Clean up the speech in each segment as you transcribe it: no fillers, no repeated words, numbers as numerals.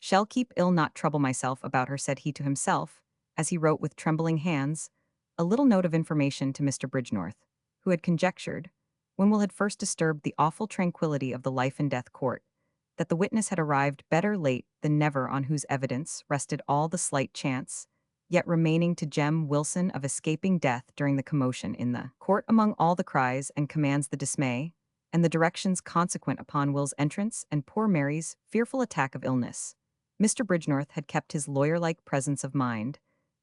Shall keep ill not trouble myself about her, said he to himself, as he wrote with trembling hands, a little note of information to Mr. Bridgenorth, who had conjectured, when Will had first disturbed the awful tranquillity of the life and death court, that the witness had arrived better late than never, on whose evidence rested all the slight chance, yet remaining to Jem Wilson, of escaping death during the commotion in the court among all the cries and commands, the dismay, and the directions consequent upon Will's entrance and poor Mary's fearful attack of illness. Mr. Bridgenorth had kept his lawyer-like presence of mind,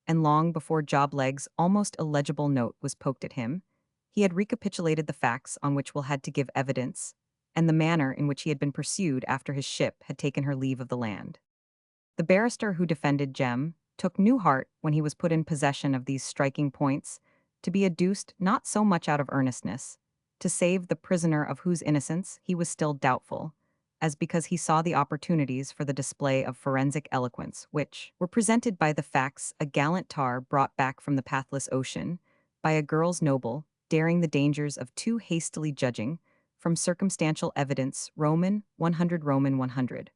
and long before Jobleg's almost illegible note was poked at him, he had recapitulated the facts on which Will had to give evidence, and the manner in which he had been pursued after his ship had taken her leave of the land. The barrister who defended Jem took new heart when he was put in possession of these striking points, to be adduced not so much out of earnestness, to save the prisoner of whose innocence he was still doubtful, as because he saw the opportunities for the display of forensic eloquence which were presented by the facts a gallant tar brought back from the pathless ocean, by a girl's noble, daring the dangers of too hastily judging, from circumstantial evidence Roman 100 Roman 100.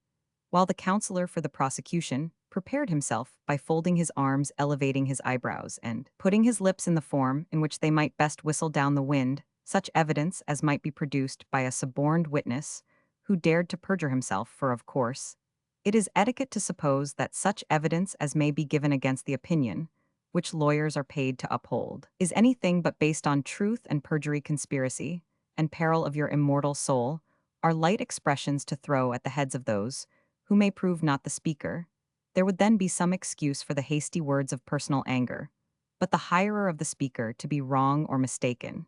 While the counselor for the prosecution prepared himself by folding his arms, elevating his eyebrows, and putting his lips in the form in which they might best whistle down the wind such evidence as might be produced by a suborned witness who dared to perjure himself, for of course, it is etiquette to suppose that such evidence as may be given against the opinion, which lawyers are paid to uphold, is anything but based on truth, and perjury, conspiracy, and peril of your immortal soul, are light expressions to throw at the heads of those who may prove not the speaker. There would then be some excuse for the hasty words of personal anger, but the hirer of the speaker to be wrong or mistaken.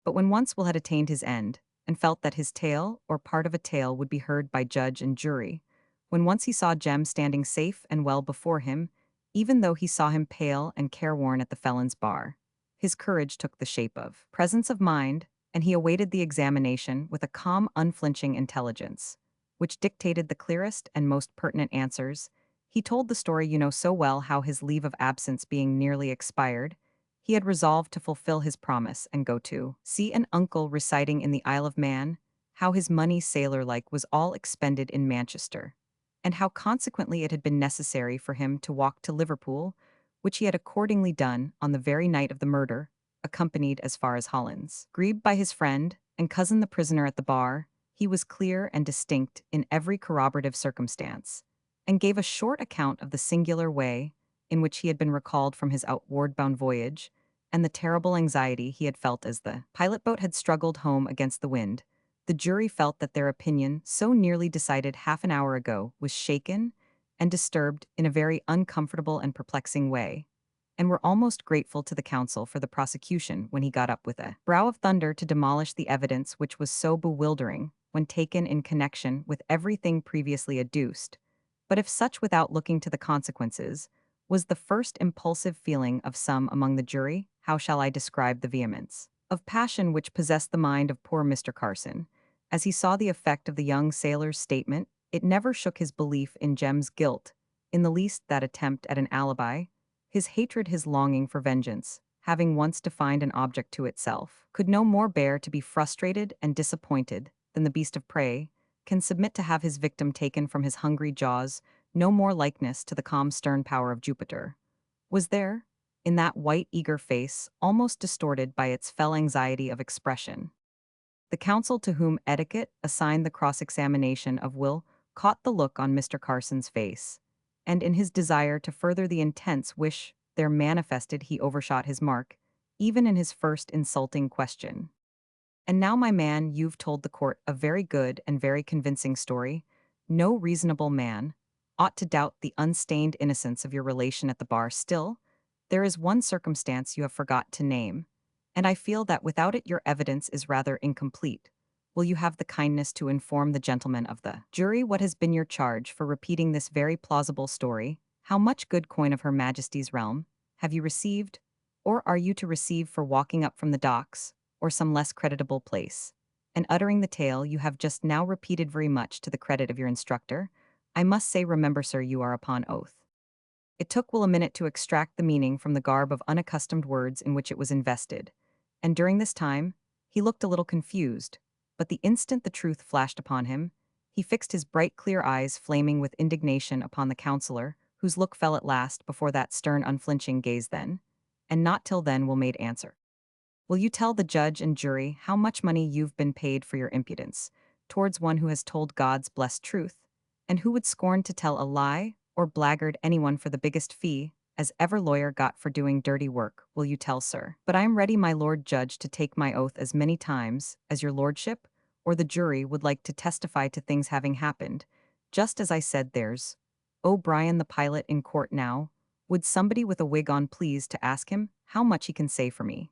But when once Will had attained his end, and felt that his tale or part of a tale would be heard by judge and jury, when once he saw Jem standing safe and well before him, even though he saw him pale and careworn at the felon's bar, his courage took the shape of presence of mind, and he awaited the examination with a calm, unflinching intelligence, which dictated the clearest and most pertinent answers. He told the story you know so well, how his leave of absence being nearly expired, he had resolved to fulfill his promise and go to see an uncle residing in the Isle of Man, how his money, sailor-like, was all expended in Manchester, and how consequently it had been necessary for him to walk to Liverpool, which he had accordingly done on the very night of the murder, accompanied as far as Hollands. Grieved by his friend and cousin the prisoner at the bar, he was clear and distinct in every corroborative circumstance, and gave a short account of the singular way in which he had been recalled from his outward-bound voyage, and the terrible anxiety he had felt as the pilot-boat had struggled home against the wind. The jury felt that their opinion, so nearly decided half an hour ago, was shaken and disturbed in a very uncomfortable and perplexing way, and were almost grateful to the counsel for the prosecution when he got up with a brow of thunder to demolish the evidence which was so bewildering when taken in connection with everything previously adduced. But if such, without looking to the consequences, was the first impulsive feeling of some among the jury, how shall I describe the vehemence of passion which possessed the mind of poor Mr. Carson, as he saw the effect of the young sailor's statement? It never shook his belief in Jem's guilt, in the least that attempt at an alibi. His hatred, his longing for vengeance, having once defined an object to itself, could no more bear to be frustrated and disappointed than the beast of prey can submit to have his victim taken from his hungry jaws. No more likeness to the calm, stern power of Jupiter was there in that white, eager face, almost distorted by its fell anxiety of expression. The counsel to whom etiquette assigned the cross-examination of Will caught the look on Mr. Carson's face, and in his desire to further the intense wish there manifested, he overshot his mark, even in his first insulting question. And now, my man, you've told the court a very good and very convincing story. No reasonable man ought to doubt the unstained innocence of your relation at the bar. Still, there is one circumstance you have forgot to name, and I feel that without it your evidence is rather incomplete. Will you have the kindness to inform the gentlemen of the jury what has been your charge for repeating this very plausible story? How much good coin of Her Majesty's realm have you received, or are you to receive for walking up from the docks, or some less creditable place, and uttering the tale you have just now repeated, very much to the credit of your instructor? I must say, remember, sir, you are upon oath. It took Will a minute to extract the meaning from the garb of unaccustomed words in which it was invested, and during this time he looked a little confused, but the instant the truth flashed upon him, He fixed his bright, clear eyes flaming with indignation upon the counselor, whose look fell at last before that stern, unflinching gaze then, and not till then will made answer. Will you tell the judge and jury how much money you've been paid for your impudence, towards one who has told God's blessed truth, and who would scorn to tell a lie, or blackguard anyone for the biggest fee, as ever lawyer got for doing dirty work, will you tell, sir? But I am ready, my lord judge, to take my oath as many times as your lordship or the jury would like to testify to things having happened, just as I said theirs. O'Brien the pilot in court now, would somebody with a wig on please to ask him how much he can say for me?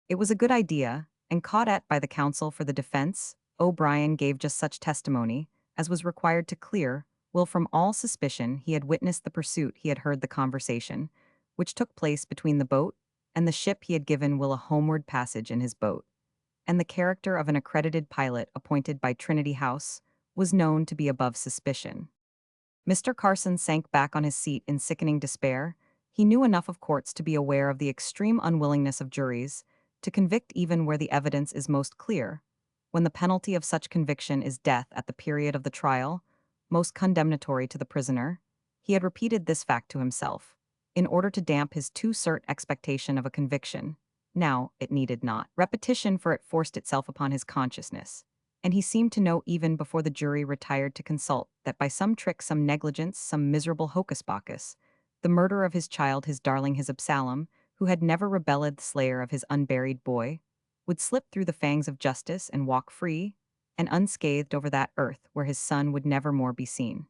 It was a good idea, and caught at by the counsel for the defense, O'Brien gave just such testimony as was required to clear Will from all suspicion. He had witnessed the pursuit, he had heard the conversation, which took place between the boat and the ship. He had given Will a homeward passage in his boat, and the character of an accredited pilot appointed by Trinity House was known to be above suspicion. Mr. Carson sank back on his seat in sickening despair. He knew enough of courts to be aware of the extreme unwillingness of juries to convict even where the evidence is most clear, when the penalty of such conviction is death at the period of the trial, most condemnatory to the prisoner. He had repeated this fact to himself, in order to damp his too certain expectation of a conviction. Now, it needed not repetition, for it forced itself upon his consciousness, and he seemed to know even before the jury retired to consult that by some trick, some negligence, some miserable hocus-pocus, the murderer of his child, his darling, his Absalom, who had never rebelled, the slayer of his unburied boy, would slip through the fangs of justice and walk free and unscathed over that earth where his son would never more be seen.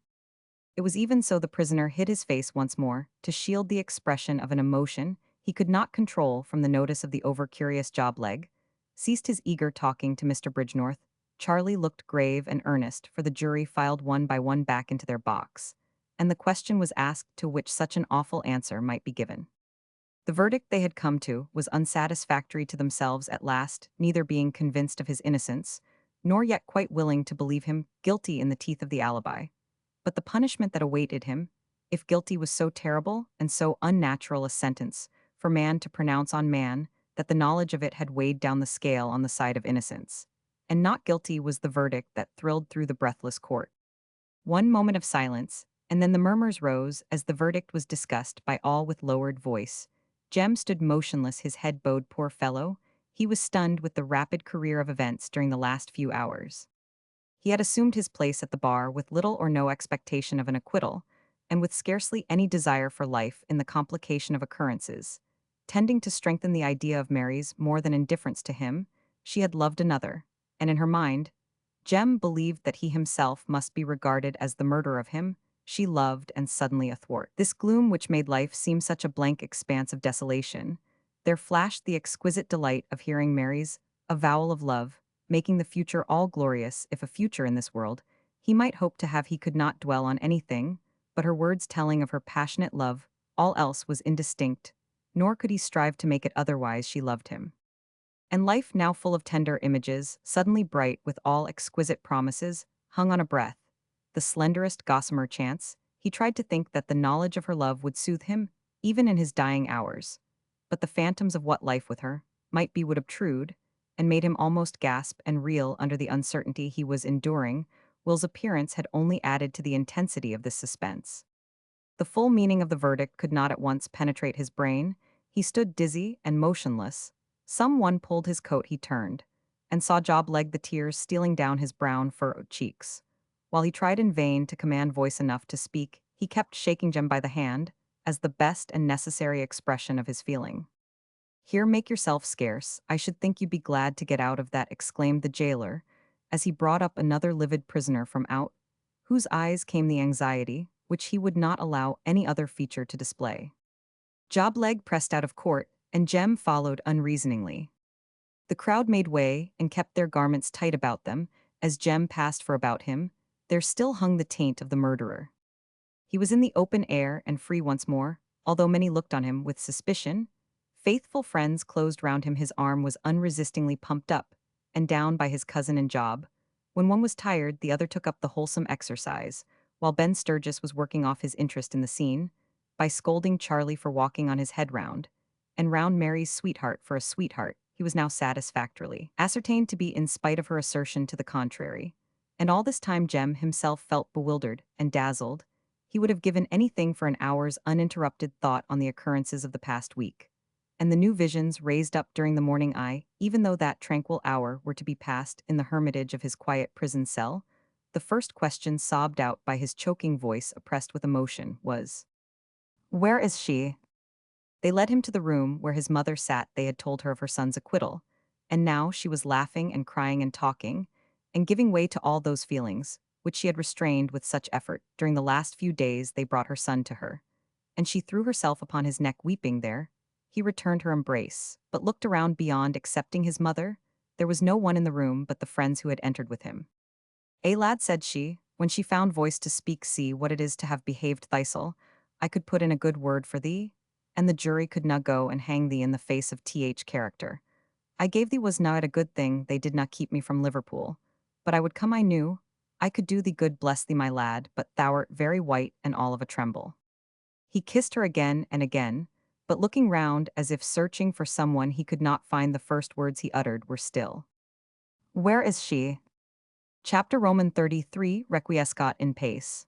It was even so the prisoner hid his face once more to shield the expression of an emotion he could not control from the notice of the over-curious job-leg, ceased his eager talking to Mr. Bridgenorth. Charlie looked grave and earnest, for the jury filed one by one back into their box, and the question was asked to which such an awful answer might be given. The verdict they had come to was unsatisfactory to themselves at last, neither being convinced of his innocence, nor yet quite willing to believe him guilty in the teeth of the alibi. But the punishment that awaited him, if guilty, was so terrible and so unnatural a sentence for man to pronounce on man that the knowledge of it had weighed down the scale on the side of innocence. And not guilty was the verdict that thrilled through the breathless court. One moment of silence, and then the murmurs rose as the verdict was discussed by all with lowered voice. Jem stood motionless, his head bowed. Poor fellow, he was stunned with the rapid career of events during the last few hours. He had assumed his place at the bar with little or no expectation of an acquittal, and with scarcely any desire for life in the complication of occurrences, tending to strengthen the idea of Mary's more than indifference to him. She had loved another, and in her mind, Jem believed that he himself must be regarded as the murderer of him she loved, and suddenly athwart this gloom which made life seem such a blank expanse of desolation, there flashed the exquisite delight of hearing Mary's avowal of love, making the future all glorious, if a future in this world he might hope to have. He could not dwell on anything but her words telling of her passionate love. All else was indistinct, nor could he strive to make it otherwise. She loved him. And life, now full of tender images, suddenly bright with all exquisite promises, hung on a breath, the slenderest gossamer chance. He tried to think that the knowledge of her love would soothe him, even in his dying hours. But the phantoms of what life with her might be would obtrude, and made him almost gasp and reel under the uncertainty he was enduring. Will's appearance had only added to the intensity of this suspense. The full meaning of the verdict could not at once penetrate his brain. He stood dizzy and motionless. Some one pulled his coat. He turned, and saw Job-leg, the tears stealing down his brown furrowed cheeks. While he tried in vain to command voice enough to speak, he kept shaking Jem by the hand, as the best and necessary expression of his feeling. "Here, make yourself scarce. I should think you'd be glad to get out of that," exclaimed the jailer, as he brought up another livid prisoner from out whose eyes came the anxiety which he would not allow any other feature to display. Job-leg pressed out of court, and Jem followed unreasoningly. The crowd made way and kept their garments tight about them. As Jem passed, for about him there still hung the taint of the murderer. He was in the open air and free once more, although many looked on him with suspicion. Faithful friends closed round him. His arm was unresistingly pumped up and down by his cousin and Job. When one was tired, the other took up the wholesome exercise, while Ben Sturgis was working off his interest in the scene by scolding Charlie for walking on his head round, and round Mary's sweetheart for a sweetheart. He was now satisfactorily ascertained to be, in spite of her assertion to the contrary. And all this time Jem himself felt bewildered and dazzled. He would have given anything for an hour's uninterrupted thought on the occurrences of the past week. And the new visions raised up during the morning eye, even though that tranquil hour were to be passed in the hermitage of his quiet prison cell, the first question sobbed out by his choking voice oppressed with emotion was, "Where is she?" They led him to the room where his mother sat. They had told her of her son's acquittal, and now she was laughing and crying and talking, and giving way to all those feelings, which she had restrained with such effort during the last few days they brought her son to her. And she threw herself upon his neck weeping there. He returned her embrace, but looked around beyond accepting his mother. There was no one in the room but the friends who had entered with him. "A lad," said she, when she found voice to speak, "see what it is to have behaved thistle. I could put in a good word for thee, and the jury could na go and hang thee in the face of th character. I gave thee was not a good thing they did not keep me from Liverpool. But I would come I knew. I could do thee good, bless thee, my lad, but thou'rt very white and all of a tremble." He kissed her again and again, but looking round as if searching for someone he could not find, the first words he uttered were still, "Where is she?" Chapter Roman 33 Requiescat in pace.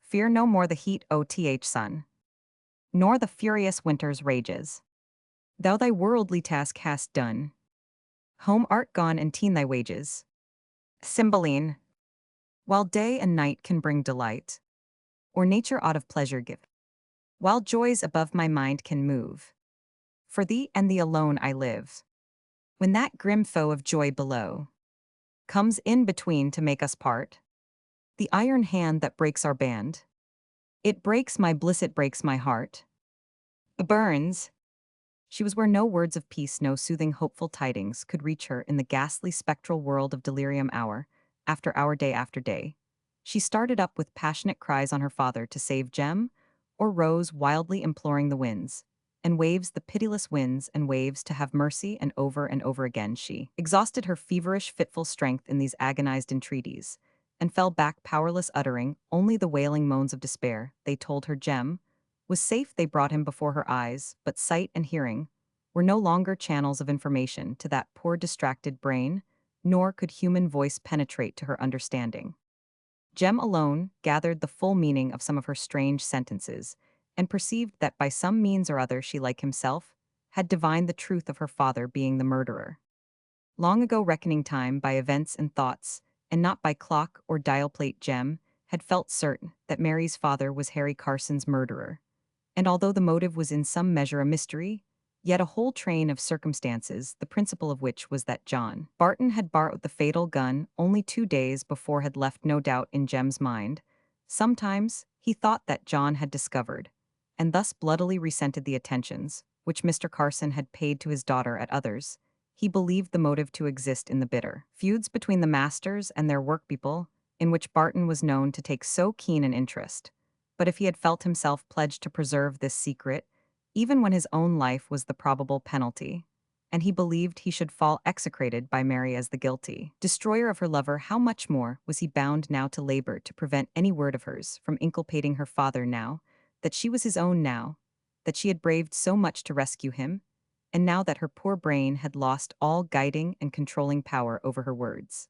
Fear no more the heat, O sun, nor the furious winter's rages. Thou thy worldly task hast done. Home art gone and teen thy wages. Cymbeline. While day and night can bring delight, or nature aught of pleasure give. While joys above my mind can move. For thee and thee alone I live. When that grim foe of joy below comes in between to make us part, the iron hand that breaks our band, it breaks my bliss, it breaks my heart. Burns. She was where no words of peace, no soothing hopeful tidings could reach her in the ghastly spectral world of delirium, hour after hour, day after day. She started up with passionate cries on her father to save Jem, or rose wildly imploring the winds and waves, the pitiless winds and waves, to have mercy, and over again she exhausted her feverish, fitful strength in these agonized entreaties, and fell back powerless, uttering only the wailing moans of despair. They told her Jem was safe, they brought him before her eyes, but sight and hearing were no longer channels of information to that poor distracted brain, nor could human voice penetrate to her understanding. Jem alone gathered the full meaning of some of her strange sentences, and perceived that by some means or other she, like himself, had divined the truth of her father being the murderer. Long ago, reckoning time by events and thoughts, and not by clock or dial plate, Jem had felt certain that Mary's father was Harry Carson's murderer. And although the motive was in some measure a mystery, yet a whole train of circumstances, the principal of which was that John Barton had borrowed the fatal gun only 2 days before, had left no doubt in Jem's mind. Sometimes he thought that John had discovered, and thus bloodily resented the attentions which Mr. Carson had paid to his daughter. At others, he believed the motive to exist in the bitter feuds between the masters and their workpeople, in which Barton was known to take so keen an interest. But if he had felt himself pledged to preserve this secret, even when his own life was the probable penalty, and he believed he should fall execrated by Mary as the guilty destroyer of her lover, how much more was he bound now to labor to prevent any word of hers from inculpating her father, now that she was his own, now that she had braved so much to rescue him, and now that her poor brain had lost all guiding and controlling power over her words.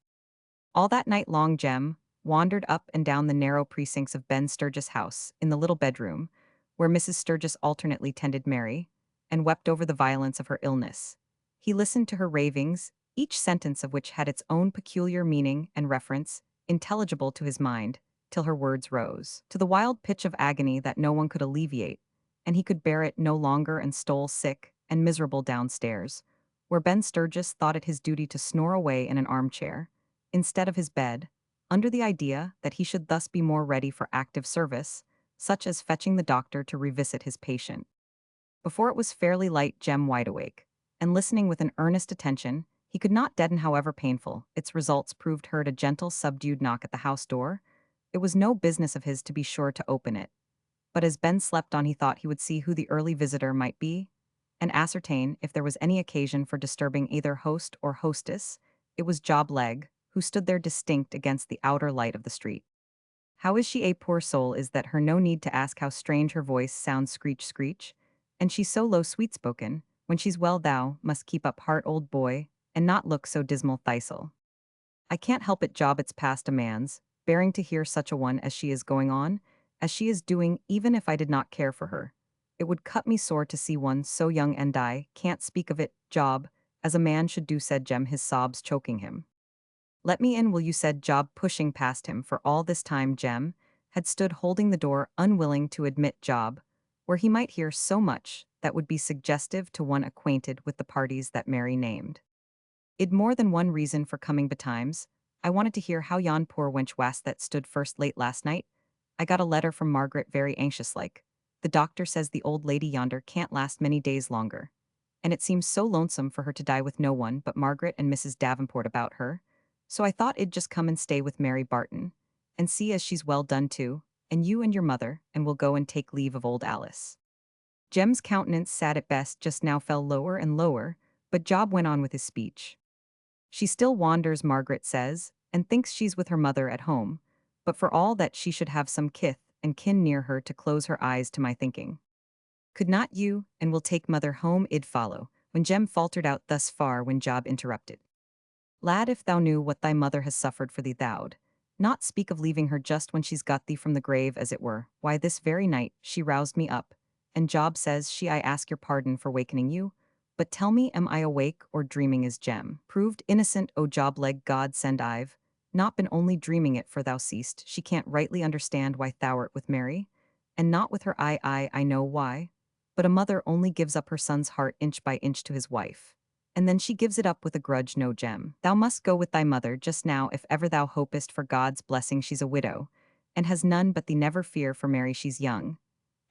All that night long Jem wandered up and down the narrow precincts of Ben Sturgis' house, in the little bedroom, where Mrs. Sturgis alternately tended Mary, and wept over the violence of her illness. He listened to her ravings, each sentence of which had its own peculiar meaning and reference, intelligible to his mind, till her words rose to the wild pitch of agony that no one could alleviate, and he could bear it no longer, and stole sick and miserable downstairs, where Ben Sturgis thought it his duty to snore away in an armchair, instead of his bed, under the idea that he should thus be more ready for active service, such as fetching the doctor to revisit his patient. Before it was fairly light, Jem, wide awake, and listening with an earnest attention, he could not deaden, however painful its results proved, heard a gentle, subdued knock at the house door. It was no business of his to be sure to open it, but as Ben slept on, he thought he would see who the early visitor might be, and ascertain if there was any occasion for disturbing either host or hostess. It was Job Legh, who stood there distinct against the outer light of the street. How is she, a poor soul, is that her no need to ask how strange her voice sounds, screech, screech, and she's so low, sweet-spoken, when she's well, thou must keep up heart, old boy, and not look so dismal, thistle. I can't help it job it's past a man's, bearing to hear such a one as she is going on, as she is doing even if I did not care for her. It would cut me sore to see one so young and die, can't speak of it, job, as a man should do said Jem, his sobs choking him. Let me in will you said Job, pushing past him. For all this time Jem had stood holding the door, unwilling to admit Job, where he might hear so much that would be suggestive to one acquainted with the parties that Mary named. I'd more than one reason for coming betimes. I wanted to hear how yon poor wench was that stood first late last night. I got a letter from Margaret very anxious like. The doctor says the old lady yonder can't last many days longer. And it seems so lonesome for her to die with no one but Margaret and Mrs. Davenport about her. So I thought I'd just come and stay with Mary Barton, and see as she's well done too, and you and your mother, and we'll go and take leave of old Alice. Jem's countenance, sad at best, just now fell lower and lower, but Job went on with his speech. She still wanders, Margaret says, and thinks she's with her mother at home, but for all that she should have some kith and kin near her to close her eyes to my thinking. Could not you, and we'll take mother home, id follow, when Jem faltered out thus far when Job interrupted. Lad, if thou knew what thy mother has suffered for thee, thou'd not speak of leaving her just when she's got thee from the grave, as it were. Why, this very night she roused me up, and Job says she, I ask your pardon for wakening you, but tell me, am I awake or dreaming? Is Jem proved innocent? O Job, leg God send I've not been only dreaming it, for thou seest she can't rightly understand why thou'rt with Mary, and not with her. I know why, but a mother only gives up her son's heart inch by inch to his wife, and then she gives it up with a grudge. No, Jem, thou must go with thy mother just now if ever thou hopest for God's blessing. She's a widow, and has none but thee. Never fear for Mary, she's young,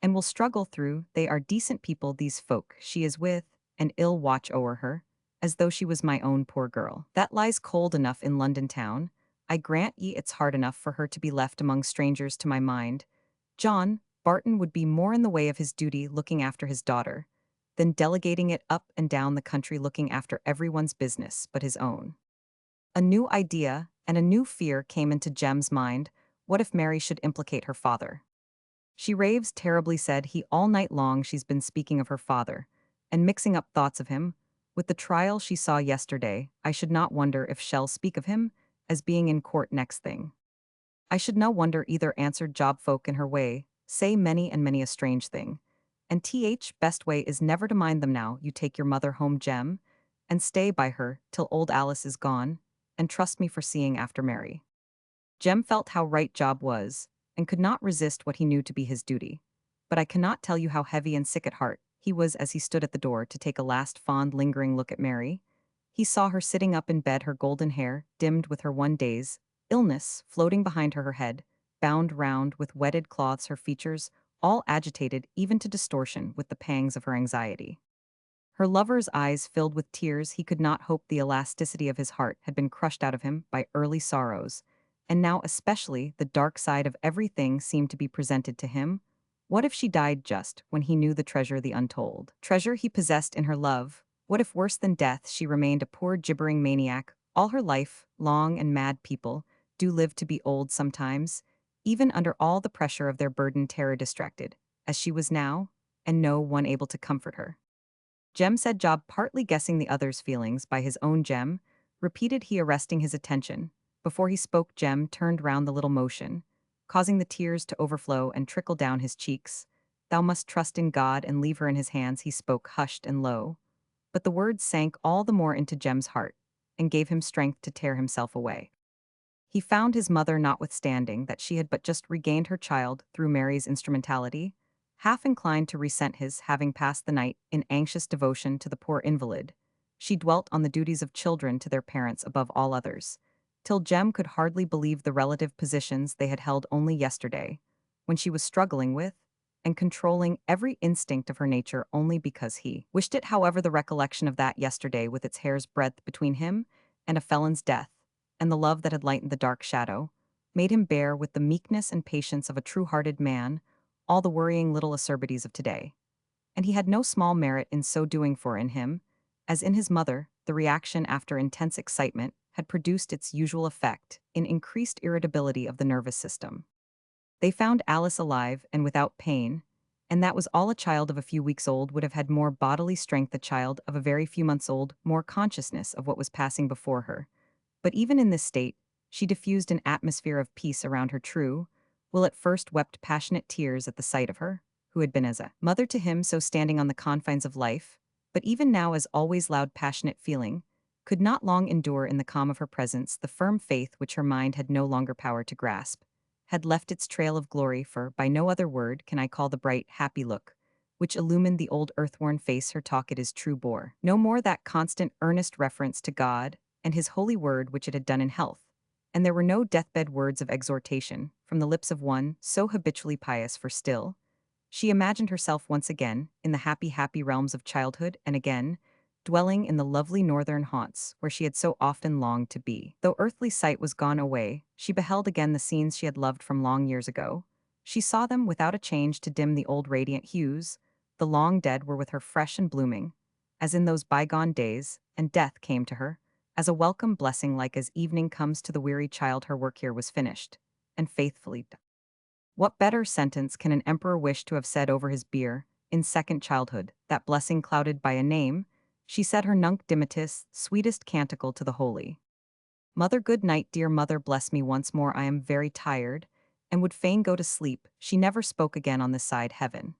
and will struggle through. They are decent people, these folk she is with, and ill watch o'er her, as though she was my own poor girl. That lies cold enough in London town. I grant ye it's hard enough for her to be left among strangers. To my mind, John Barton would be more in the way of his duty looking after his daughter, than delegating it up and down the country looking after everyone's business but his own. A new idea and a new fear came into Jem's mind. What if Mary should implicate her father? She raves terribly, said he, all night long she's been speaking of her father, and mixing up thoughts of him. With the trial she saw yesterday, I should not wonder if she'll speak of him as being in court next thing. I should no wonder either, answered Job. Folk in her way say many and many a strange thing, and best way is never to mind them. Now you take your mother home, Jem, and stay by her till old Alice is gone, and trust me for seeing after Mary. Jem felt how right Job was, and could not resist what he knew to be his duty. But I cannot tell you how heavy and sick at heart he was as he stood at the door to take a last fond lingering look at Mary. He saw her sitting up in bed, her golden hair dimmed with her one day's illness floating behind her head, bound round with wetted cloths, her features all agitated even to distortion with the pangs of her anxiety. Her lover's eyes filled with tears. He could not hope. The elasticity of his heart had been crushed out of him by early sorrows, and now especially the dark side of everything seemed to be presented to him. What if she died just when he knew the treasure, the untold treasure he possessed in her love? What if, worse than death, she remained a poor gibbering maniac? All her life long, and mad people do live to be old sometimes, even under all the pressure of their burden, terror distracted, as she was now, and no one able to comfort her. Jem, said Job, partly guessing the other's feelings by his own. Jem, repeated he, arresting his attention. Before he spoke, Jem turned round the little motion, causing the tears to overflow and trickle down his cheeks. Thou must trust in God and leave her in his hands, he spoke hushed and low. But the words sank all the more into Jem's heart, and gave him strength to tear himself away. He found his mother, notwithstanding that she had but just regained her child through Mary's instrumentality, half inclined to resent his having passed the night in anxious devotion to the poor invalid. She dwelt on the duties of children to their parents above all others, till Jem could hardly believe the relative positions they had held only yesterday, when she was struggling with and controlling every instinct of her nature only because he wished it. However, the recollection of that yesterday, with its hair's breadth between him and a felon's death, and the love that had lightened the dark shadow, made him bear with the meekness and patience of a true-hearted man all the worrying little acerbities of today. And he had no small merit in so doing, for in him, as in his mother, the reaction after intense excitement had produced its usual effect in increased irritability of the nervous system. They found Alice alive and without pain, and that was all. A child of a few weeks old would have had more bodily strength, a child of a very few months old more consciousness of what was passing before her. But even in this state, she diffused an atmosphere of peace around her true, Will at first wept passionate tears at the sight of her, who had been as a mother to him so standing on the confines of life, but even now as always loud passionate feeling, could not long endure in the calm of her presence the firm faith which her mind had no longer power to grasp, had left its trail of glory for by no other word can I call the bright, happy look, which illumined the old earth-worn face her talk it is true bore. No more that constant, earnest reference to God and his holy word which it had done in health, and there were no deathbed words of exhortation from the lips of one so habitually pious for still, she imagined herself once again in the happy, happy realms of childhood and again, dwelling in the lovely northern haunts where she had so often longed to be. Though earthly sight was gone away, she beheld again the scenes she had loved from long years ago. She saw them without a change to dim the old radiant hues. The long dead were with her fresh and blooming, as in those bygone days, and death came to her, as a welcome blessing like as evening comes to the weary child her work here was finished, and faithfully done. What better sentence can an emperor wish to have said over his bier, in second childhood, that blessing clouded by a name? She said her nunc dimittis, sweetest canticle to the holy mother. Good night, dear mother, bless me once more, I am very tired, and would fain go to sleep. She never spoke again on this side heaven.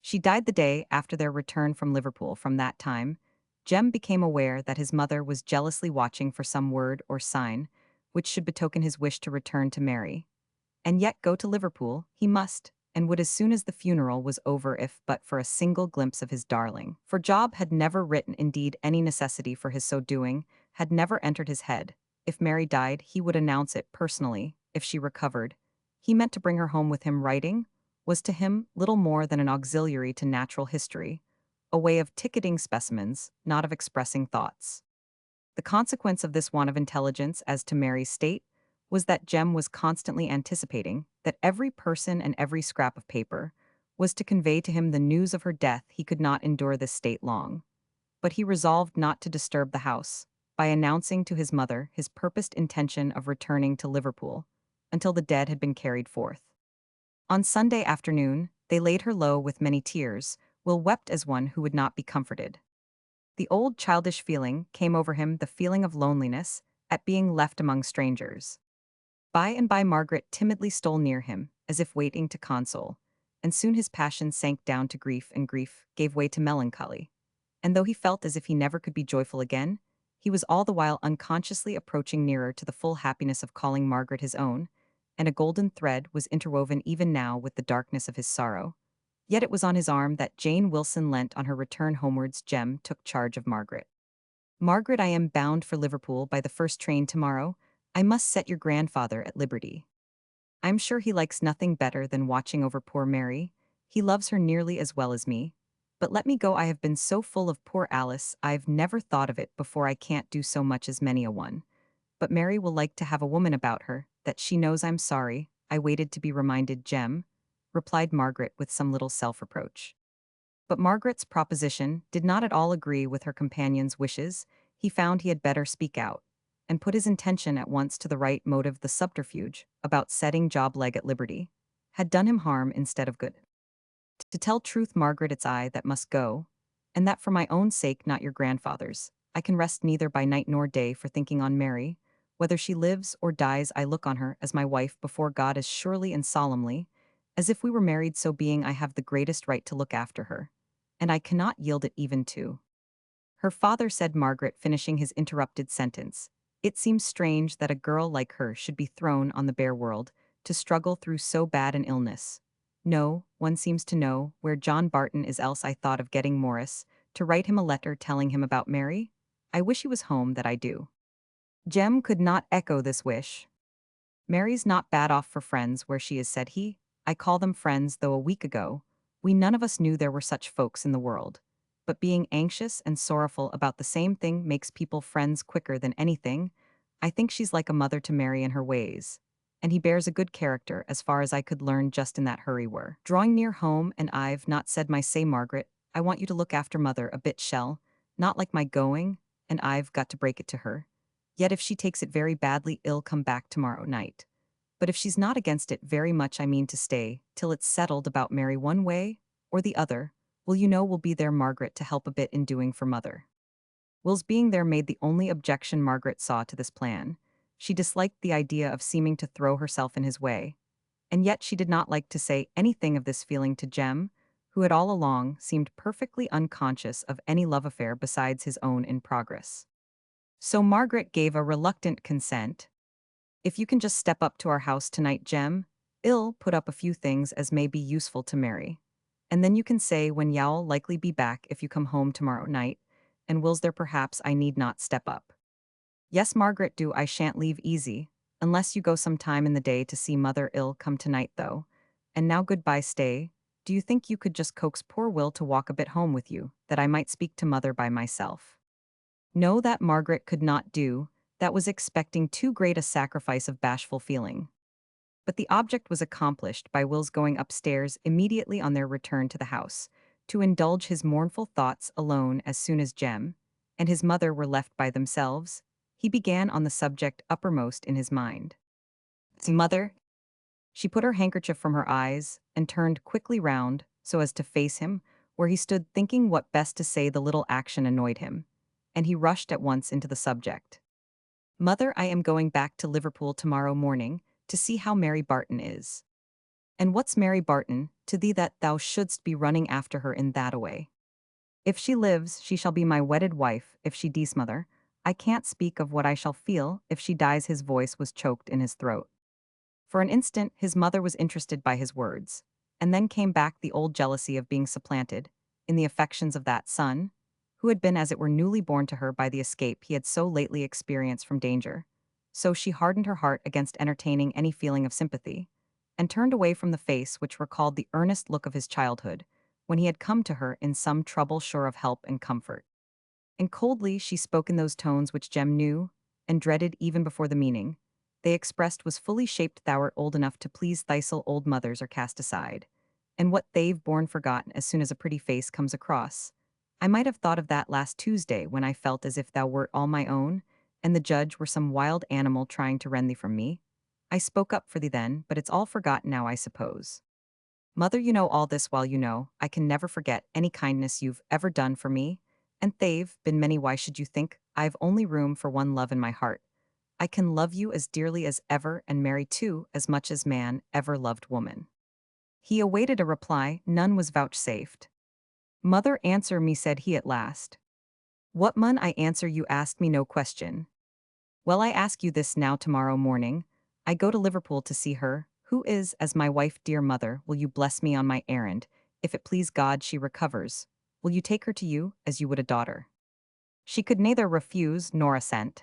She died the day after their return from Liverpool. From that time, Jem became aware that his mother was jealously watching for some word or sign which should betoken his wish to return to Mary. And yet go to Liverpool he must, and would as soon as the funeral was over if but for a single glimpse of his darling. For Job had never written, indeed any necessity for his so doing had never entered his head. If Mary died, he would announce it personally. If she recovered, he meant to bring her home with him. Writing was to him little more than an auxiliary to natural history, a way of ticketing specimens, not of expressing thoughts. The consequence of this want of intelligence as to Mary's state was that Jem was constantly anticipating that every person and every scrap of paper was to convey to him the news of her death. He could not endure this state long, but he resolved not to disturb the house by announcing to his mother his purposed intention of returning to Liverpool until the dead had been carried forth. On Sunday afternoon, they laid her low with many tears. Will wept as one who would not be comforted. The old childish feeling came over him, the feeling of loneliness at being left among strangers. By and by Margaret timidly stole near him, as if waiting to console, and soon his passion sank down to grief, and grief gave way to melancholy. And though he felt as if he never could be joyful again, he was all the while unconsciously approaching nearer to the full happiness of calling Margaret his own, and a golden thread was interwoven even now with the darkness of his sorrow. Yet it was on his arm that Jane Wilson leant on her return homewards. Jem took charge of Margaret. Margaret, I am bound for Liverpool by the first train tomorrow. I must set your grandfather at liberty. I'm sure he likes nothing better than watching over poor Mary. He loves her nearly as well as me. But let me go, I have been so full of poor Alice, I've never thought of it before. I can't do so much as many a one. But Mary will like to have a woman about her, that she knows I'm sorry. I waited to be reminded, Jem, replied Margaret with some little self-reproach. But Margaret's proposition did not at all agree with her companion's wishes. He found he had better speak out, and put his intention at once to the right motive. The subterfuge about setting Job Legh at liberty had done him harm instead of good. To tell truth, Margaret, it's I that must go, and that for my own sake, not your grandfather's. I can rest neither by night nor day for thinking on Mary. Whether she lives or dies, I look on her as my wife before God as surely and solemnly as if we were married. So being, I have the greatest right to look after her, and I cannot yield it even to her father, said Margaret, finishing his interrupted sentence. It seems strange that a girl like her should be thrown on the bare world to struggle through so bad an illness. No, one seems to know where John Barton is, else I thought of getting Morris to write him a letter telling him about Mary. I wish he was home, that I do. Jem could not echo this wish. Mary's not bad off for friends where she is, said he. I call them friends, though a week ago we none of us knew there were such folks in the world. But being anxious and sorrowful about the same thing makes people friends quicker than anything. I think she's like a mother to Mary in her ways. And he bears a good character, as far as I could learn just in that hurry were. Drawing near home, and I've not said my say, Margaret. I want you to look after mother a bit, shell, not like my going, and I've got to break it to her. Yet if she takes it very badly, ill come back tomorrow night. But if she's not against it very much, I mean to stay till it's settled about Mary one way or the other. Will you know, will be there, Margaret, to help a bit in doing for mother. Will's being there made the only objection Margaret saw to this plan. She disliked the idea of seeming to throw herself in his way, and yet she did not like to say anything of this feeling to Jem, who had all along seemed perfectly unconscious of any love affair besides his own in progress. So Margaret gave a reluctant consent. If you can just step up to our house tonight, Jem, I'll put up a few things as may be useful to Mary. And then you can say when Yow'll likely be back if you come home tomorrow night, and Will's there perhaps I need not step up. Yes, Margaret, do I shan't leave easy, unless you go some time in the day to see Mother ill come tonight though. And now goodbye stay. Do you think you could just coax poor Will to walk a bit home with you, that I might speak to Mother by myself? No, that Margaret could not do, that was expecting too great a sacrifice of bashful feeling. But the object was accomplished by Will's going upstairs immediately on their return to the house, to indulge his mournful thoughts alone as soon as Jem and his mother were left by themselves. He began on the subject uppermost in his mind. Mother? She put her handkerchief from her eyes and turned quickly round so as to face him, where he stood thinking what best to say. The little action annoyed him, and he rushed at once into the subject. Mother, I am going back to Liverpool tomorrow morning to see how Mary Barton is. And what's Mary Barton to thee that thou shouldst be running after her in that a way? If she lives, she shall be my wedded wife. If she dies, mother, I can't speak of what I shall feel if she dies. His voice was choked in his throat. For an instant, his mother was interested by his words, and then came back the old jealousy of being supplanted, in the affections of that son, who had been as it were newly born to her by the escape he had so lately experienced from danger. So she hardened her heart against entertaining any feeling of sympathy, and turned away from the face which recalled the earnest look of his childhood, when he had come to her in some trouble sure of help and comfort. And coldly she spoke in those tones which Jem knew, and dreaded even before the meaning they expressed was fully shaped. Thou'rt old enough to please thyself, old mothers are cast aside, and what they've borne forgotten as soon as a pretty face comes across. I might have thought of that last Tuesday when I felt as if thou wert all my own, and the judge were some wild animal trying to rend thee from me. I spoke up for thee then, but it's all forgotten now, I suppose. Mother, you know all this while you know I can never forget any kindness you've ever done for me, and they've been many. Why should you think I've only room for one love in my heart? I can love you as dearly as ever and marry too as much as man ever loved woman. He awaited a reply, none was vouchsafed. Mother, answer me, said he at last. What mun I answer you? Asked me no question. Well, I ask you this now. Tomorrow morning I go to Liverpool to see her, who is as my wife. Dear mother, will you bless me on my errand? If it please God she recovers, will you take her to you as you would a daughter? She could neither refuse nor assent.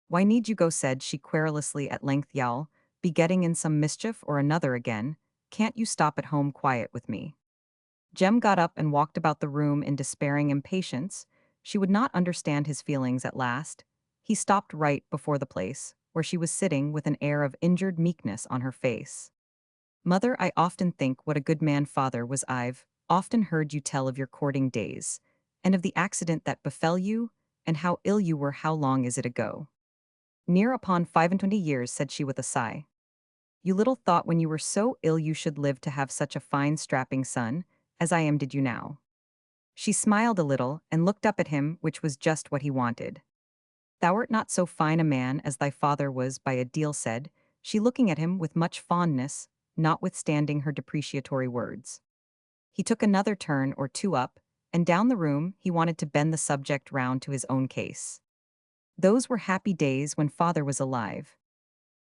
Why need you go, said she querulously at length. You'll be getting in some mischief or another again. Can't you stop at home quiet with me? Jem got up and walked about the room in despairing impatience. She would not understand his feelings at last. He stopped right before the place, where she was sitting with an air of injured meekness on her face. Mother, I often think what a good man father was. I've often heard you tell of your courting days, and of the accident that befell you, and how ill you were. How long is it ago? Near upon 25 years, said she with a sigh. You little thought when you were so ill you should live to have such a fine strapping son, as I am, did you now? She smiled a little, and looked up at him, which was just what he wanted. Thou'rt not so fine a man as thy father was by a deal, said she, looking at him with much fondness, notwithstanding her depreciatory words. He took another turn or two up, and down the room. He wanted to bend the subject round to his own case. Those were happy days when father was alive.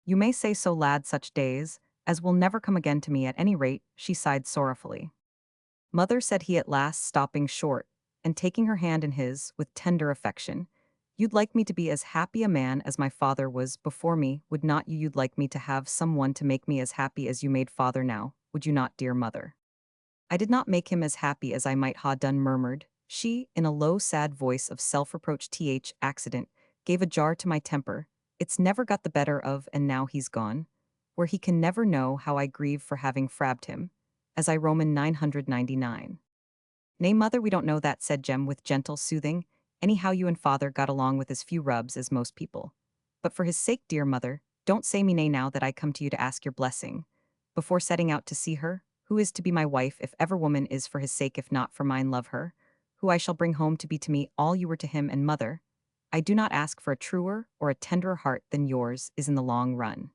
You may say so, lad, such days as will never come again to me at any rate, she sighed sorrowfully. Mother, said he at last, stopping short, and taking her hand in his with tender affection, you'd like me to be as happy a man as my father was before me, would not you? You'd like me to have some one to make me as happy as you made father now, would you not, dear mother? I did not make him as happy as I might ha' done, murmured she, in a low sad voice of self-reproach. Accident gave a jar to my temper, it's never got the better of, and now he's gone, where he can never know how I grieve for having frabbed him, as I Roman 999. Nay, mother, we don't know that, said Jem with gentle soothing. Anyhow, you and father got along with as few rubs as most people. But for his sake, dear mother, don't say me nay now that I come to you to ask your blessing, before setting out to see her, who is to be my wife. If ever woman is for his sake, if not for mine, love her, who I shall bring home to be to me all you were to him and mother, I do not ask for a truer or a tenderer heart than yours is in the long run."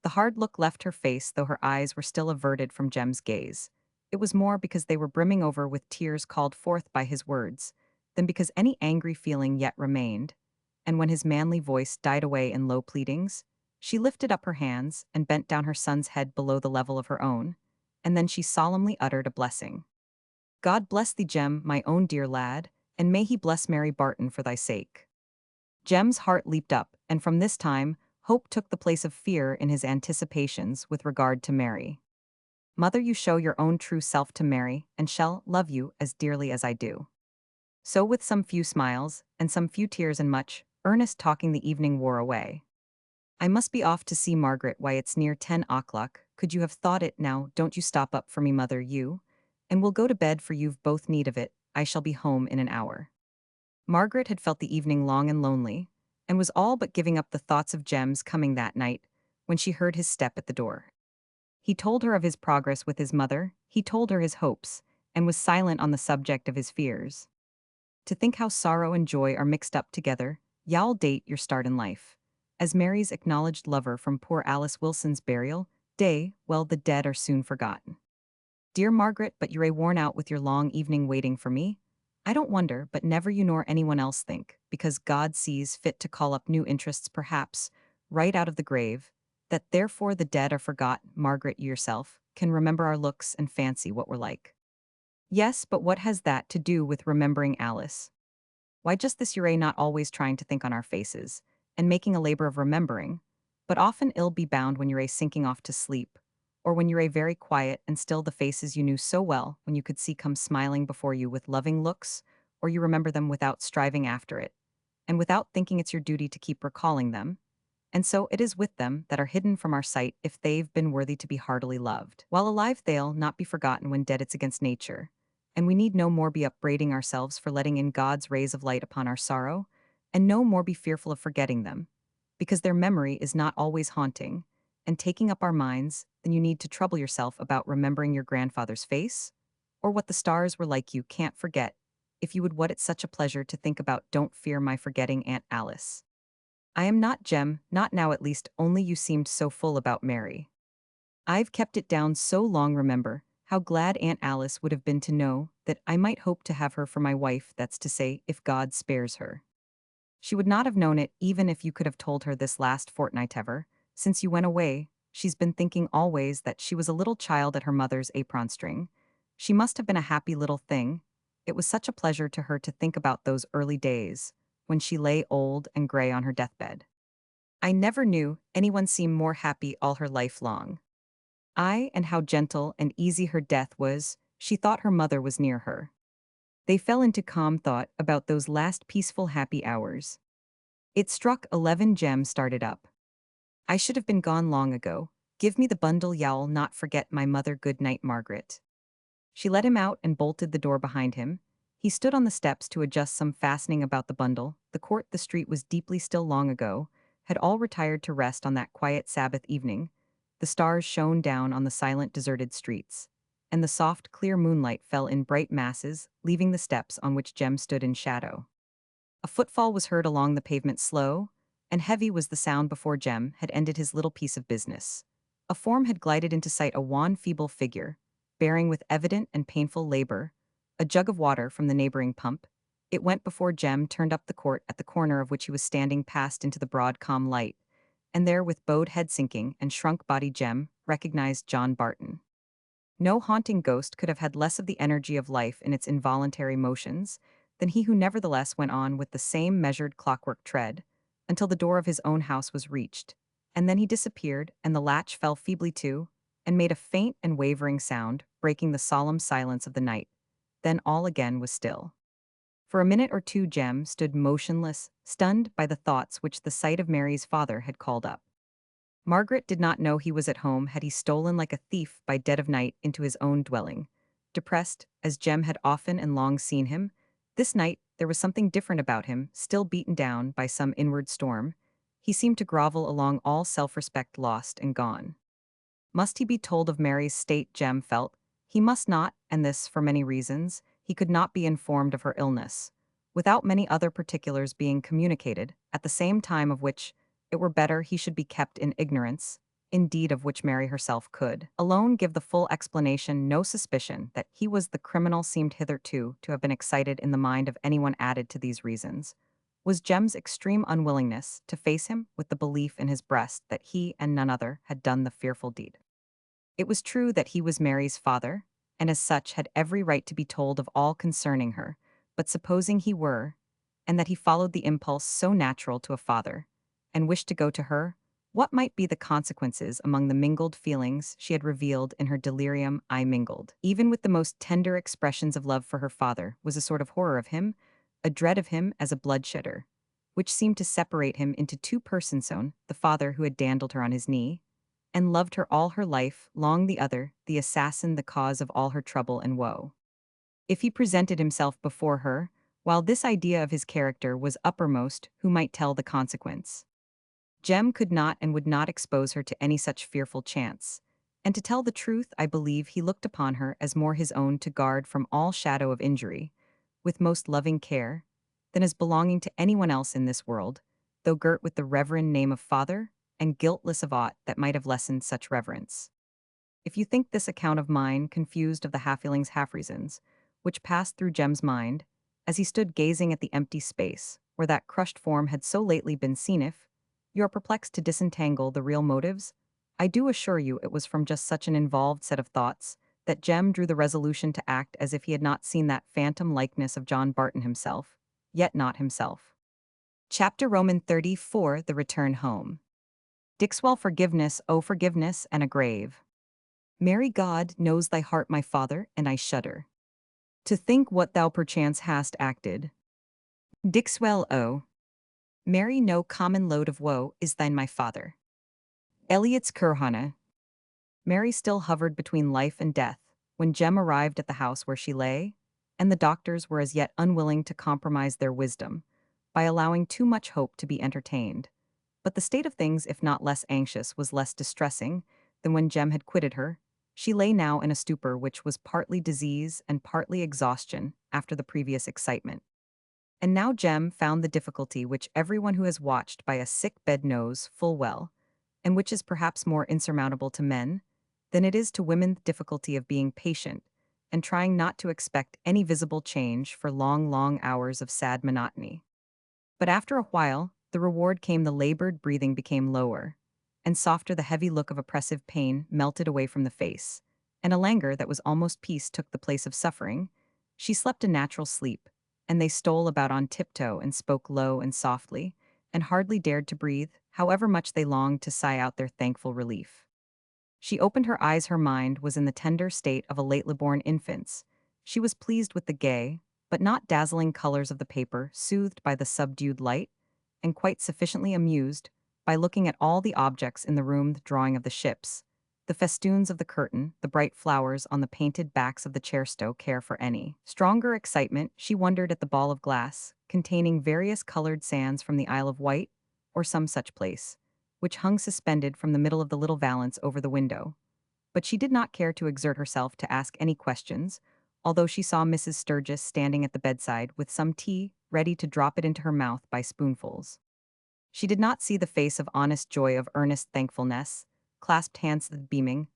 The hard look left her face, though her eyes were still averted from Jem's gaze. It was more because they were brimming over with tears called forth by his words, than because any angry feeling yet remained. And when his manly voice died away in low pleadings, she lifted up her hands and bent down her son's head below the level of her own, and then she solemnly uttered a blessing. "God bless thee, Jem, my own dear lad, and may he bless Mary Barton for thy sake." Jem's heart leaped up, and from this time, hope took the place of fear in his anticipations with regard to Mary. "Mother, you show your own true self to Mary, and shall love you as dearly as I do." So with some few smiles, and some few tears and much earnest talking the evening wore away. "I must be off to see Margaret, why it's near 10 o'clock, could you have thought it now, don't you stop up for me, mother, you, and we'll go to bed for you've both need of it, I shall be home in an hour." Margaret had felt the evening long and lonely, and was all but giving up the thoughts of Jem's coming that night, when she heard his step at the door. He told her of his progress with his mother, he told her his hopes, and was silent on the subject of his fears. "To think how sorrow and joy are mixed up together, y'all date your start in life. As Mary's acknowledged lover from poor Alice Wilson's burial day, well, the dead are soon forgotten. Dear Margaret, but you're worn out with your long evening waiting for me. I don't wonder, but never you nor anyone else think, because God sees fit to call up new interests perhaps, right out of the grave, that therefore the dead are forgot. Margaret, you yourself, can remember our looks and fancy what we're like." "Yes, but what has that to do with remembering Alice?" "Why, just this, you're not always trying to think on our faces, and making a labor of remembering, but often ill be bound when you're sinking off to sleep, or when you're very quiet and still the faces you knew so well when you could see come smiling before you with loving looks, or you remember them without striving after it, and without thinking it's your duty to keep recalling them, and so it is with them that are hidden from our sight if they've been worthy to be heartily loved. While alive they'll not be forgotten, when dead it's against nature, and we need no more be upbraiding ourselves for letting in God's rays of light upon our sorrow, and no more be fearful of forgetting them, because their memory is not always haunting, and taking up our minds, than you need to trouble yourself about remembering your grandfather's face, or what the stars were like. You can't forget, if you would, what it's such a pleasure to think about. Don't fear my forgetting Aunt Alice. I am not, Jem, not now at least, only you seemed so full about Mary. I've kept it down so long. Remember how glad Aunt Alice would have been to know that I might hope to have her for my wife, that's to say, if God spares her. She would not have known it even if you could have told her this last fortnight ever, since you went away. She's been thinking always that she was a little child at her mother's apron string. She must have been a happy little thing. It was such a pleasure to her to think about those early days, when she lay old and gray on her deathbed. I never knew anyone seem more happy all her life long. And how gentle and easy her death was. She thought her mother was near her. They fell into calm thought about those last peaceful happy hours. It struck 11. Jem started up. "I should have been gone long ago. Give me the bundle, y'all not forget my mother. Good night, Margaret." She let him out and bolted the door behind him. He stood on the steps to adjust some fastening about the bundle. The court, the street was deeply still long ago, had all retired to rest on that quiet Sabbath evening. The stars shone down on the silent, deserted streets, and the soft, clear moonlight fell in bright masses, leaving the steps on which Jem stood in shadow. A footfall was heard along the pavement. Slow and heavy was the sound before Jem had ended his little piece of business. A form had glided into sight, a wan, feeble figure, bearing with evident and painful labor a jug of water from the neighboring pump. It went before Jem turned up the court, at the corner of which he was standing, passed into the broad, calm light, and there, with bowed head sinking and shrunk body, Jem recognized John Barton. No haunting ghost could have had less of the energy of life in its involuntary motions than he, who nevertheless went on with the same measured clockwork tread until the door of his own house was reached, and then he disappeared, and the latch fell feebly to, and made a faint and wavering sound, breaking the solemn silence of the night. Then all again was still. For a minute or two Jem stood motionless, stunned by the thoughts which the sight of Mary's father had called up. Margaret did not know he was at home. Had he stolen like a thief by dead of night into his own dwelling? Depressed, as Jem had often and long seen him, this night there was something different about him. Still beaten down by some inward storm, he seemed to grovel along, all self-respect lost and gone. Must he be told of Mary's state? Jem felt he must not, and this for many reasons. he could not be informed of her illness, without many other particulars being communicated, at the same time of which it were better he should be kept in ignorance, indeed of which Mary herself could alone give the full explanation. No suspicion that he was the criminal seemed hitherto to have been excited in the mind of anyone. Added to these reasons was Jem's extreme unwillingness to face him with the belief in his breast that he and none other had done the fearful deed. It was true that he was Mary's father, and as such had every right to be told of all concerning her, but supposing he were, and that he followed the impulse so natural to a father, and wished to go to her, what might be the consequences among the mingled feelings she had revealed in her delirium? I mingled, even with the most tender expressions of love for her father, was a sort of horror of him, a dread of him as a bloodshedder, which seemed to separate him into two persons, the father who had dandled her on his knee, and loved her all her life long, the other, the assassin, the cause of all her trouble and woe. If he presented himself before her, while this idea of his character was uppermost, who might tell the consequence? Jem could not and would not expose her to any such fearful chance, and to tell the truth, I believe he looked upon her as more his own to guard from all shadow of injury, with most loving care, than as belonging to anyone else in this world, though girt with the reverend name of father, and guiltless of aught that might have lessened such reverence. If you think this account of mine confused of the half-feelings, half-reasons, which passed through Jem's mind, as he stood gazing at the empty space where that crushed form had so lately been seen, if you are perplexed to disentangle the real motives, I do assure you it was from just such an involved set of thoughts that Jem drew the resolution to act as if he had not seen that phantom likeness of John Barton himself, yet not himself. Chapter Roman 34, The Return Home. Dixwell, forgiveness, oh forgiveness, and a grave. Mary, God knows thy heart, my father, and I shudder to think what thou perchance hast acted. Dixwell, oh Mary, no common load of woe is thine, my father. Eliot's Curhana. Mary still hovered between life and death when Jem arrived at the house where she lay, and the doctors were as yet unwilling to compromise their wisdom by allowing too much hope to be entertained. But the state of things, if not less anxious, was less distressing than when Jem had quitted her. She lay now in a stupor which was partly disease and partly exhaustion after the previous excitement. And now Jem found the difficulty which everyone who has watched by a sick bed knows full well, and which is perhaps more insurmountable to men than it is to women, the difficulty of being patient and trying not to expect any visible change for long, long hours of sad monotony. But after a while, the reward came. The labored breathing became lower, and softer. The heavy look of oppressive pain melted away from the face, and a languor that was almost peace took the place of suffering. She slept a natural sleep, and they stole about on tiptoe and spoke low and softly, and hardly dared to breathe, however much they longed to sigh out their thankful relief. She opened her eyes. Her mind was in the tender state of a lately-born infant's. She was pleased with the gay, but not dazzling colors of the paper, soothed by the subdued light, and quite sufficiently amused by looking at all the objects in the room, the drawing of the ships, the festoons of the curtain, the bright flowers on the painted backs of the chair-stow. Care for any stronger excitement, she wondered at the ball of glass, containing various colored sands from the Isle of Wight, or some such place, which hung suspended from the middle of the little valance over the window. But she did not care to exert herself to ask any questions, although she saw Mrs. Sturgis standing at the bedside with some tea, ready to drop it into her mouth by spoonfuls. She did not see the face of honest joy, of earnest thankfulness, clasped hands, the beaming,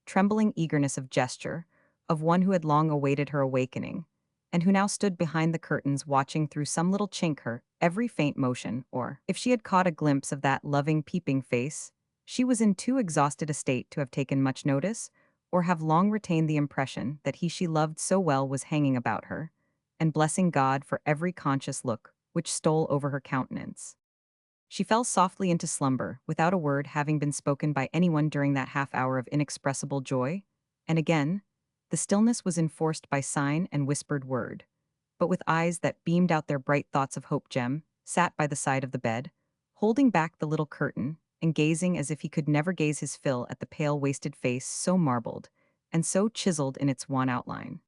trembling eagerness of gesture, of one who had long awaited her awakening, and who now stood behind the curtains watching through some little chink her every faint motion, or, if she had caught a glimpse of that loving peeping face, she was in too exhausted a state to have taken much notice, or have long retained the impression that he she loved so well was hanging about her, and blessing God for every conscious look which stole over her countenance. She fell softly into slumber, without a word having been spoken by anyone during that half-hour of inexpressible joy, and again, the stillness was enforced by sign and whispered word. But with eyes that beamed out their bright thoughts of hope, Jem sat by the side of the bed, holding back the little curtain, and gazing as if he could never gaze his fill at the pale, wasted face so marbled, and so chiseled in its wan outline.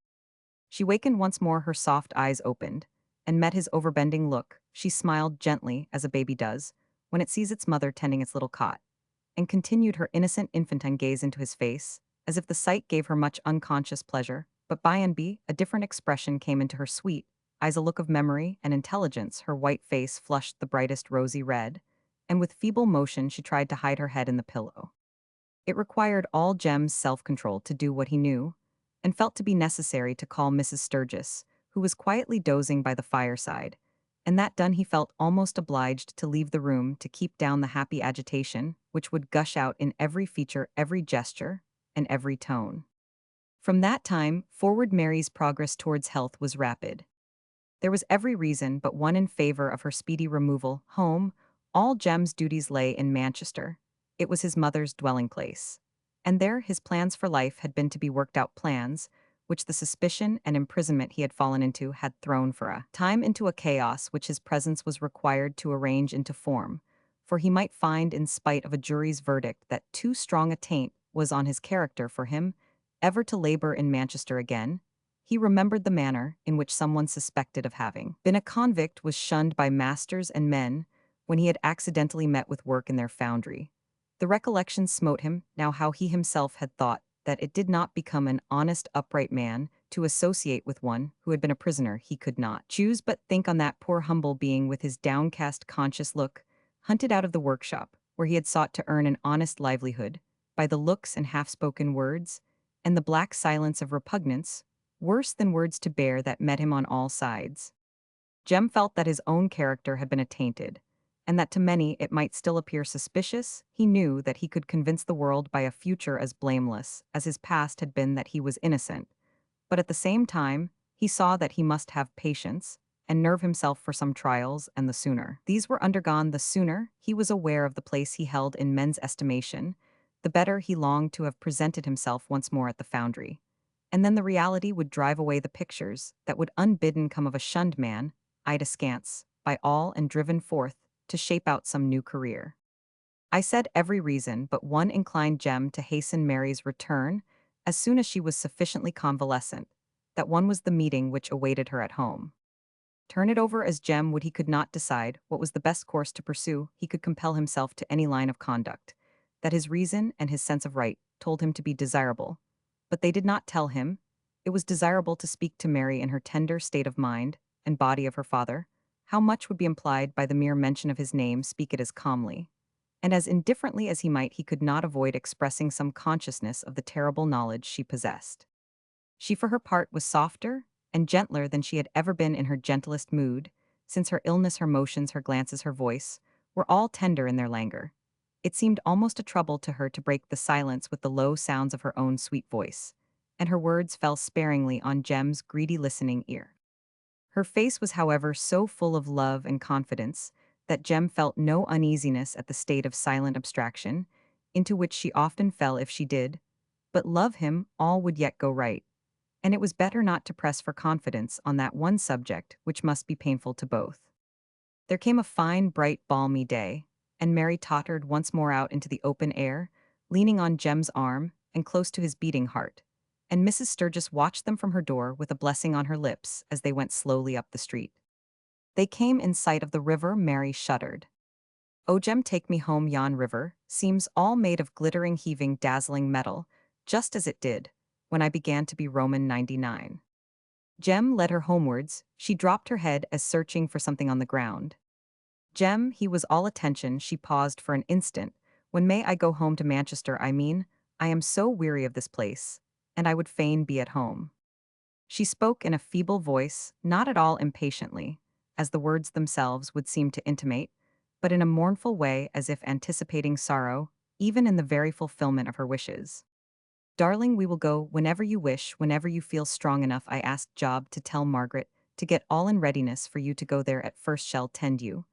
She wakened once more, her soft eyes opened, and met his overbending look. She smiled gently, as a baby does, when it sees its mother tending its little cot, and continued her innocent infantine gaze into his face, as if the sight gave her much unconscious pleasure, but by and by, a different expression came into her sweet eyes, a look of memory and intelligence. Her white face flushed the brightest rosy red, and with feeble motion she tried to hide her head in the pillow. It required all Jem's self-control to do what he knew, and felt to be necessary to call Mrs. Sturgis, who was quietly dozing by the fireside, and that done he felt almost obliged to leave the room to keep down the happy agitation which would gush out in every feature, every gesture, and every tone. From that time forward Mary's progress towards health was rapid. There was every reason but one in favor of her speedy removal home. All Jem's duties lay in Manchester. It was his mother's dwelling place. And there his plans for life had been to be worked out, plans which the suspicion and imprisonment he had fallen into had thrown for a time into a chaos which his presence was required to arrange into form, for he might find, in spite of a jury's verdict, that too strong a taint was on his character for him ever to labor in Manchester again. He remembered the manner in which someone suspected of having been a convict was shunned by masters and men when he had accidentally met with work in their foundry. The recollection smote him now how he himself had thought that it did not become an honest, upright man to associate with one who had been a prisoner. He could not choose but think on that poor humble being with his downcast conscious look, hunted out of the workshop, where he had sought to earn an honest livelihood, by the looks and half-spoken words, and the black silence of repugnance, worse than words to bear, that met him on all sides. Jem felt that his own character had been attainted, and that to many it might still appear suspicious. He knew that he could convince the world by a future as blameless as his past had been that he was innocent, but at the same time, he saw that he must have patience and nerve himself for some trials, and the sooner these were undergone, the sooner he was aware of the place he held in men's estimation, the better he longed to have presented himself once more at the foundry. And then the reality would drive away the pictures that would unbidden come of a shunned man, eyed askance by all and driven forth to shape out some new career. I said every reason but one inclined Jem to hasten Mary's return as soon as she was sufficiently convalescent. That one was the meeting which awaited her at home. Turn it over as Jem would, he could not decide what was the best course to pursue. He could compel himself to any line of conduct that his reason and his sense of right told him to be desirable, but they did not tell him it was desirable to speak to Mary in her tender state of mind and body of her father. How much would be implied by the mere mention of his name? Speak it as calmly and as indifferently as he might, he could not avoid expressing some consciousness of the terrible knowledge she possessed. She, for her part, was softer and gentler than she had ever been in her gentlest mood. Since her illness, her motions, her glances, her voice, were all tender in their languor. It seemed almost a trouble to her to break the silence with the low sounds of her own sweet voice, and her words fell sparingly on Jem's greedy listening ear. Her face was, however, so full of love and confidence that Jem felt no uneasiness at the state of silent abstraction into which she often fell if she did but love him. All would yet go right, and it was better not to press for confidence on that one subject which must be painful to both. There came a fine, bright, balmy day, and Mary tottered once more out into the open air, leaning on Jem's arm and close to his beating heart, and Mrs. Sturgis watched them from her door with a blessing on her lips as they went slowly up the street. They came in sight of the river. Mary shuddered. "O Jem, take me home. Yon river seems all made of glittering, heaving, dazzling metal, just as it did when I began to be Roman 99. Jem led her homewards. She dropped her head as searching for something on the ground. Jem, he was all attention. She paused for an instant. When may I go home to Manchester? I mean, I am so weary of this place, and I would fain be at home." She spoke in a feeble voice, not at all impatiently, as the words themselves would seem to intimate, but in a mournful way, as if anticipating sorrow, even in the very fulfillment of her wishes. "Darling, we will go whenever you wish, whenever you feel strong enough. I asked Job to tell Margaret to get all in readiness for you to go there. At first shall tend you.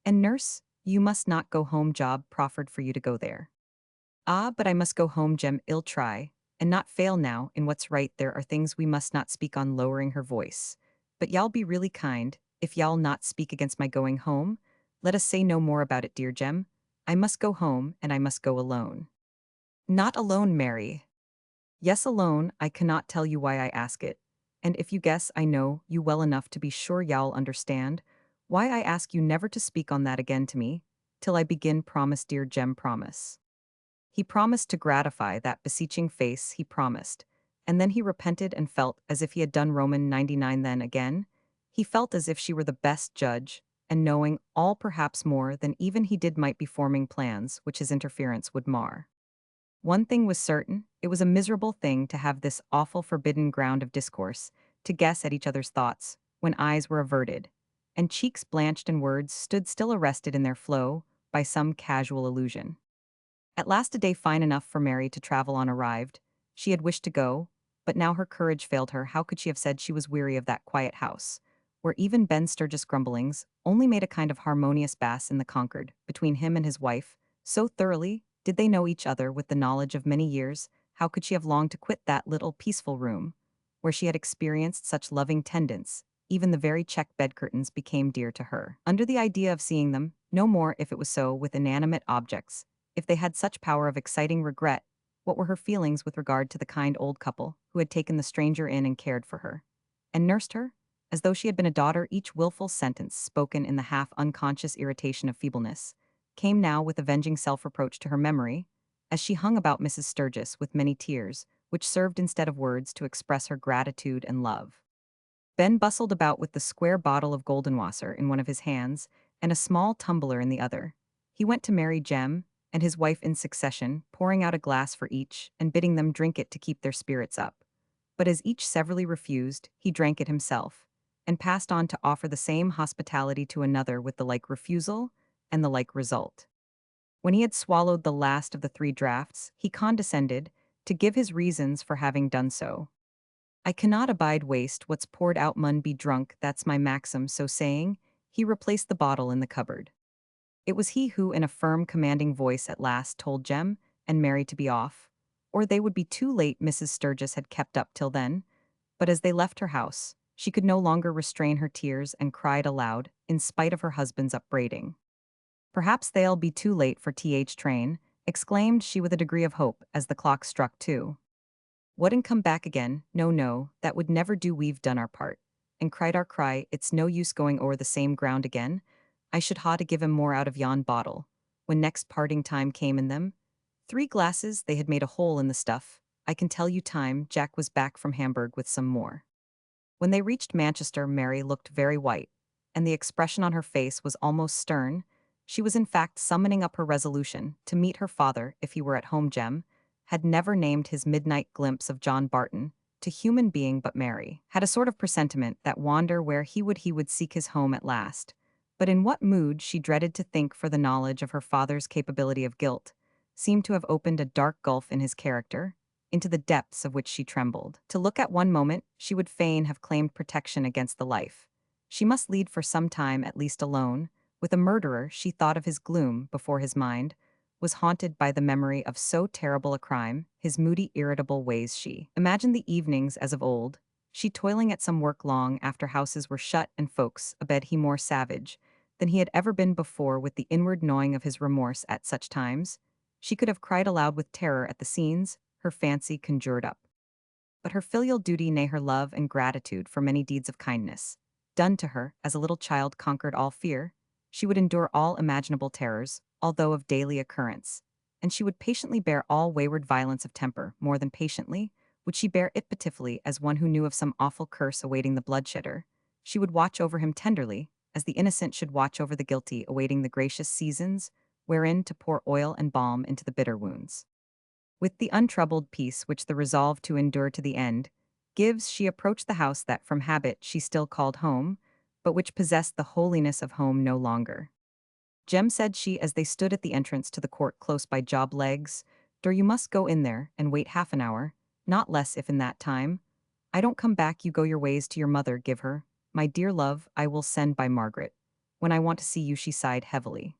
And nurse, you must not go home. Job proffered for you to go there." "Ah, but I must go home, Jem. I'll try, and not fail now in what's right. There are things we must not speak on," lowering her voice. "But y'all be really kind, if y'all not speak against my going home. Let us say no more about it, dear Jem. I must go home, and I must go alone." "Not alone, Mary." "Yes, alone. I cannot tell you why I ask it. And if you guess, I know you well enough to be sure y'all understand why I ask you never to speak on that again to me, till I begin. Promise, dear Jem, promise." He promised to gratify that beseeching face. He promised, And then he repented and felt as if he had done Roman 99 then again. He felt as if she were the best judge, and knowing all perhaps more than even he did might be forming plans which his interference would mar. One thing was certain, it was a miserable thing to have this awful forbidden ground of discourse, to guess at each other's thoughts, when eyes were averted, and cheeks blanched and words stood still arrested in their flow by some casual illusion. At last a day fine enough for Mary to travel on arrived. She had wished to go, but now her courage failed her. How could she have said she was weary of that quiet house, where even Ben Sturgis' grumblings only made a kind of harmonious bass in the concord between him and his wife, so thoroughly did they know each other with the knowledge of many years. How could she have longed to quit that little peaceful room, where she had experienced such loving tendance? Even the very check bed curtains became dear to her. Under the idea of seeing them, no more if it was so with inanimate objects, if they had such power of exciting regret, what were her feelings with regard to the kind old couple who had taken the stranger in and cared for her, and nursed her, as though she had been a daughter? Each willful sentence, spoken in the half-unconscious irritation of feebleness, came now with avenging self-reproach to her memory, as she hung about Mrs. Sturgis with many tears, which served instead of words to express her gratitude and love. Ben bustled about with the square bottle of Goldenwasser in one of his hands and a small tumbler in the other. He went to Mary Jem and his wife in succession, pouring out a glass for each and bidding them drink it to keep their spirits up. But as each severally refused, he drank it himself, and passed on to offer the same hospitality to another with the like refusal and the like result. When he had swallowed the last of the 3 draughts, he condescended to give his reasons for having done so. "I cannot abide waste, what's poured out mun be drunk, that's my maxim." So saying, he replaced the bottle in the cupboard. It was he who, in a firm, commanding voice, at last told Jem and Mary to be off, or they would be too late. Mrs. Sturgis had kept up till then, but as they left her house, she could no longer restrain her tears and cried aloud, in spite of her husband's upbraiding. "Perhaps they'll be too late for th train," exclaimed she with a degree of hope as the clock struck 2. "Wouldn't come back again, no, no, that would never do, we've done our part." And cried our cry, "It's no use going o'er the same ground again. I should ha' to give him more out of yon bottle." When next parting time came in them, 3 glasses, they had made a hole in the stuff. I can tell you time, Jack was back from Hamburg with some more. When they reached Manchester, Mary looked very white, and the expression on her face was almost stern. She was in fact summoning up her resolution to meet her father if he were at home. Jem had never named his midnight glimpse of John Barton to human being, but Mary had a sort of presentiment that wander where he would seek his home at last. But in what mood she dreaded to think, for the knowledge of her father's capability of guilt seemed to have opened a dark gulf in his character, into the depths of which she trembled. To look at one moment, she would fain have claimed protection against the life she must lead for some time at least alone with a murderer. She thought of his gloom before his mind was haunted by the memory of so terrible a crime, his moody, irritable ways. She imagined the evenings as of old, she toiling at some work long after houses were shut and folks abed, he more savage than he had ever been before with the inward gnawing of his remorse at such times. She could have cried aloud with terror at the scenes her fancy conjured up. But her filial duty, nay her love and gratitude for many deeds of kindness, done to her as a little child, conquered all fear. She would endure all imaginable terrors, although of daily occurrence, and she would patiently bear all wayward violence of temper. More than patiently would she bear it pitifully, as one who knew of some awful curse awaiting the bloodshedder. She would watch over him tenderly, as the innocent should watch over the guilty, awaiting the gracious seasons wherein to pour oil and balm into the bitter wounds. With the untroubled peace which the resolve to endure to the end gives, she approached the house that from habit she still called home, but which possessed the holiness of home no longer. "Jem," said she as they stood at the entrance to the court close by Job Legs, "Dor, you must go in there and wait half an hour, not less. If in that time I don't come back, you go your ways to your mother. Give her my dear love. I will send by Margaret when I want to see you." She sighed heavily.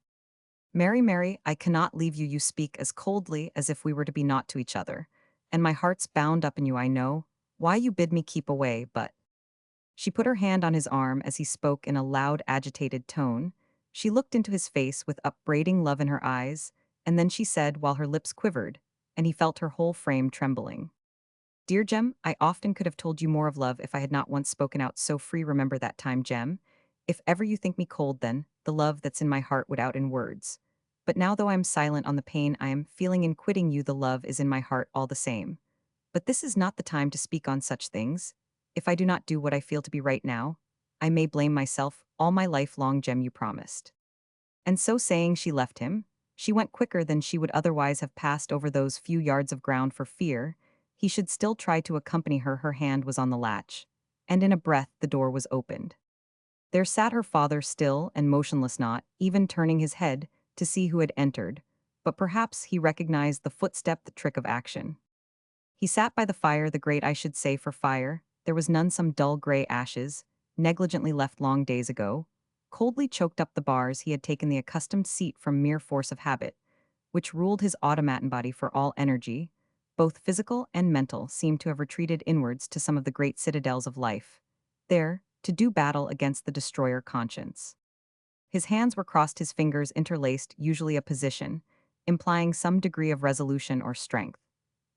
"Mary, Mary, I cannot leave you. You speak as coldly as if we were to be naught to each other, and my heart's bound up in you. I know why you bid me keep away, but—" She put her hand on his arm as he spoke in a loud, agitated tone. She looked into his face with upbraiding love in her eyes, and then she said, while her lips quivered, and he felt her whole frame trembling, "Dear Jem, I often could have told you more of love if I had not once spoken out so free. Remember that time, Jem. If ever you think me cold, then the love that's in my heart would out in words. But now, though I am silent on the pain I am feeling in quitting you, the love is in my heart all the same. But this is not the time to speak on such things. If I do not do what I feel to be right now, I may blame myself all my life long, Jem, you promised. And so saying, she left him. She went quicker than she would otherwise have passed over those few yards of ground for fear he should still try to accompany her. Her hand was on the latch, and in a breath the door was opened. There sat her father, still and motionless, not even turning his head to see who had entered, but perhaps he recognized the footstep, the trick of action. He sat by the fire, the grate, I should say, for fire there was none, some dull gray ashes, negligently left long days ago, coldly choked up the bars. He had taken the accustomed seat from mere force of habit, which ruled his automaton body, for all energy, both physical and mental, seemed to have retreated inwards to some of the great citadels of life, there, to do battle against the destroyer conscience. His hands were crossed, his fingers interlaced, usually a position, implying some degree of resolution or strength.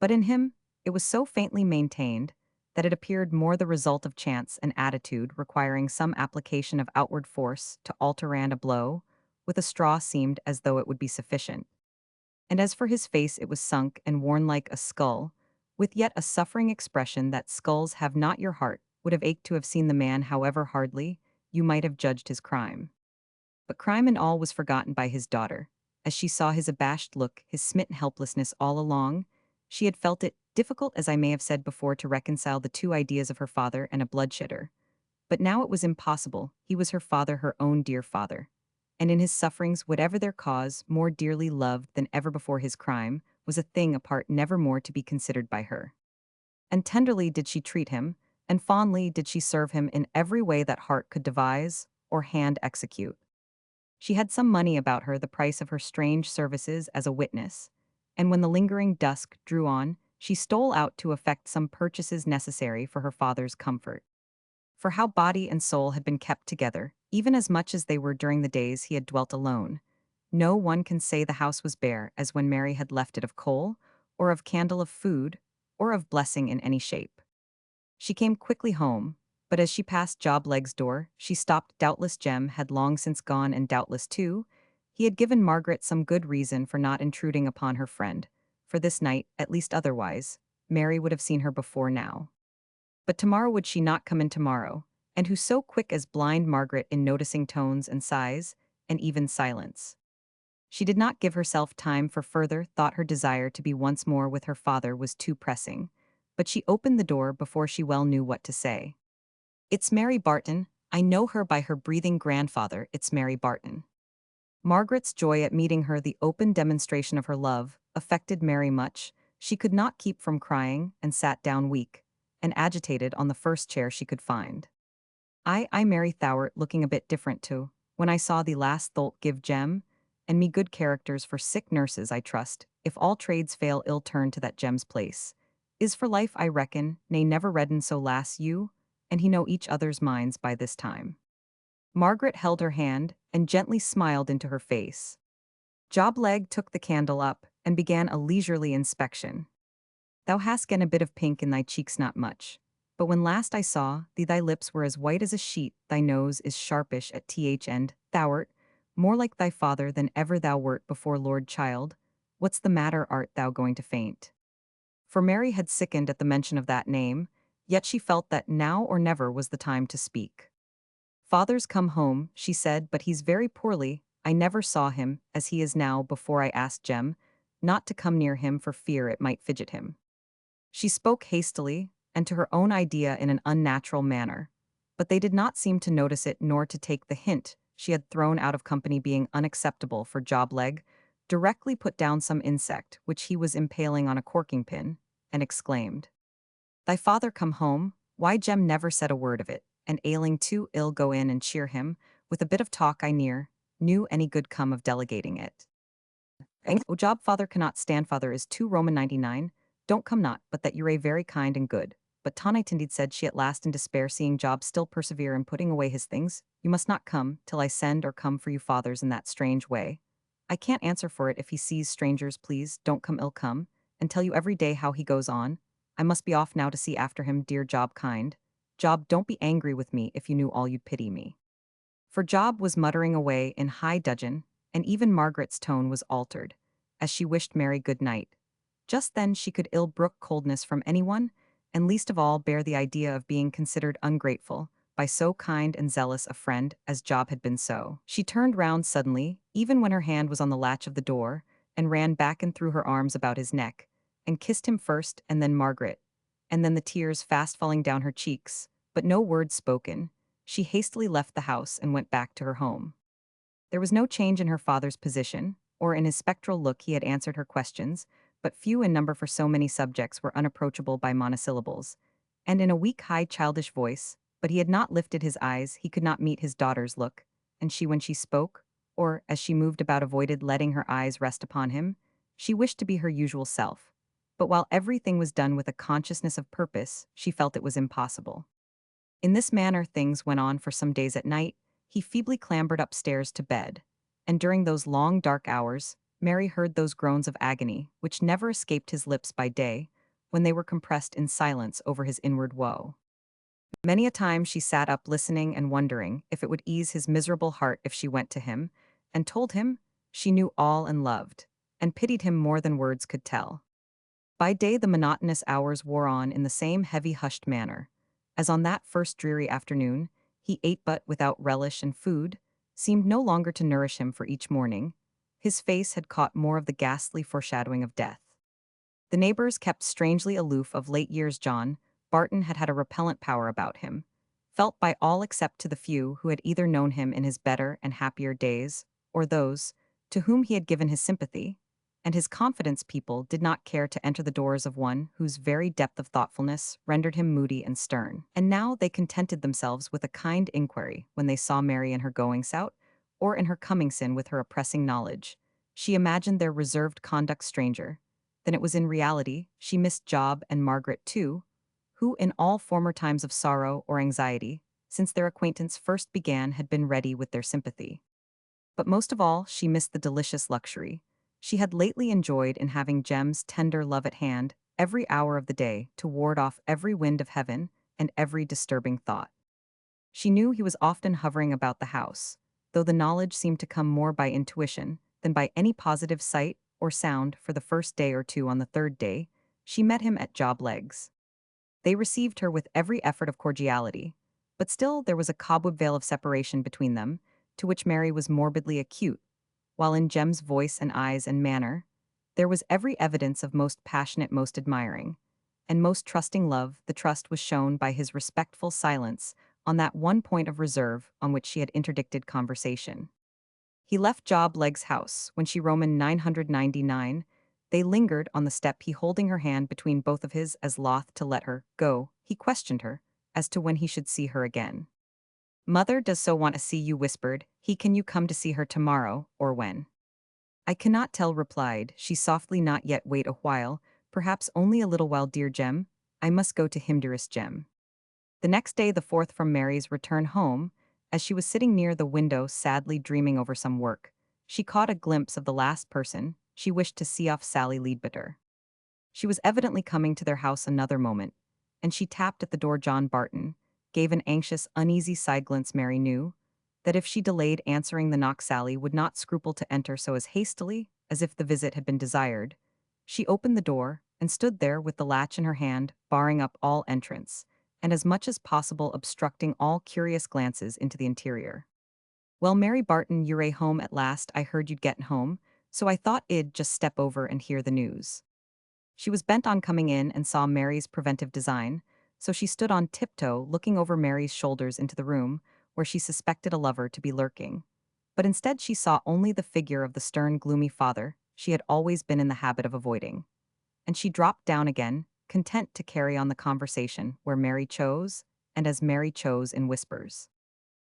But in him, it was so faintly maintained that it appeared more the result of chance, an attitude requiring some application of outward force to alter, and a blow with a straw seemed as though it would be sufficient. And as for his face, it was sunk and worn like a skull, with yet a suffering expression that skulls have not. Your heart would have ached to have seen the man, however hardly you might have judged his crime. But crime and all was forgotten by his daughter. As she saw his abashed look, his smitten helplessness all along, she had felt it difficult, as I may have said before, to reconcile the two ideas of her father and a bloodshedder. But now it was impossible. He was her father, her own dear father. And in his sufferings, whatever their cause, more dearly loved than ever before. His crime was a thing apart, never more to be considered by her. And tenderly did she treat him, and fondly did she serve him in every way that heart could devise or hand execute. She had some money about her, the price of her strange services as a witness, and when the lingering dusk drew on, she stole out to effect some purchases necessary for her father's comfort. For how body and soul had been kept together, even as much as they were during the days he had dwelt alone. No one can say the house was bare, as when Mary had left it, of coal, or of candle, of food, or of blessing in any shape. She came quickly home, but as she passed Job Legg's door, she stopped. Doubtless Jem had long since gone, and doubtless, too, he had given Margaret some good reason for not intruding upon her friend, for this night, at least. Otherwise, Mary would have seen her before now. But tomorrow would she not come in tomorrow? And who so quick as blind Margaret in noticing tones and sighs, and even silence? She did not give herself time for further thought. Her desire to be once more with her father was too pressing, but she opened the door before she well knew what to say. "It's Mary Barton. I know her by her breathing grandfather. It's Mary Barton." Margaret's joy at meeting her, the open demonstration of her love, affected Mary much. She could not keep from crying, and sat down weak and agitated on the first chair she could find. I, Mary Thowart, looking a bit different too, when I saw thee last. Tholt give Jem and me good characters for sick nurses, I trust, if all trades fail, ill turn to that Jem's place. Is for life, I reckon, nay, never redden so. Lass, you and he know each other's minds by this time. Margaret held her hand and gently smiled into her face. Job Legg took the candle up and began a leisurely inspection. "Thou hast gen a bit of pink in thy cheeks, not much. But when last I saw thee, thy lips were as white as a sheet, thy nose is sharpish at th end, thou'rt more like thy father than ever thou wert before. Lord, child, what's the matter? Art thou going to faint?" For Mary had sickened at the mention of that name, yet she felt that now or never was the time to speak. "Father's come home," she said, "but he's very poorly. I never saw him, as he is now, before. I asked Jem not to come near him for fear it might fidget him." She spoke hastily, and to her own idea in an unnatural manner, but they did not seem to notice it nor to take the hint she had thrown out of company being unacceptable. For Job Legg directly put down some insect which he was impaling on a corking pin, and exclaimed, "Thy father come home? Why, Jem never said a word of it, and ailing too ill. Go in and cheer him. With a bit of talk I knew any good come of delegating it. O Job, father cannot stand. Father is too Roman 99. Don't come not, but that you're a very kind and good." But Tonight indeed, said she at last in despair, seeing Job still persevere in putting away his things, "you must not come till I send or come for you. Father's in that strange way. I can't answer for it if he sees strangers. Please don't come ill come, and tell you every day how he goes on. I must be off now to see after him. Dear Job, kind Job, don't be angry with me. If you knew all, you'd pity me." For Job was muttering away in high dudgeon, and even Margaret's tone was altered, as she wished Mary good night. Just then she could ill brook coldness from anyone, and least of all bear the idea of being considered ungrateful by so kind and zealous a friend as Job had been so. She turned round suddenly, even when her hand was on the latch of the door, and ran back and threw her arms about his neck, and kissed him first and then Margaret, and then the tears fast falling down her cheeks, but no word spoken. She hastily left the house and went back to her home. There was no change in her father's position, or in his spectral look he had answered her questions, but few in number for so many subjects were unapproachable by monosyllables. And in a weak, high, childish voice, but he had not lifted his eyes, he could not meet his daughter's look, and she when she spoke, or as she moved about avoided letting her eyes rest upon him, she wished to be her usual self. But while everything was done with a consciousness of purpose, she felt it was impossible. In this manner things went on for some days. At night, he feebly clambered upstairs to bed, and during those long dark hours, Mary heard those groans of agony which never escaped his lips by day, when they were compressed in silence over his inward woe. Many a time she sat up listening and wondering if it would ease his miserable heart if she went to him, and told him she knew all and loved, and pitied him more than words could tell. By day the monotonous hours wore on in the same heavy hushed manner. As on that first dreary afternoon, he ate but without relish, and food seemed no longer to nourish him for each morning. His face had caught more of the ghastly foreshadowing of death. The neighbors kept strangely aloof of late years. John Barton had had a repellent power about him, felt by all except to the few who had either known him in his better and happier days, or those to whom he had given his sympathy, and his confidence people did not care to enter the doors of one whose very depth of thoughtfulness rendered him moody and stern. And now they contented themselves with a kind inquiry when they saw Mary in her goings out, or in her comings in with her oppressing knowledge. She imagined their reserved conduct stranger than it was in reality. She missed Job and Margaret too, who in all former times of sorrow or anxiety, since their acquaintance first began, had been ready with their sympathy. But most of all she missed the delicious luxury she had lately enjoyed in having Jem's tender love at hand every hour of the day to ward off every wind of heaven and every disturbing thought. She knew he was often hovering about the house, though the knowledge seemed to come more by intuition than by any positive sight or sound. For the first day or two, on the third day, she met him at Job Legs. They received her with every effort of cordiality, but still there was a cobweb veil of separation between them, to which Mary was morbidly acute, while in Jem's voice and eyes and manner, there was every evidence of most passionate, most admiring, and most trusting love. The trust was shown by his respectful silence on that one point of reserve on which she had interdicted conversation. He left Job Legg's house when she Roman 999. They lingered on the step, he holding her hand between both of his as loth to let her go. He questioned her as to when he should see her again. Mother does so want to see you, whispered he. Can you come to see her tomorrow, or when? I cannot tell, replied she softly. Not yet, wait a while, perhaps only a little while, dear Jem. I must go to him, dearest Jem. The next day, the fourth from Mary's return home, as she was sitting near the window sadly dreaming over some work, she caught a glimpse of the last person she wished to see off, Sally Leadbitter. She was evidently coming to their house another moment, and she tapped at the door. John Barton gave an anxious, uneasy side glance. Mary knew that if she delayed answering the knock, Sally would not scruple to enter so as hastily as if the visit had been desired. She opened the door and stood there with the latch in her hand, barring up all entrance, and as much as possible obstructing all curious glances into the interior. Well, Mary Barton, you're home at last. I heard you'd get home, so I thought I'd just step over and hear the news. She was bent on coming in and saw Mary's preventive design, so she stood on tiptoe looking over Mary's shoulders into the room where she suspected a lover to be lurking. But instead she saw only the figure of the stern, gloomy father she had always been in the habit of avoiding. And she dropped down again, content to carry on the conversation where Mary chose, and as Mary chose, in whispers.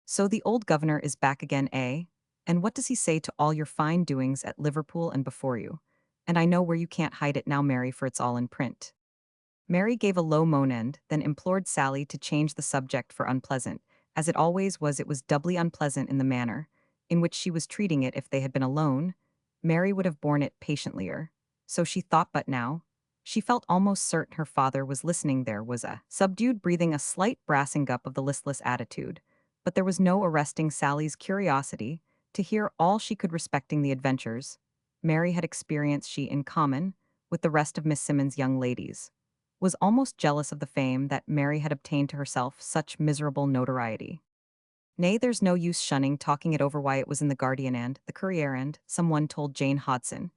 So the old governor is back again, eh? And what does he say to all your fine doings at Liverpool and before you? And I know where you can't hide it now, Mary, for it's all in print. Mary gave a low moan and then implored Sally to change the subject, for unpleasant, as it always was, it was doubly unpleasant in the manner in which she was treating it. If they had been alone, Mary would have borne it patientlier. So she thought, but now she felt almost certain her father was listening. There was a subdued breathing, a slight brassing up of the listless attitude, but there was no arresting Sally's curiosity to hear all she could respecting the adventures Mary had experienced. She, in common with the rest of Miss Simmons' young ladies, was almost jealous of the fame that Mary had obtained to herself such miserable notoriety. Nay, there's no use shunning talking it over why it was in the Guardian and the Courier and someone told Jane Hodson.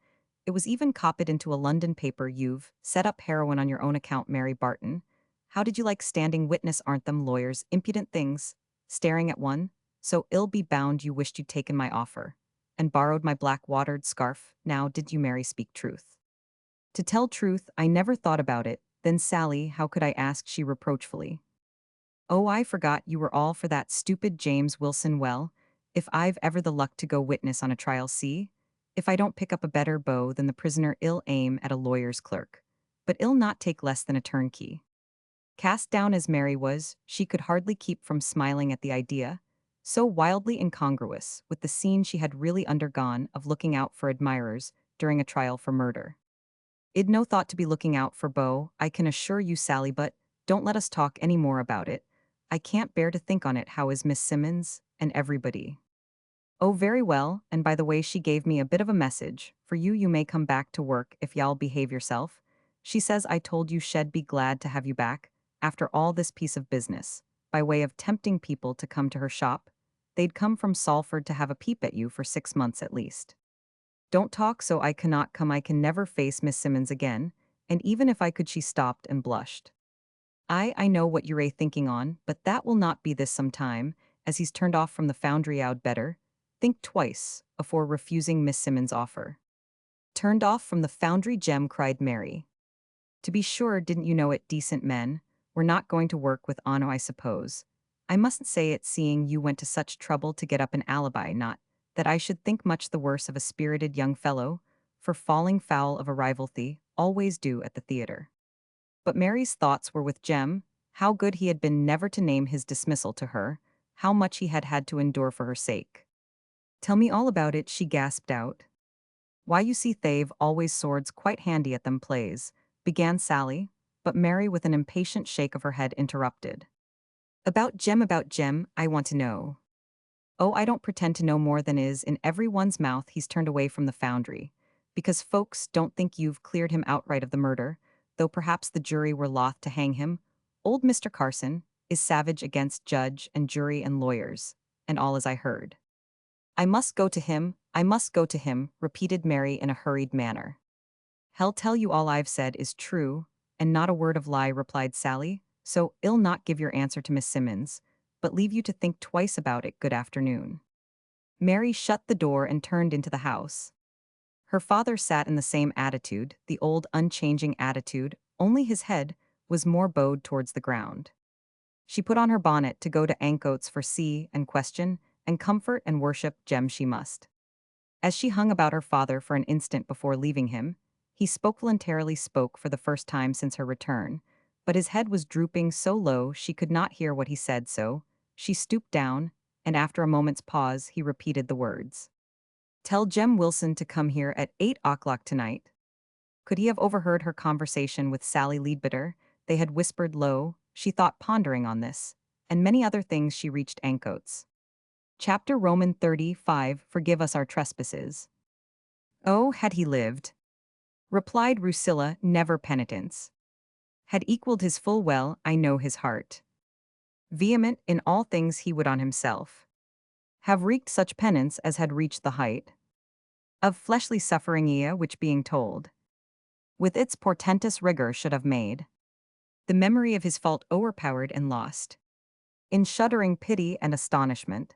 It was even copied into a London paper. You've set up heroin on your own account, Mary Barton. How did you like standing witness? Aren't them lawyers impudent things? Staring at one? So ill be bound you wished you'd taken my offer. And borrowed my black watered scarf. Now did you, Mary, speak truth? To tell truth, I never thought about it. Then Sally, how could I ask? She reproachfully. Oh, I forgot you were all for that stupid James Wilson. Well, if I've ever the luck to go witness on a trial, see? If I don't pick up a better beau than the prisoner, I'll aim at a lawyer's clerk. But I'll not take less than a turnkey. Cast down as Mary was, she could hardly keep from smiling at the idea, so wildly incongruous with the scene she had really undergone of looking out for admirers during a trial for murder. I'd no thought to be looking out for beau, I can assure you, Sally, but don't let us talk any more about it. I can't bear to think on it. How is Miss Simmons and everybody? Oh, very well, and by the way, she gave me a bit of a message. For you, you may come back to work if y'all behave yourself. She says I told you she'd be glad to have you back, after all this piece of business, by way of tempting people to come to her shop. They'd come from Salford to have a peep at you for 6 months at least. Don't talk so, I cannot come, I can never face Miss Simmons again, and even if I could. She stopped and blushed. I know what you're thinking on, but that will not be this some time, as he's turned off from the foundry. I'd better think twice afore refusing Miss Simmons' offer. Turned off from the foundry, Jem, cried Mary. To be sure, didn't you know it, decent men? We're not going to work with Anno, I suppose. I mustn't say it, seeing you went to such trouble to get up an alibi. Not that I should think much the worse of a spirited young fellow for falling foul of a rivalry, always do at the theatre. But Mary's thoughts were with Jem, how good he had been never to name his dismissal to her, how much he had had to endure for her sake. Tell me all about it, she gasped out. Why, you see, they've always swords quite handy at them plays, began Sally, but Mary, with an impatient shake of her head, interrupted. About Jem, I want to know. Oh, I don't pretend to know more than is in everyone's mouth. He's turned away from the foundry, because folks don't think you've cleared him outright of the murder, though perhaps the jury were loth to hang him. Old Mr. Carson is savage against judge and jury and lawyers, and all as I heard. I must go to him, repeated Mary in a hurried manner. He'll tell you all I've said is true, and not a word of lie, replied Sally, so I'll not give your answer to Miss Simmons, but leave you to think twice about it. Good afternoon. Mary shut the door and turned into the house. Her father sat in the same attitude, the old unchanging attitude, only his head was more bowed towards the ground. She put on her bonnet to go to Ancoats for see and question, and comfort and worship Jem she must. As she hung about her father for an instant before leaving him, he voluntarily spoke for the first time since her return, but his head was drooping so low she could not hear what he said, so she stooped down, and after a moment's pause he repeated the words. Tell Jem Wilson to come here at 8 o'clock tonight. Could he have overheard her conversation with Sally Leadbitter? They had whispered low, she thought, pondering on this, and many other things. She reached Ancoats. Chapter Roman 35, Forgive us our trespasses. Oh, had he lived, replied Rusilla, never penitence. Had equaled his full well, I know his heart. Vehement in all things he would on himself have wreaked such penance as had reached the height of fleshly suffering, which being told, with its portentous rigor should have made the memory of his fault o'erpowered and lost in shuddering pity and astonishment,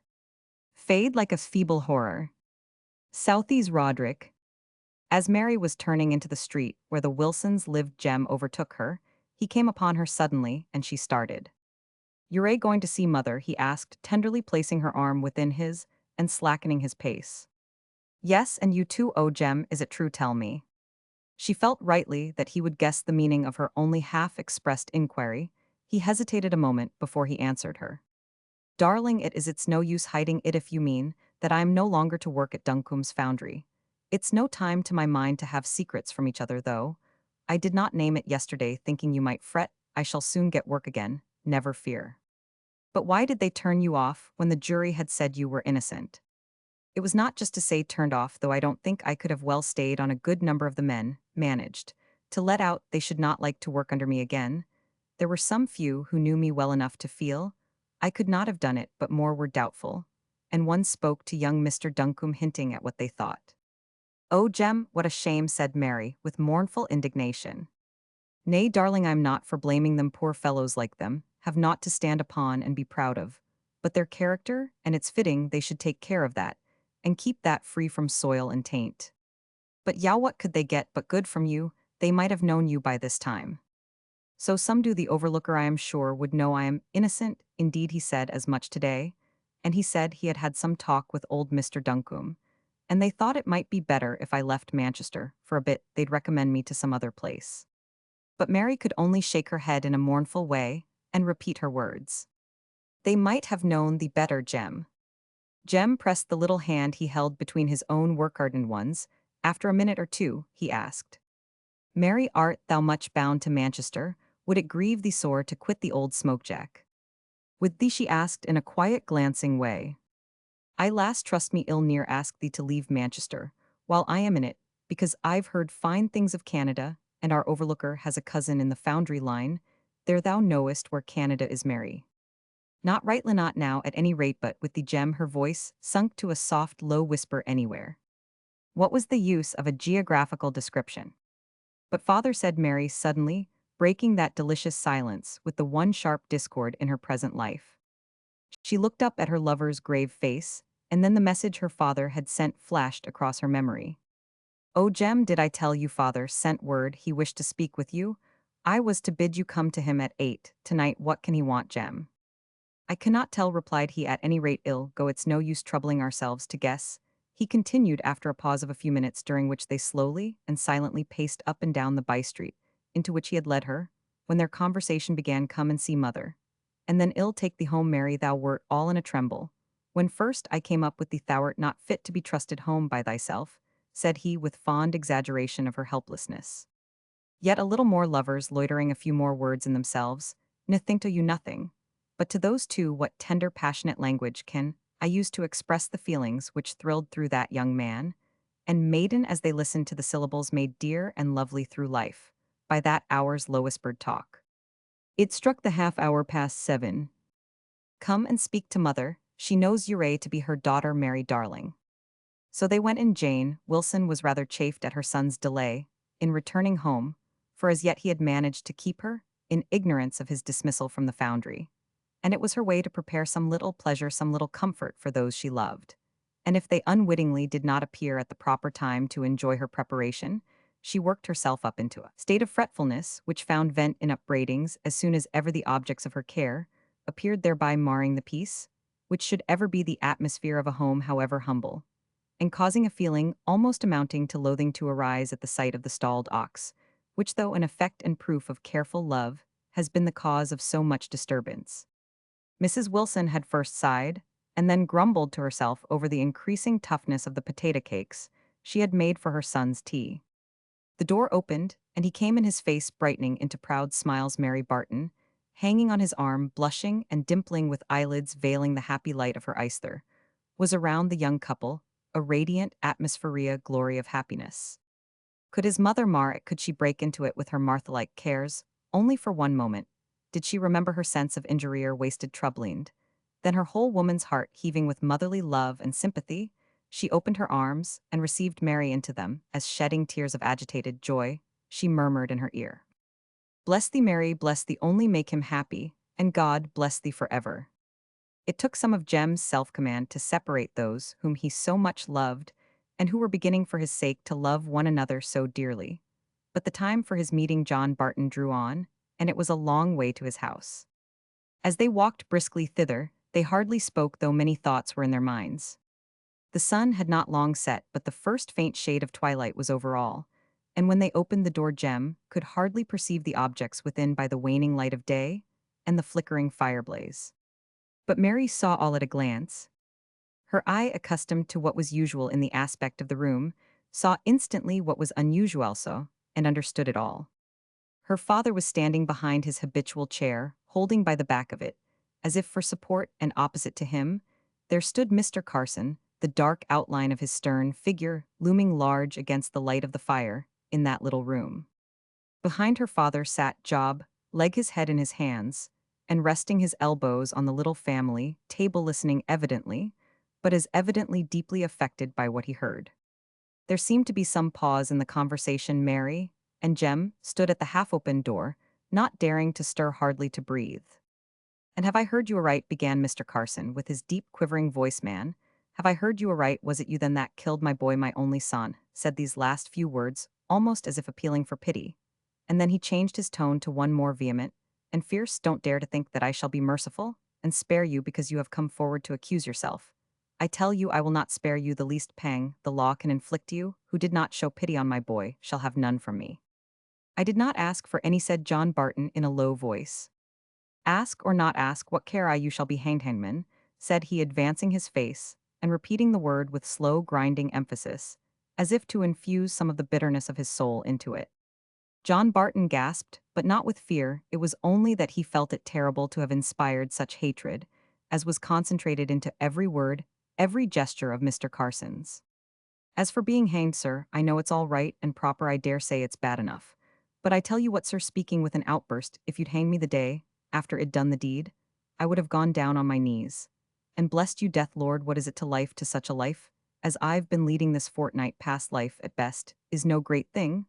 fade like a feeble horror. Southey's Roderick. As Mary was turning into the street where the Wilsons lived, Jem overtook her. He came upon her suddenly, and she started. You're going to see mother? He asked, tenderly placing her arm within his and slackening his pace. Yes, and you too. Oh, Jem, is it true? Tell me. She felt rightly that he would guess the meaning of her only half-expressed inquiry. He hesitated a moment before he answered her. Darling, it's no use hiding it if you mean that I am no longer to work at Duncombe's foundry. It's no time to my mind to have secrets from each other, though. I did not name it yesterday thinking you might fret. I shall soon get work again, never fear. But why did they turn you off when the jury had said you were innocent? It was not just to say turned off, though I don't think I could have well stayed on. A good number of the men managed To let out they should not like to work under me again. There were some few who knew me well enough to feel I could not have done it, but more were doubtful, and one spoke to young Mr. Duncombe hinting at what they thought. "Oh, Jem, what a shame," said Mary, with mournful indignation. "Nay, darling, I'm not for blaming them, poor fellows like them, have not to stand upon and be proud of. But their character, and it's fitting they should take care of that, and keep that free from soil and taint. But yow, what could they get but good from you? They might have known you by this time. So some do, the overlooker, I am sure, would know I am innocent. Indeed, he said as much today, and he said he had had some talk with old Mr. Duncombe, and they thought it might be better if I left Manchester. For a bit, they'd recommend me to some other place." But Mary could only shake her head in a mournful way and repeat her words. "They might have known thee better, Jem." Jem pressed the little hand he held between his own work-hardened ones. After a minute or two, he asked, "Mary, art thou much bound to Manchester? Would it grieve thee sore to quit the old smoke-jack?" "With thee?" she asked in a quiet, glancing way. "I, lass, trust me ill near ask thee to leave Manchester, while I am in it, because I've heard fine things of Canada, and our overlooker has a cousin in the foundry line. There thou knowest where Canada is, Mary. Not rightly not now at any rate, but with the Jem," her voice sunk to a soft, low whisper, "anywhere. What was the use of a geographical description?" "But father," said Mary suddenly, breaking that delicious silence with the one sharp discord in her present life. She looked up at her lover's grave face, and then the message her father had sent flashed across her memory. "Oh, Jem, did I tell you father sent word he wished to speak with you? I was to bid you come to him at 8 tonight. What can he want, Jem?" "I cannot tell," replied he. "At any rate, ill go, it's no use troubling ourselves to guess," he continued after a pause of a few minutes, during which they slowly and silently paced up and down the by-street into which he had led her, when their conversation began. "Come and see mother, and then ill take thee home, Mary. Thou wert all in a tremble when first I came up with thee. Thou'rt not fit to be trusted home by thyself," said he with fond exaggeration of her helplessness. Yet a little more lovers, loitering a few more words in themselves, "Ne think to you nothing. But to those two, what tender, passionate language can I use to express the feelings which thrilled through that young man and maiden as they listened to the syllables made dear and lovely through life by that hour's low-whispered talk?" It struck the half-hour past 7. "Come and speak to mother. She knows you're to be her daughter, Mary, darling." So they went in. Jane Wilson was rather chafed at her son's delay in returning home, for as yet he had managed to keep her in ignorance of his dismissal from the foundry, and it was her way to prepare some little pleasure, some little comfort for those she loved. And if they unwittingly did not appear at the proper time to enjoy her preparation, she worked herself up into a state of fretfulness which found vent in upbraidings as soon as ever the objects of her care appeared, thereby marring the peace, which should ever be the atmosphere of a home, however humble, and causing a feeling almost amounting to loathing to arise at the sight of the stalled ox, which, though an effect and proof of careful love, has been the cause of so much disturbance. Mrs. Wilson had first sighed, and then grumbled to herself over the increasing toughness of the potato cakes she had made for her son's tea. The door opened, and he came in, his face brightening into proud smiles. Mary Barton, hanging on his arm, blushing and dimpling with eyelids veiling the happy light of her eyether, was around the young couple, a radiant atmosphere, glory of happiness. Could his mother mar it? Could she break into it with her Martha-like cares? Only for one moment did she remember her sense of injury or wasted troubling. Then, her whole woman's heart heaving with motherly love and sympathy, she opened her arms and received Mary into them, as shedding tears of agitated joy, she murmured in her ear, "Bless thee, Mary, bless thee, only make him happy, and God bless thee forever." It took some of Jem's self-command to separate those whom he so much loved and who were beginning for his sake to love one another so dearly. But the time for his meeting John Barton drew on, and it was a long way to his house. As they walked briskly thither, they hardly spoke, though many thoughts were in their minds. The sun had not long set, but the first faint shade of twilight was over all, and when they opened the door, Jem could hardly perceive the objects within by the waning light of day and the flickering fire-blaze. But Mary saw all at a glance. Her eye, accustomed to what was usual in the aspect of the room, saw instantly what was unusual also, and understood it all. Her father was standing behind his habitual chair, holding by the back of it, as if for support, and opposite to him there stood Mr. Carson, the dark outline of his stern figure looming large against the light of the fire in that little room. Behind her father sat Job, leg his head in his hands, and resting his elbows on the little family table, listening evidently, but as evidently deeply affected by what he heard. There seemed to be some pause in the conversation. Mary and Jem stood at the half-open door, not daring to stir, hardly to breathe. "And have I heard you aright?" began Mr. Carson, with his deep, quivering voice. "Man, have I heard you aright? Was it you then that killed my boy, my only son?" Said these last few words, almost as if appealing for pity. And then he changed his tone to one more vehement and fierce. "Don't dare to think that I shall be merciful and spare you because you have come forward to accuse yourself. I tell you I will not spare you the least pang the law can inflict. You, who did not show pity on my boy, shall have none from me." "I did not ask for any," said John Barton in a low voice. "Ask or not ask, what care I? You shall be hanged, hangman," said he, advancing his face and repeating the word with slow, grinding emphasis, as if to infuse some of the bitterness of his soul into it. John Barton gasped, but not with fear. It was only that he felt it terrible to have inspired such hatred, as was concentrated into every word, every gesture of Mr. Carson's. "As for being hanged, sir, I know it's all right and proper. I dare say it's bad enough. But I tell you what, sir," speaking with an outburst, "if you'd hanged me the day after I'd done the deed, I would have gone down on my knees and blessed you. Death, Lord, what is it to life, to such a life as I've been leading this fortnight past? Life, at best, is no great thing,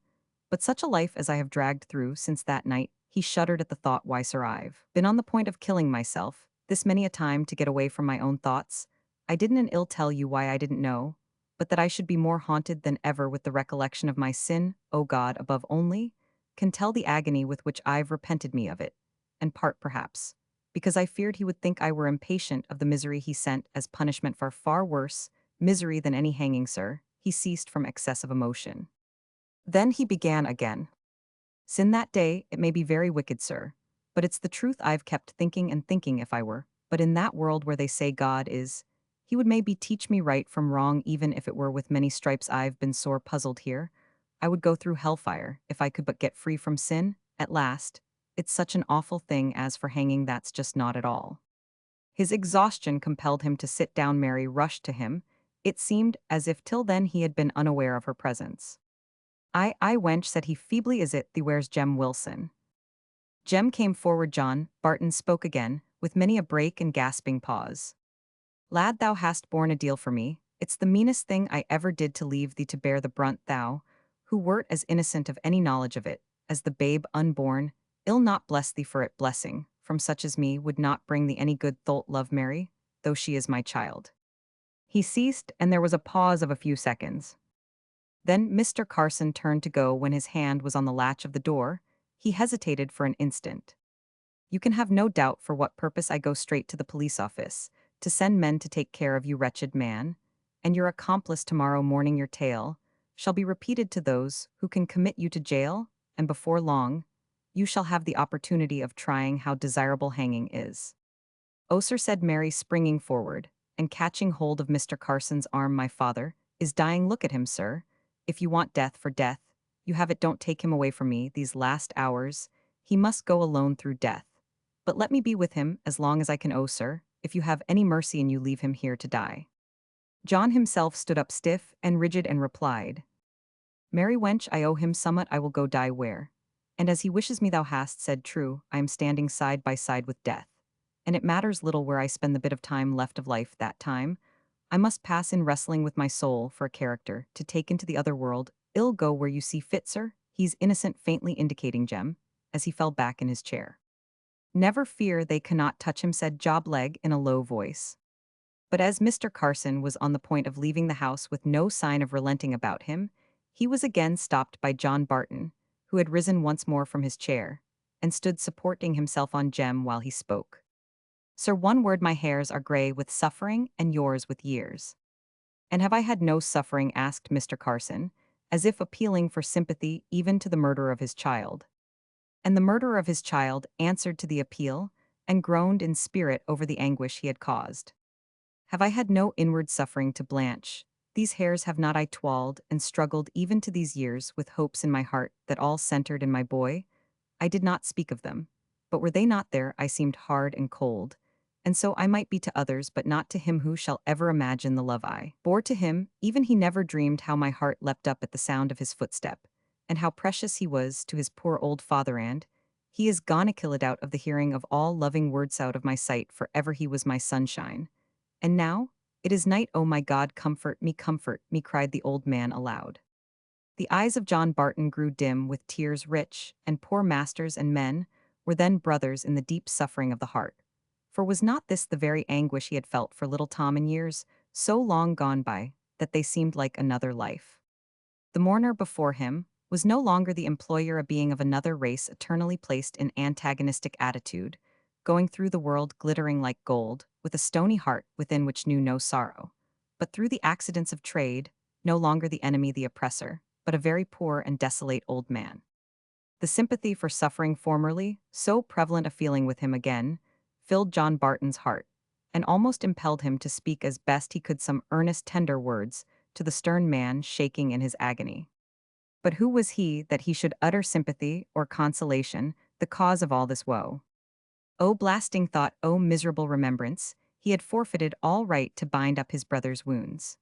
but such a life as I have dragged through since that night." He shuddered at the thought. "Why, sir, I've been on the point of killing myself this many a time to get away from my own thoughts. I didn't an ill tell you why I didn't know, but that I should be more haunted than ever with the recollection of my sin. O God, above only, can tell the agony with which I've repented me of it, and part perhaps, because I feared he would think I were impatient of the misery he sent as punishment for far worse misery than any hanging, sir." He ceased from excess of emotion. Then he began again. "Sin that day, it may be very wicked, sir, but it's the truth. I've kept thinking and thinking, if I were but in that world where they say God is, he would maybe teach me right from wrong. Even if it were with many stripes, I've been sore puzzled here. I would go through hellfire if I could but get free from sin at last. It's such an awful thing. As for hanging, that's just not at all." His exhaustion compelled him to sit down. Mary rushed to him. It seemed as if till then he had been unaware of her presence. I, wench," said he feebly. "Is it thee? Where's Jem Wilson?" Jem came forward. John Barton spoke again, with many a break and gasping pause. "Lad, thou hast borne a deal for me. It's the meanest thing I ever did to leave thee to bear the brunt. Thou, who wert as innocent of any knowledge of it as the babe unborn, ill not bless thee for it. Blessing from such as me would not bring thee any good. Tholt love Mary, though she is my child." He ceased, and there was a pause of a few seconds. Then Mr. Carson turned to go. When his hand was on the latch of the door, he hesitated for an instant. "You can have no doubt for what purpose I go straight to the police office, to send men to take care of you, wretched man, and your accomplice. Tomorrow morning your tale shall be repeated to those who can commit you to jail, and before long you shall have the opportunity of trying how desirable hanging is." "Oh, sir," said Mary, springing forward and catching hold of Mr. Carson's arm, "my father is dying. Look at him, sir. If you want death for death, you have it. Don't take him away from me these last hours. He must go alone through death. But let me be with him as long as I can. Oh, sir, if you have any mercy and you leave him here to die." John himself stood up stiff and rigid and replied, "Mary, wench, I owe him somewhat. I will go die where. And as he wishes me, thou hast said true. I am standing side by side with death. And it matters little where I spend the bit of time left of life. That time I must pass in wrestling with my soul for a character to take into the other world. I'll go where you see fit, sir." He's innocent, faintly indicating Jem, as he fell back in his chair. "Never fear, they cannot touch him," said Job Legh in a low voice. But as Mr. Carson was on the point of leaving the house with no sign of relenting about him, he was again stopped by John Barton, who had risen once more from his chair and stood supporting himself on Jem while he spoke. "Sir, one word. My hairs are grey with suffering and yours with years." "And have I had no suffering?" asked Mr. Carson, as if appealing for sympathy even to the murderer of his child. And the murderer of his child answered to the appeal and groaned in spirit over the anguish he had caused. "Have I had no inward suffering to blanch? These hairs have not I toiled and struggled even to these years with hopes in my heart that all centered in my boy? I did not speak of them, but were they not there I seemed hard and cold, and so I might be to others but not to him. Who shall ever imagine the love I bore to him? Even he never dreamed how my heart leapt up at the sound of his footstep, and how precious he was to his poor old father, and he is gone a killed out of the hearing of all loving words out of my sight, for ever he was my sunshine. And now, it is night, oh my God, comfort me, cried the old man aloud. The eyes of John Barton grew dim with tears rich, and poor masters and men were then brothers in the deep suffering of the heart. For was not this the very anguish he had felt for little Tom in years so long gone by that they seemed like another life? The mourner before him was no longer the employer, a being of another race eternally placed in antagonistic attitude, going through the world glittering like gold, with a stony heart within which knew no sorrow. But through the accidents of trade, no longer the enemy, the oppressor, but a very poor and desolate old man. The sympathy for suffering formerly, so prevalent a feeling with him again, filled John Barton's heart, and almost impelled him to speak as best he could some earnest, tender words to the stern man shaking in his agony. But who was he that he should utter sympathy or consolation, the cause of all this woe? O blasting thought, O miserable remembrance, he had forfeited all right to bind up his brother's wounds.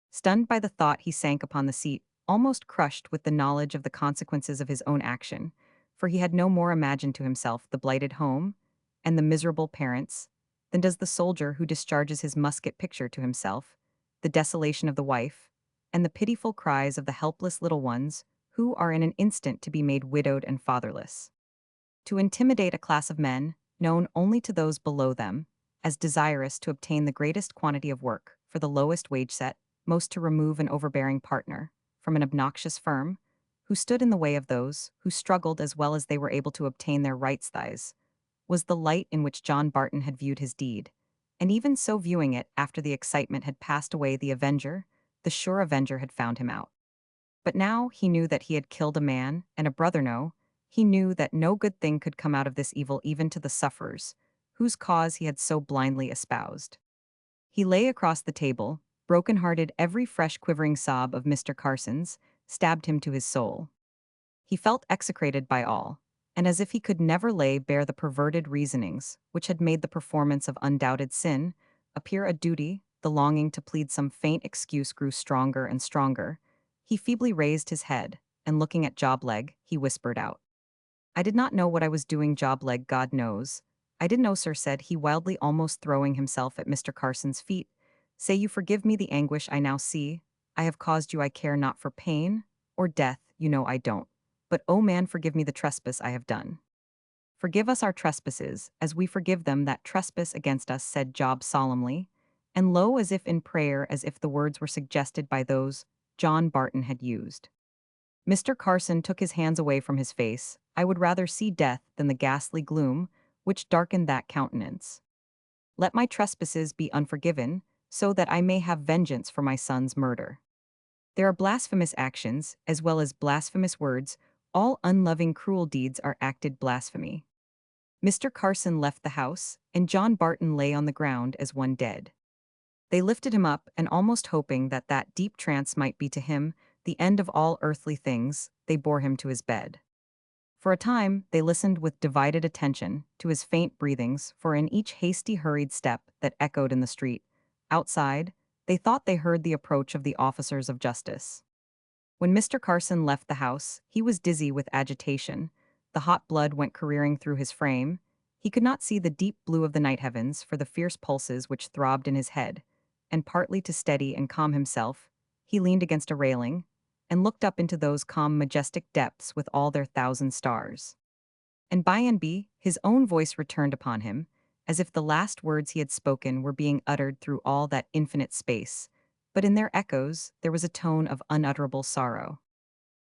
Stunned by the thought, he sank upon the seat, almost crushed with the knowledge of the consequences of his own action, for he had no more imagined to himself the blighted home and the miserable parents than does the soldier who discharges his musket picture to himself the desolation of the wife and the pitiful cries of the helpless little ones who are in an instant to be made widowed and fatherless. To intimidate a class of men, known only to those below them, as desirous to obtain the greatest quantity of work for the lowest wage set, most to remove an overbearing partner from an obnoxious firm, who stood in the way of those who struggled as well as they were able to obtain their rights, thys, was the light in which John Barton had viewed his deed, and even so viewing it after the excitement had passed away, the sure avenger had found him out. But now he knew that he had killed a man and a brother. No, he knew that no good thing could come out of this evil even to the sufferers, whose cause he had so blindly espoused. He lay across the table, broken-hearted. Every fresh quivering sob of Mr. Carson's stabbed him to his soul. He felt execrated by all, and as if he could never lay bare the perverted reasonings which had made the performance of undoubted sin appear a duty. The longing to plead some faint excuse grew stronger and stronger. He feebly raised his head, and looking at Jobleg, he whispered out, "I did not know what I was doing, Jobleg, God knows. I didn't know, sir," said he wildly, almost throwing himself at Mr. Carson's feet. "Say you forgive me the anguish I now see. I have caused you, I care not for pain or death, you know I don't. But, oh man, forgive me the trespass I have done." "Forgive us our trespasses, as we forgive them that trespass against us," said Job solemnly, and low as if in prayer, as if the words were suggested by those John Barton had used. Mr. Carson took his hands away from his face. "I would rather see death than the ghastly gloom which darkened that countenance. Let my trespasses be unforgiven, so that I may have vengeance for my son's murder. There are blasphemous actions, as well as blasphemous words. All unloving, cruel deeds are acted blasphemy." Mr. Carson left the house, and John Barton lay on the ground as one dead. They lifted him up, and almost hoping that that deep trance might be to him the end of all earthly things, they bore him to his bed. For a time, they listened with divided attention to his faint breathings, for in each hasty, hurried step that echoed in the street outside, they thought they heard the approach of the officers of justice. When Mr. Carson left the house, he was dizzy with agitation. The hot blood went careering through his frame. He could not see the deep blue of the night heavens for the fierce pulses which throbbed in his head, and partly to steady and calm himself, he leaned against a railing and looked up into those calm, majestic depths with all their thousand stars. And by and by, his own voice returned upon him, as if the last words he had spoken were being uttered through all that infinite space, but in their echoes there was a tone of unutterable sorrow.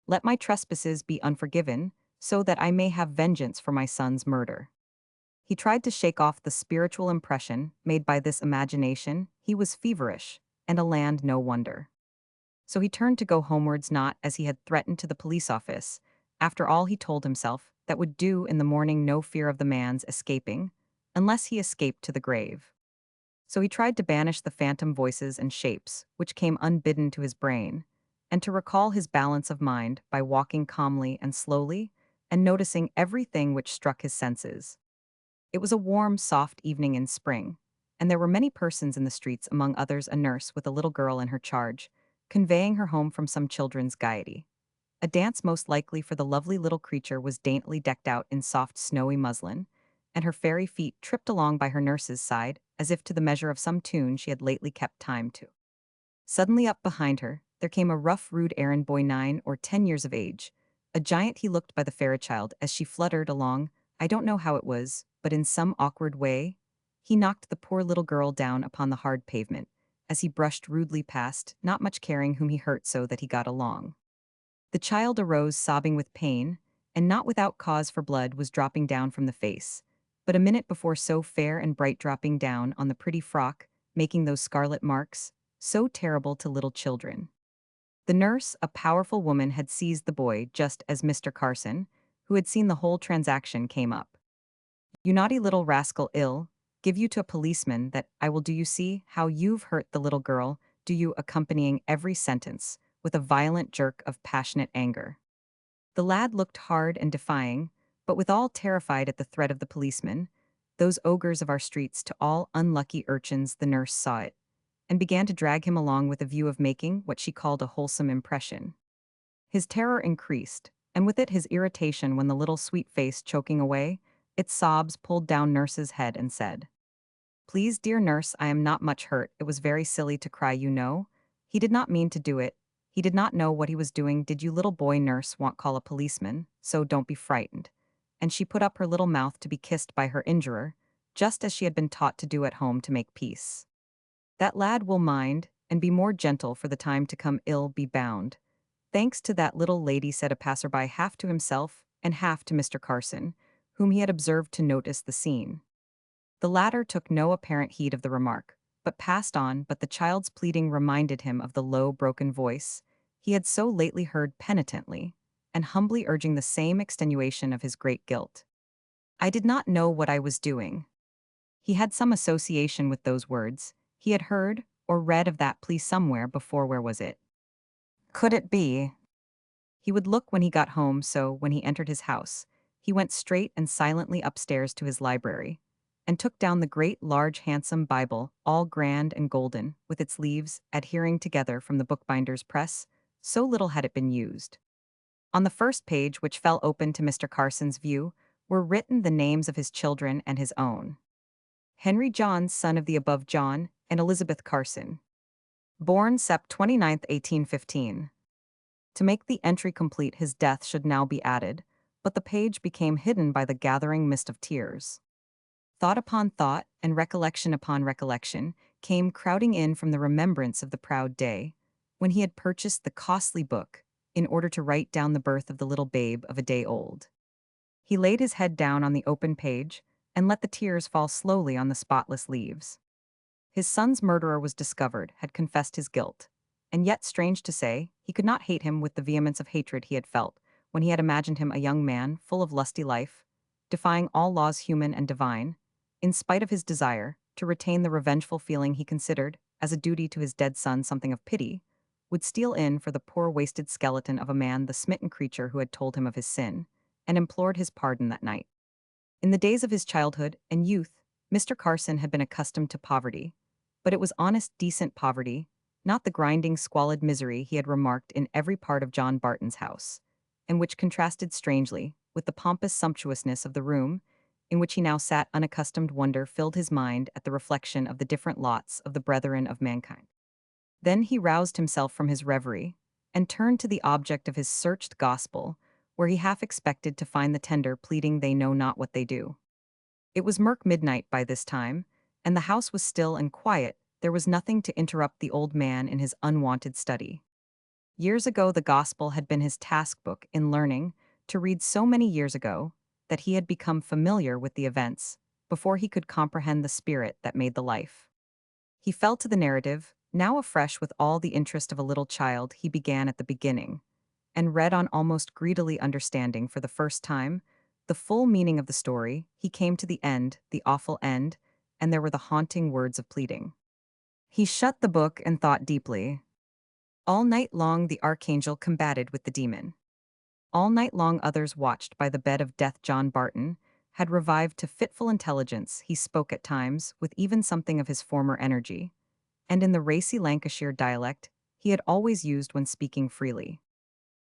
"Let my trespasses be unforgiven, so that I may have vengeance for my son's murder." He tried to shake off the spiritual impression made by this imagination. He was feverish, and a land no wonder. So he turned to go homewards, not as he had threatened to the police office. After all, he told himself, that would do in the morning, no fear of the man's escaping, unless he escaped to the grave. So he tried to banish the phantom voices and shapes which came unbidden to his brain, and to recall his balance of mind by walking calmly and slowly, and noticing everything which struck his senses. It was a warm, soft evening in spring, and there were many persons in the streets, among others a nurse with a little girl in her charge, conveying her home from some children's gaiety. A dance most likely for the lovely little creature was daintily decked out in soft snowy muslin, and her fairy feet tripped along by her nurse's side as if to the measure of some tune she had lately kept time to. Suddenly up behind her, there came a rough, rude errand boy 9 or 10 years of age. A giant he looked by the fairy child as she fluttered along. I don't know how it was, but in some awkward way, he knocked the poor little girl down upon the hard pavement, as he brushed rudely past, not much caring whom he hurt so that he got along. The child arose sobbing with pain, and not without cause for blood was dropping down from the face. But a minute before so fair and bright dropping down on the pretty frock, making those scarlet marks, so terrible to little children. The nurse, a powerful woman, had seized the boy just as Mr. Carson, who had seen the whole transaction, came up. You naughty little rascal, ill, give you to a policeman that I will do you see how you've hurt the little girl, do you, accompanying every sentence with a violent jerk of passionate anger. The lad looked hard and defying, but withal terrified at the threat of the policeman, those ogres of our streets to all unlucky urchins. The nurse saw it, and began to drag him along with a view of making what she called a wholesome impression. His terror increased, and with it his irritation when the little sweet face choking away, its sobs pulled down nurse's head and said, "Please, dear nurse, I am not much hurt. It was very silly to cry, you know. He did not mean to do it. He did not know what he was doing. Did you, little boy, nurse, want call a policeman? So don't be frightened." And she put up her little mouth to be kissed by her injurer, just as she had been taught to do at home to make peace. That lad will mind, and be more gentle for the time to come, ill be bound. Thanks to that little lady, said a passerby, half to himself and half to Mr. Carson, whom he had observed to notice the scene. The latter took no apparent heed of the remark, but passed on. But the child's pleading reminded him of the low, broken voice he had so lately heard penitently, and humbly urging the same extenuation of his great guilt. I did not know what I was doing. He had some association with those words. He had heard or read of that plea somewhere before. Where was it? Could it be? He would look when he got home, so when he entered his house, he went straight and silently upstairs to his library, and took down the great, large, handsome Bible, all grand and golden, with its leaves adhering together from the bookbinder's press, so little had it been used. On the first page, which fell open to Mr. Carson's view, were written the names of his children and his own. Henry John, son of the above John, and Elizabeth Carson. Born Sept. 29th, 1815. To make the entry complete, his death should now be added, but the page became hidden by the gathering mist of tears. Thought upon thought, and recollection upon recollection, came crowding in from the remembrance of the proud day, when he had purchased the costly book, in order to write down the birth of the little babe of a day old. He laid his head down on the open page, and let the tears fall slowly on the spotless leaves. His son's murderer was discovered, had confessed his guilt, and yet, strange to say, he could not hate him with the vehemence of hatred he had felt when he had imagined him a young man full of lusty life, defying all laws human and divine, in spite of his desire to retain the revengeful feeling he considered, as a duty to his dead son, something of pity, would steal in for the poor wasted skeleton of a man, the smitten creature who had told him of his sin, and implored his pardon that night. In the days of his childhood and youth, Mr. Carson had been accustomed to poverty, but it was honest, decent poverty, not the grinding, squalid misery he had remarked in every part of John Barton's house, and which contrasted strangely with the pompous sumptuousness of the room in which he now sat. Unaccustomed wonder filled his mind at the reflection of the different lots of the brethren of mankind. Then he roused himself from his reverie, and turned to the object of his searched gospel, where he half expected to find the tender pleading, "They know not what they do." It was murk midnight by this time, and the house was still and quiet. There was nothing to interrupt the old man in his unwonted study. Years ago the gospel had been his task book in learning to read, so many years ago that he had become familiar with the events before he could comprehend the spirit that made the life. He fell to the narrative, now afresh with all the interest of a little child. He began at the beginning, and read on, almost greedily, understanding for the first time the full meaning of the story. He came to the end, the awful end, and there were the haunting words of pleading. He shut the book and thought deeply. All night long the archangel combated with the demon. All night long others watched by the bed of death. John Barton had revived to fitful intelligence. He spoke at times with even something of his former energy, and in the racy Lancashire dialect he had always used when speaking freely.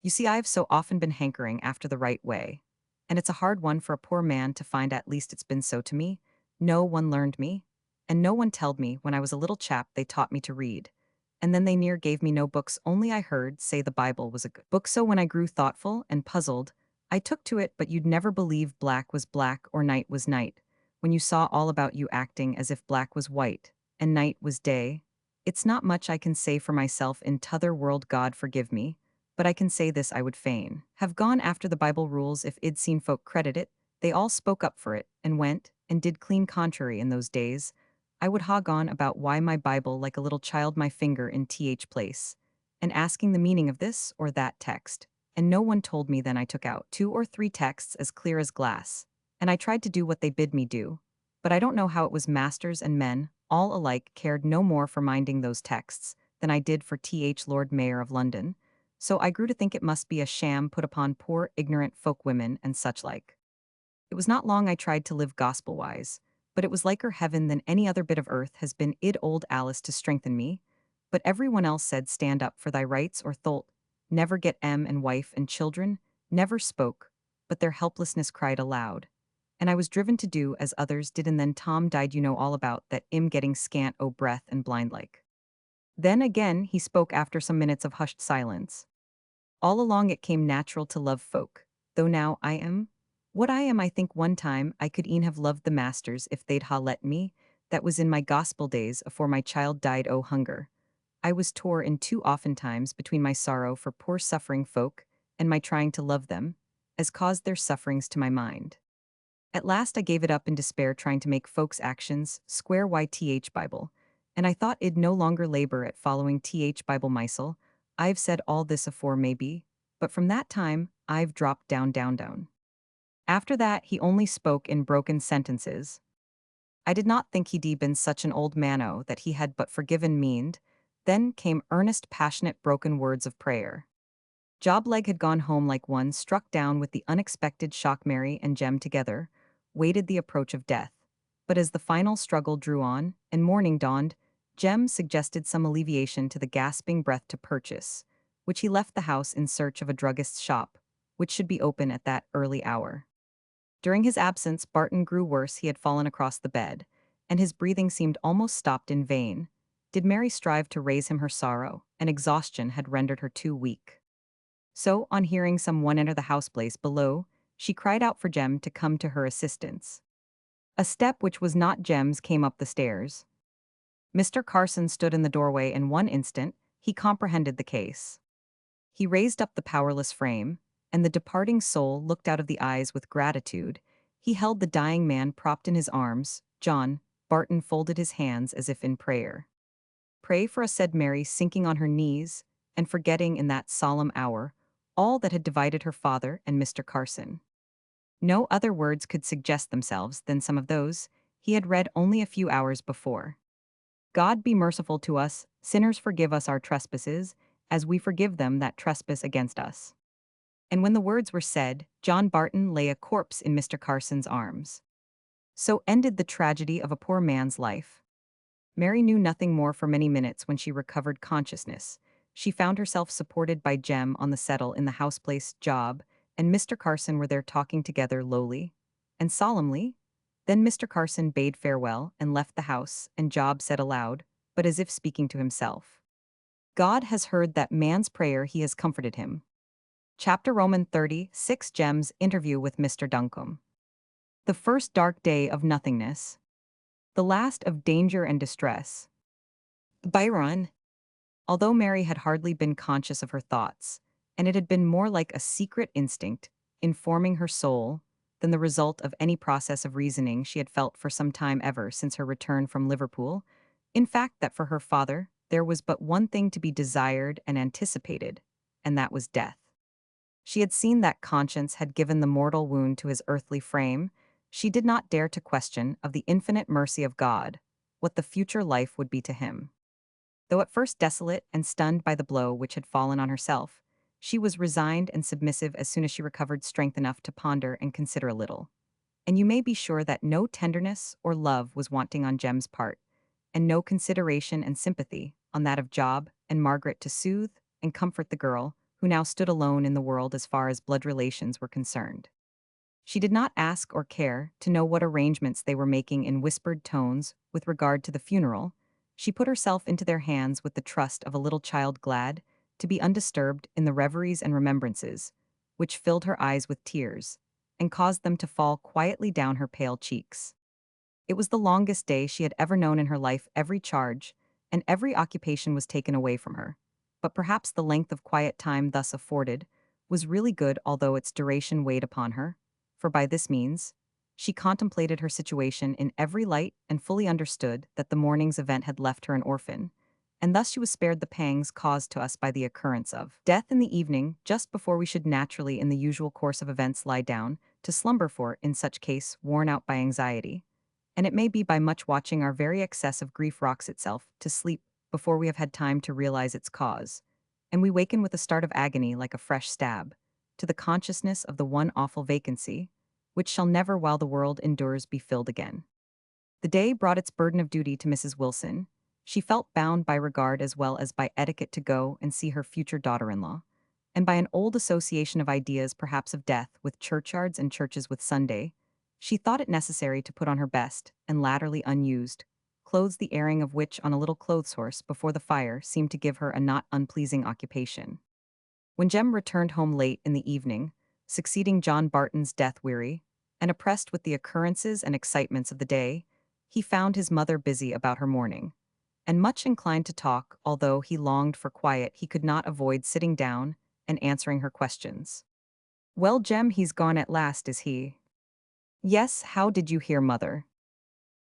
You see, I've so often been hankering after the right way. And it's a hard one for a poor man to find, at least it's been so to me. No one learned me. And no one telled me when I was a little chap they taught me to read. And then they near gave me no books, only I heard say the Bible was a good book. So when I grew thoughtful and puzzled, I took to it, but you'd never believe black was black or night was night. When you saw all about you acting as if black was white and night was day. It's not much I can say for myself in t'other world, God forgive me, but I can say this, I would fain have gone after the Bible rules if I'd seen folk credit it. They all spoke up for it, and went, and did clean contrary in those days. I would hog on about why my Bible like a little child my finger in th place, and asking the meaning of this or that text, and no one told me. Then I took out 2 or 3 texts as clear as glass, and I tried to do what they bid me do, but I don't know how it was masters and men, all alike, cared no more for minding those texts than I did for Lord Mayor of London, so I grew to think it must be a sham put upon poor ignorant folk women and such like. It was not long I tried to live gospel-wise, but it was liker heaven than any other bit of earth has been id old Alice to strengthen me, but every one else said stand up for thy rights or tholt, never get and wife and children, never spoke, but their helplessness cried aloud. And I was driven to do as others did, and then Tom died. You know all about that, getting scant o' breath and blind like. Then again he spoke after some minutes of hushed silence. All along it came natural to love folk, though now I am what I am. I think one time I could e'en have loved the masters if they'd ha let me. That was in my gospel days afore my child died o' hunger. I was tore in two oftentimes between my sorrow for poor suffering folk and my trying to love them, as caused their sufferings to my mind. At last I gave it up in despair, trying to make folks' actions square YTH Bible, and I thought I'd no longer labor at following TH Bible mysel. I've said all this afore maybe, but from that time I've dropped down down down. After that he only spoke in broken sentences. I did not think he'd been such an old man that he had but forgiven meaned. Then came earnest passionate broken words of prayer. Jobleg had gone home like one struck down with the unexpected shock. Mary and Jem together waited the approach of death. But as the final struggle drew on and morning dawned, Jem suggested some alleviation to the gasping breath to purchase, which he left the house in search of a druggist's shop, which should be open at that early hour. During his absence, Barton grew worse. He had fallen across the bed, and his breathing seemed almost stopped. In vain did Mary strive to raise him. Her sorrow and exhaustion had rendered her too weak. So, on hearing some one enter the house place below, she cried out for Jem to come to her assistance. A step which was not Jem's came up the stairs. Mr. Carson stood in the doorway. In one instant, he comprehended the case. He raised up the powerless frame, and the departing soul looked out of the eyes with gratitude. He held the dying man propped in his arms. John, Barton folded his hands as if in prayer. Pray for us, said Mary, sinking on her knees, and forgetting in that solemn hour all that had divided her father and Mr. Carson. No other words could suggest themselves than some of those he had read only a few hours before. God be merciful to us, sinners, forgive us our trespasses, as we forgive them that trespass against us. And when the words were said, John Barton lay a corpse in Mr. Carson's arms. So ended the tragedy of a poor man's life. Mary knew nothing more for many minutes. When she recovered consciousness, she found herself supported by Jem on the settle in the houseplace. Job and Mr. Carson were there talking together lowly and solemnly. Then Mr. Carson bade farewell and left the house, and Job said aloud, but as if speaking to himself, God has heard that man's prayer, he has comforted him. Chapter Roman 36. Jem's interview with Mr. Duncombe. The first dark day of nothingness. The last of danger and distress. Byron. Although Mary had hardly been conscious of her thoughts, and it had been more like a secret instinct informing her soul than the result of any process of reasoning she had felt for some time, ever since her return from Liverpool, in fact, that for her father there was but one thing to be desired and anticipated, and that was death. She had seen that conscience had given the mortal wound to his earthly frame. She did not dare to question of the infinite mercy of God what the future life would be to him. Though at first desolate and stunned by the blow which had fallen on herself, she was resigned and submissive as soon as she recovered strength enough to ponder and consider a little. And you may be sure that no tenderness or love was wanting on Jem's part, and no consideration and sympathy on that of Job and Margaret to soothe and comfort the girl who now stood alone in the world as far as blood relations were concerned. She did not ask or care to know what arrangements they were making in whispered tones with regard to the funeral. She put herself into their hands with the trust of a little child glad to be undisturbed in the reveries and remembrances, which filled her eyes with tears and caused them to fall quietly down her pale cheeks. It was the longest day she had ever known in her life. Every charge and every occupation was taken away from her. But perhaps the length of quiet time thus afforded was really good, although its duration weighed upon her, for by this means she contemplated her situation in every light and fully understood that the morning's event had left her an orphan, and thus she was spared the pangs caused to us by the occurrence of death in the evening, just before we should naturally in the usual course of events lie down to slumber, for, in such case, worn out by anxiety, and it may be by much watching, our very excess of grief rocks itself to sleep before we have had time to realize its cause, and we waken with a start of agony like a fresh stab, to the consciousness of the one awful vacancy, which shall never while the world endures be filled again. The day brought its burden of duty to Mrs. Wilson. She felt bound by regard as well as by etiquette to go and see her future daughter-in-law, and by an old association of ideas perhaps of death with churchyards and churches with Sunday, she thought it necessary to put on her best, and latterly unused, clothes, the airing of which on a little clothes horse before the fire seemed to give her a not unpleasing occupation. When Jem returned home late in the evening, succeeding John Barton's death weary, and oppressed with the occurrences and excitements of the day, he found his mother busy about her mourning, and much inclined to talk. Although he longed for quiet, he could not avoid sitting down and answering her questions. "Well, Jem, he's gone at last, is he?" "Yes, how did you hear, mother?"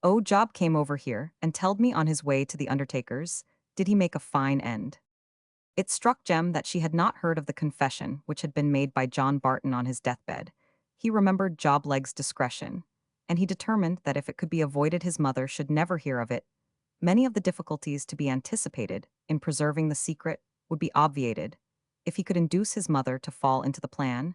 "Oh, Job came over here and telled me on his way to the undertaker's. Did he make a fine end?" It struck Jem that she had not heard of the confession which had been made by John Barton on his deathbed. He remembered Job Legg's discretion, and he determined that if it could be avoided his mother should never hear of it. Many of the difficulties to be anticipated in preserving the secret would be obviated if he could induce his mother to fall into the plan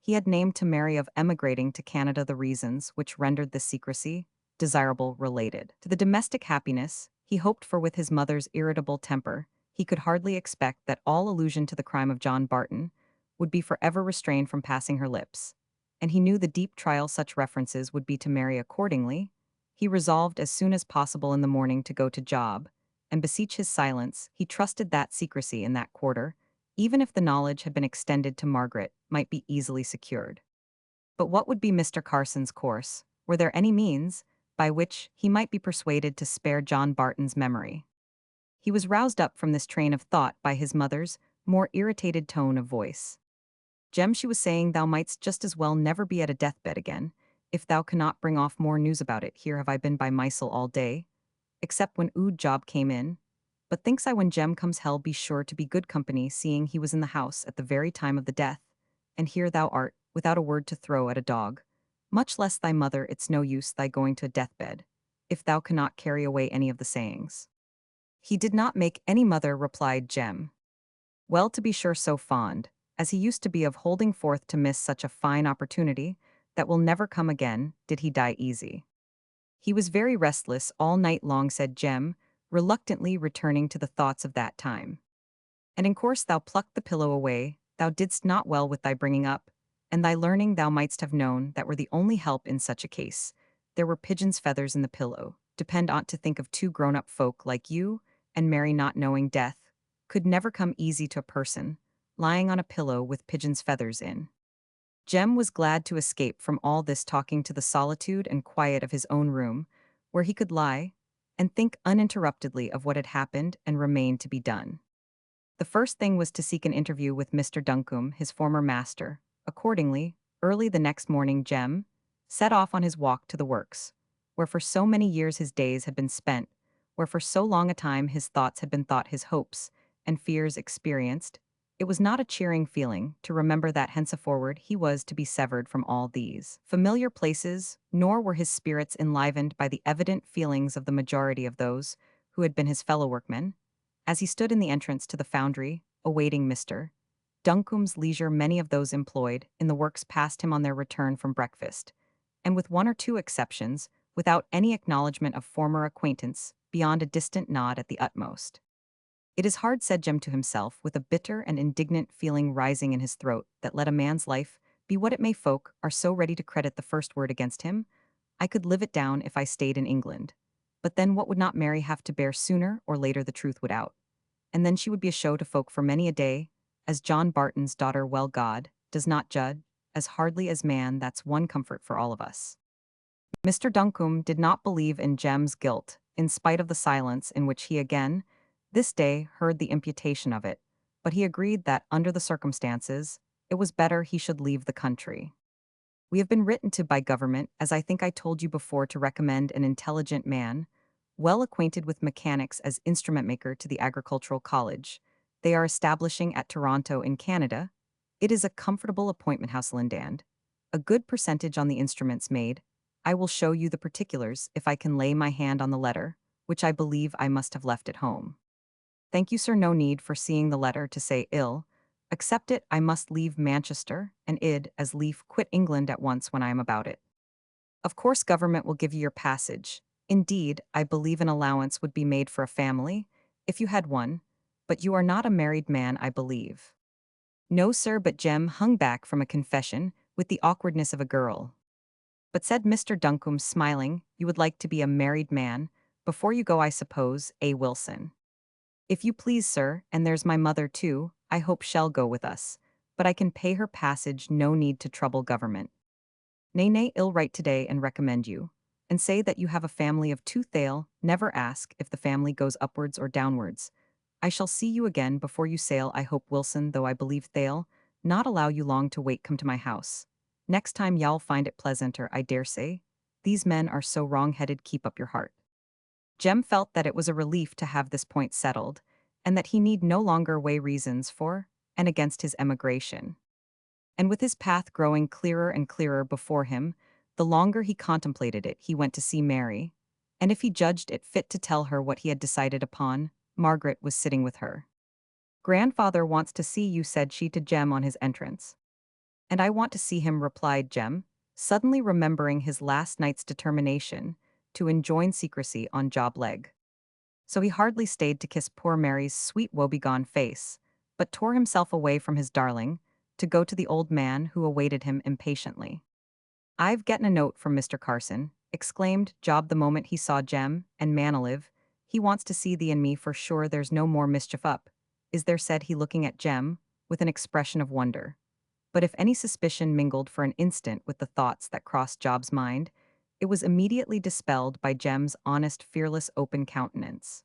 he had named to Mary of emigrating to Canada. The reasons which rendered this secrecy desirable related to the domestic happiness he hoped for. With his mother's irritable temper, he could hardly expect that all allusion to the crime of John Barton would be forever restrained from passing her lips, and he knew the deep trial such references would be to Mary. Accordingly, he resolved as soon as possible in the morning to go to Job and beseech his silence. He trusted that secrecy in that quarter, even if the knowledge had been extended to Margaret, might be easily secured. But what would be Mr. Carson's course? Were there any means by which he might be persuaded to spare John Barton's memory? He was roused up from this train of thought by his mother's more irritated tone of voice. "Jem," she was saying, "thou mightst just as well never be at a deathbed again, if thou cannot bring off more news about it. Here have I been by mysel all day, except when ood Job came in. But thinks I when Jem comes he'll be sure to be good company, seeing he was in the house at the very time of the death, and here thou art, without a word to throw at a dog. Much less thy mother. It's no use thy going to a deathbed, if thou cannot carry away any of the sayings." "He did not make any, mother," replied Jem. "Well, to be sure, so fond as he used to be of holding forth to miss such a fine opportunity that will never come again, did he die easy. He was very restless all night long," said Jem, reluctantly returning to the thoughts of that time. "And in course thou plucked the pillow away. Thou didst not well with thy bringing up, and thy learning. Thou mightst have known that were the only help in such a case. There were pigeons' feathers in the pillow. Depend on't to think of two grown-up folk like you and Mary not knowing death could never come easy to a person lying on a pillow with pigeons' feathers in." Jem was glad to escape from all this talking to the solitude and quiet of his own room, where he could lie and think uninterruptedly of what had happened and remained to be done. The first thing was to seek an interview with Mr. Duncombe, his former master. Accordingly, early the next morning Jem set off on his walk to the works, where for so many years his days had been spent, where for so long a time his thoughts had been thought, his hopes and fears experienced. It was not a cheering feeling to remember that henceforward he was to be severed from all these familiar places, nor were his spirits enlivened by the evident feelings of the majority of those who had been his fellow workmen. As he stood in the entrance to the foundry, awaiting Mr. Duncombe's leisure, many of those employed in the works passed him on their return from breakfast, and with one or two exceptions, without any acknowledgment of former acquaintance beyond a distant nod at the utmost. It is hard, said Jem to himself, with a bitter and indignant feeling rising in his throat, that let a man's life be what it may, folk are so ready to credit the first word against him. I could live it down if I stayed in England. But then what would not Mary have to bear? Sooner or later the truth would out. And then she would be a show to folk for many a day, as John Barton's daughter. Well, God does not judge as hardly as man, that's one comfort for all of us. Mr. Duncombe did not believe in Jem's guilt, in spite of the silence in which he again, this day, heard the imputation of it, but he agreed that, under the circumstances, it was better he should leave the country. We have been written to by government, as I think I told you before, to recommend an intelligent man, well acquainted with mechanics as instrument maker to the agricultural college. They are establishing at Toronto in Canada. It is a comfortable appointment house, Lindand. A good percentage on the instruments made. I will show you the particulars if I can lay my hand on the letter, which I believe I must have left at home. Thank you, sir, no need for seeing the letter to say ill. Accept it, I must leave Manchester, and id as lief quit England at once when I am about it. Of course government will give you your passage. Indeed, I believe an allowance would be made for a family, if you had one, but you are not a married man, I believe. No, sir, but Jem hung back from a confession with the awkwardness of a girl. But, said Mr. Duncombe, smiling, you would like to be a married man, before you go, I suppose, Wilson? If you please, sir, and there's my mother too, I hope shall go with us, but I can pay her passage, no need to trouble government. Nay, nay, ill write today and recommend you, and say that you have a family of 2 Thale, never ask if the family goes upwards or downwards. I shall see you again before you sail, I hope, Wilson, though I believe Thale not allow you long to wait. Come to my house. Next time y'all find it pleasanter, I dare say. These men are so wrong-headed, keep up your heart. Jem felt that it was a relief to have this point settled, and that he need no longer weigh reasons for and against his emigration. And with his path growing clearer and clearer before him, the longer he contemplated it, he went to see Mary, and if he judged it fit to tell her what he had decided upon, Margaret was sitting with her. Grandfather wants to see you, said she to Jem on his entrance. And I want to see him, replied Jem, suddenly remembering his last night's determination to enjoin secrecy on job leg. So he hardly stayed to kiss poor Mary's sweet woebegone face, but tore himself away from his darling, to go to the old man who awaited him impatiently. I've gotten a note from Mr. Carson, exclaimed Job the moment he saw Jem, and Manalive, he wants to see thee and me for sure, there's no more mischief up. Is there, said he, looking at Jem, with an expression of wonder. But if any suspicion mingled for an instant with the thoughts that crossed Job's mind, it was immediately dispelled by Jem's honest, fearless, open countenance.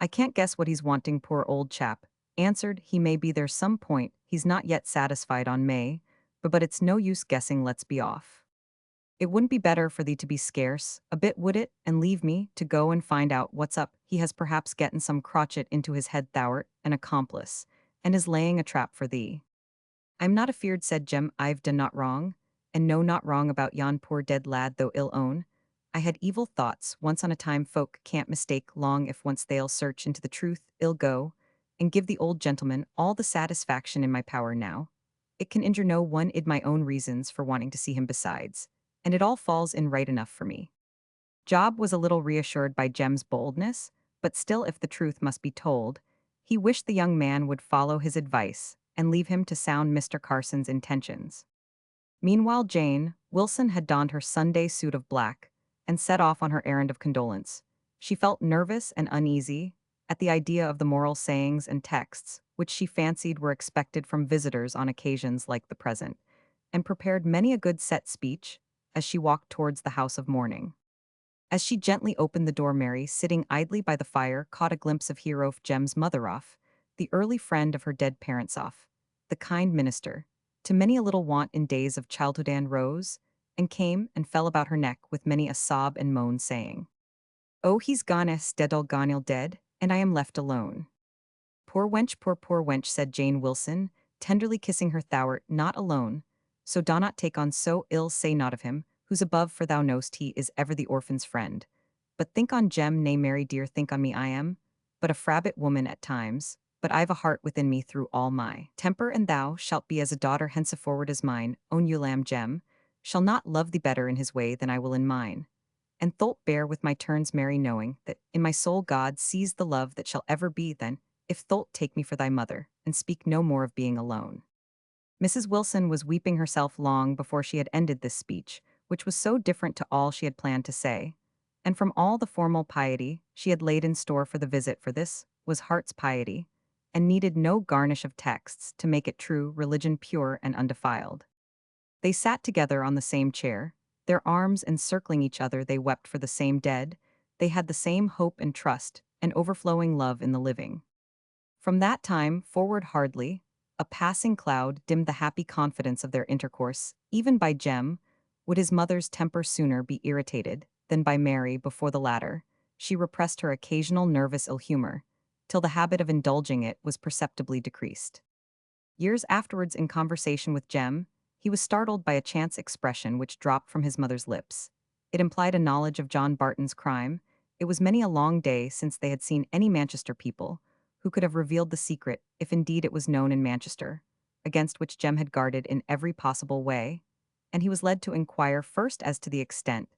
I can't guess what he's wanting, poor old chap, answered he. May be there's some point he's not yet satisfied on, May, but it's no use guessing, let's be off. It wouldn't be better for thee to be scarce, a bit, would it, and leave me to go and find out what's up? He has perhaps getten some crotchet into his head, thou'rt an accomplice, and is laying a trap for thee. I'm not afeard, said Jem, I've done not wrong, and no not wrong about yon poor dead lad, though ill own. I had evil thoughts, once on a time, folk can't mistake long if once they'll search into the truth, ill go, and give the old gentleman all the satisfaction in my power now. It can injure no one, id my own reasons for wanting to see him besides, and it all falls in right enough for me. Job was a little reassured by Jem's boldness, but still, if the truth must be told, he wished the young man would follow his advice and leave him to sound Mr. Carson's intentions. Meanwhile, Jane Wilson had donned her Sunday suit of black and set off on her errand of condolence. She felt nervous and uneasy at the idea of the moral sayings and texts which she fancied were expected from visitors on occasions like the present, and prepared many a good set speech as she walked towards the house of mourning. As she gently opened the door, Mary, sitting idly by the fire, caught a glimpse of Hero, Jem's mother off, the early friend of her dead parents off, the kind minister, to many a little want in days of childhood, and rose, and came and fell about her neck with many a sob and moan, saying, "Oh, he's gone, dead, all dead, and I am left alone." Poor wench, poor wench, said Jane Wilson, tenderly kissing her, thou'rt not alone, so do not take on so ill, say not of him, who's above, for thou know'st he is ever the orphan's friend. But think on Jem, nay, Mary dear, think on me. I am but a frabbit woman at times, but I've a heart within me through all my temper, and thou shalt be as a daughter henceforward as mine own ewe lamb. Jem shall not love thee better in his way than I will in mine. And thou'lt bear with my turns, Mary, knowing that in my soul God sees the love that shall ever be then, If thou'lt take me for thy mother, and speak no more of being alone. Mrs. Wilson was weeping herself long before she had ended this speech, which was so different to all she had planned to say. And from all the formal piety she had laid in store for the visit, for this was heart's piety, and needed no garnish of texts to make it true religion, pure and undefiled. They sat together on the same chair, their arms encircling each other. They wept for the same dead, they had the same hope and trust, and overflowing love in the living. From that time forward hardly a passing cloud dimmed the happy confidence of their intercourse. Even by Jem would his mother's temper sooner be irritated than by Mary. Before the latter, she repressed her occasional nervous ill humor, till the habit of indulging it was perceptibly decreased. Years afterwards, in conversation with Jem, he was startled by a chance expression which dropped from his mother's lips. It implied a knowledge of John Barton's crime. It was many a long day since they had seen any Manchester people who could have revealed the secret, if indeed it was known in Manchester, against which Jem had guarded in every possible way, and he was led to inquire first as to the extent,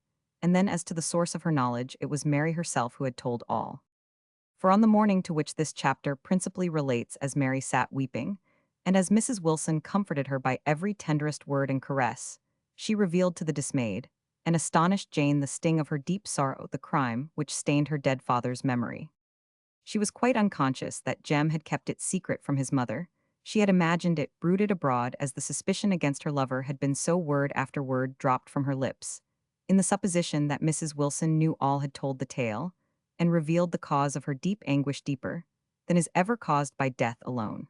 and then as to the source of her knowledge. It was Mary herself who had told all. For on the morning to which this chapter principally relates, as Mary sat weeping, and as Mrs. Wilson comforted her by every tenderest word and caress, she revealed to the dismayed and astonished Jane the sting of her deep sorrow, the crime which stained her dead father's memory. She was quite unconscious that Jem had kept it secret from his mother. She had imagined it bruited abroad, as the suspicion against her lover had been so word after word dropped from her lips. In the supposition that Mrs. Wilson knew all, had told the tale, and revealed the cause of her deep anguish deeper than is ever caused by death alone.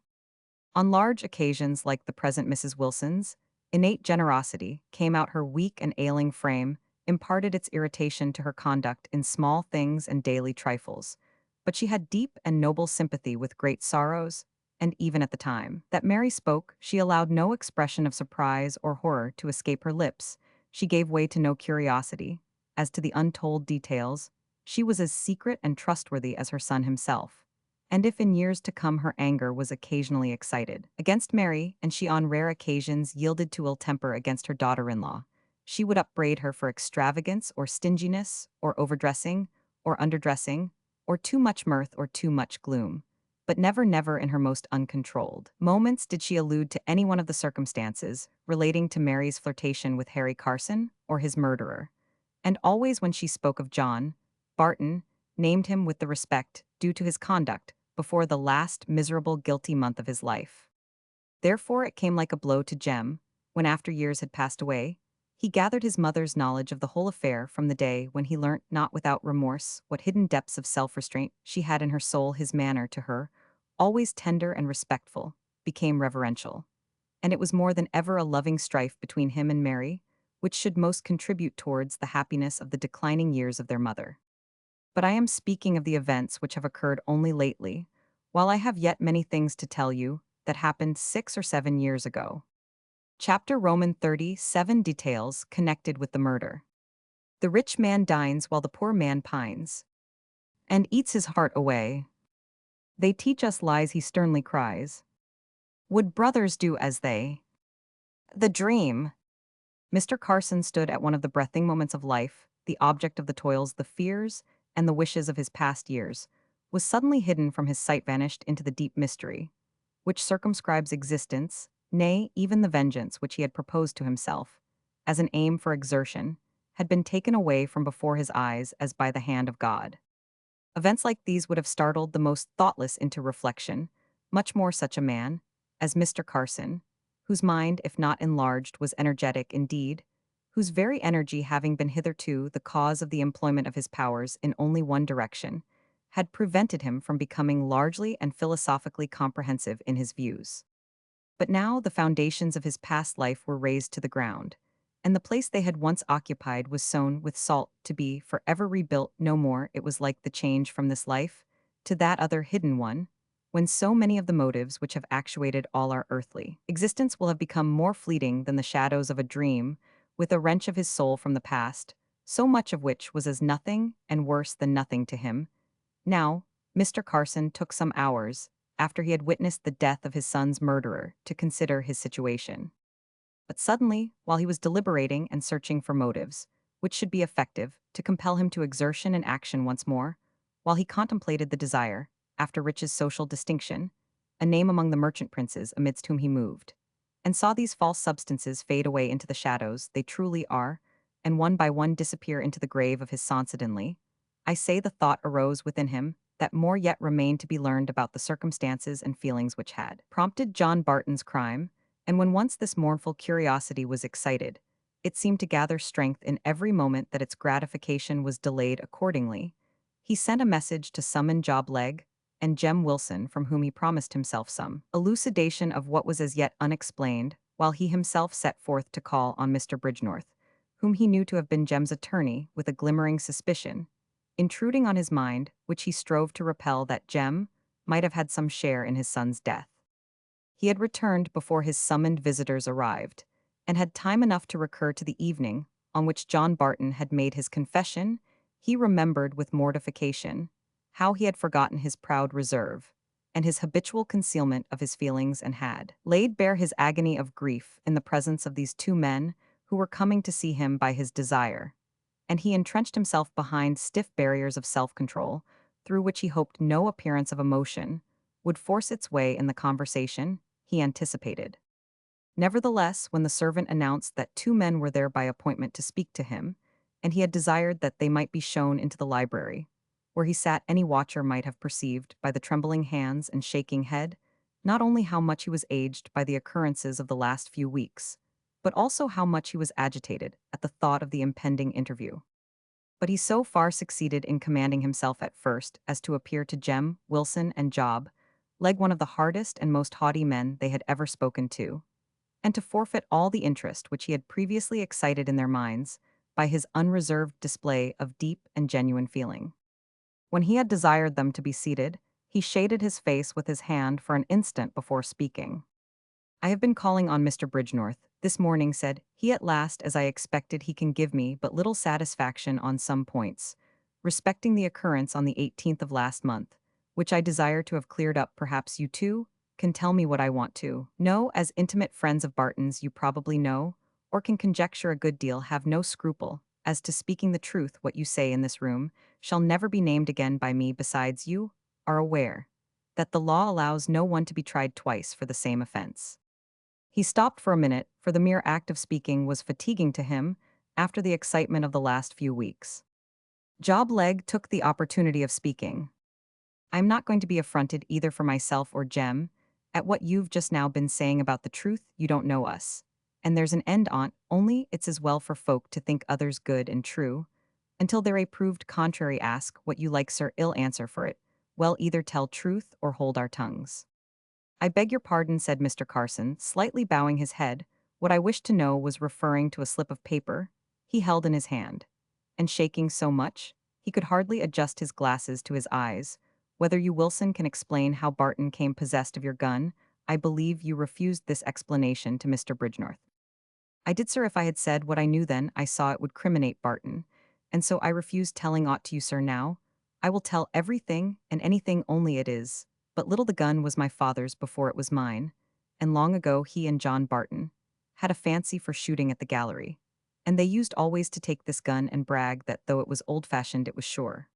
On large occasions like the present, Mrs. Wilson's innate generosity came out. Her weak and ailing frame imparted its irritation to her conduct in small things and daily trifles, but she had deep and noble sympathy with great sorrows, and even at the time that Mary spoke, she allowed no expression of surprise or horror to escape her lips. She gave way to no curiosity as to the untold details. She was as secret and trustworthy as her son himself. And if in years to come her anger was occasionally excited against Mary, and she on rare occasions yielded to ill temper against her daughter-in-law, she would upbraid her for extravagance or stinginess or overdressing or underdressing or too much mirth or too much gloom. But never in her most uncontrolled moments did she allude to any one of the circumstances relating to Mary's flirtation with Harry Carson or his murderer. And always when she spoke of John, Barton named him with the respect due to his conduct before the last miserable guilty month of his life. Therefore it came like a blow to Jem, when after years had passed away, he gathered his mother's knowledge of the whole affair from the day when he learnt, not without remorse, what hidden depths of self-restraint she had in her soul. His manner to her, always tender and respectful, became reverential. And it was more than ever a loving strife between him and Mary, which should most contribute towards the happiness of the declining years of their mother. But I am speaking of the events which have occurred only lately, while I have yet many things to tell you that happened 6 or 7 years ago. Chapter Roman 37 details connected with the murder. The rich man dines while the poor man pines, and eats his heart away. They teach us lies, he sternly cries. Would brothers do as they? The dream. Mr. Carson stood at one of the breathing moments of life. The object of the toils, the fears, and the wishes of his past years, was suddenly hidden from his sight, vanished into the deep mystery, which circumscribes existence, nay, even the vengeance which he had proposed to himself, as an aim for exertion, had been taken away from before his eyes as by the hand of God. Events like these would have startled the most thoughtless into reflection, much more such a man as Mr. Carson, whose mind, if not enlarged, was energetic indeed, whose very energy, having been hitherto the cause of the employment of his powers in only one direction, had prevented him from becoming largely and philosophically comprehensive in his views. But now the foundations of his past life were razed to the ground, and the place they had once occupied was sown with salt, to be forever rebuilt no more. It was like the change from this life to that other hidden one, when so many of the motives which have actuated all our earthly existence will have become more fleeting than the shadows of a dream. With a wrench of his soul from the past, so much of which was as nothing and worse than nothing to him. Now, Mr. Carson took some hours, after he had witnessed the death of his son's murderer, to consider his situation. But suddenly, while he was deliberating and searching for motives, which should be effective, to compel him to exertion and action once more, while he contemplated the desire, after Rich's social distinction, a name among the merchant princes amidst whom he moved, and saw these false substances fade away into the shadows they truly are, and one by one disappear into the grave of his sonsodinly, I say the thought arose within him that more yet remained to be learned about the circumstances and feelings which had prompted John Barton's crime, and when once this mournful curiosity was excited, it seemed to gather strength in every moment that its gratification was delayed accordingly. He sent a message to summon Job Legh and Jem Wilson, from whom he promised himself some elucidation of what was as yet unexplained, while he himself set forth to call on Mr. Bridgenorth, whom he knew to have been Jem's attorney, with a glimmering suspicion, intruding on his mind, which he strove to repel, that Jem might have had some share in his son's death. He had returned before his summoned visitors arrived, and had time enough to recur to the evening on which John Barton had made his confession. He remembered with mortification how he had forgotten his proud reserve and his habitual concealment of his feelings, and had laid bare his agony of grief in the presence of these two men who were coming to see him by his desire, and he entrenched himself behind stiff barriers of self-control, through which he hoped no appearance of emotion would force its way in the conversation he anticipated. Nevertheless, when the servant announced that two men were there by appointment to speak to him, and he had desired that they might be shown into the library, where he sat, any watcher might have perceived by the trembling hands and shaking head, not only how much he was aged by the occurrences of the last few weeks, but also how much he was agitated at the thought of the impending interview. But he so far succeeded in commanding himself at first as to appear to Jem, Wilson, and Job Legh one of the hardest and most haughty men they had ever spoken to, and to forfeit all the interest which he had previously excited in their minds by his unreserved display of deep and genuine feeling. When he had desired them to be seated, he shaded his face with his hand for an instant before speaking. "I have been calling on Mr. Bridgenorth this morning," said he at last, "as I expected he can give me but little satisfaction on some points, respecting the occurrence on the 18th of last month, which I desire to have cleared up. Perhaps you too can tell me what I want to know. As intimate friends of Barton's, you probably know, or can conjecture a good deal. Have no scruple as to speaking the truth. What you say in this room shall never be named again by me. Besides, you are aware that the law allows no one to be tried twice for the same offense." He stopped for a minute, for the mere act of speaking was fatiguing to him after the excitement of the last few weeks. Job Legh took the opportunity of speaking. "I am not going to be affronted either for myself or Jem at what you've just now been saying about the truth. You don't know us, and there's an end on't, only it's as well for folk to think others good and true, until they're a proved contrary. Ask what you like, sir, ill answer for it. Well, either tell truth or hold our tongues." "I beg your pardon," said Mr. Carson, slightly bowing his head. "What I wished to know was," referring to a slip of paper he held in his hand, and shaking so much he could hardly adjust his glasses to his eyes, "whether you, Wilson, can explain how Barton came possessed of your gun. I believe you refused this explanation to Mr. Bridgenorth." "I did, sir. If I had said what I knew then, I saw it would criminate Barton, and so I refused telling aught to you, sir. Now I will tell everything and anything, only it is but little. The gun was my father's before it was mine, and long ago he and John Barton had a fancy for shooting at the gallery, and they used always to take this gun and brag that though it was old-fashioned it was sure."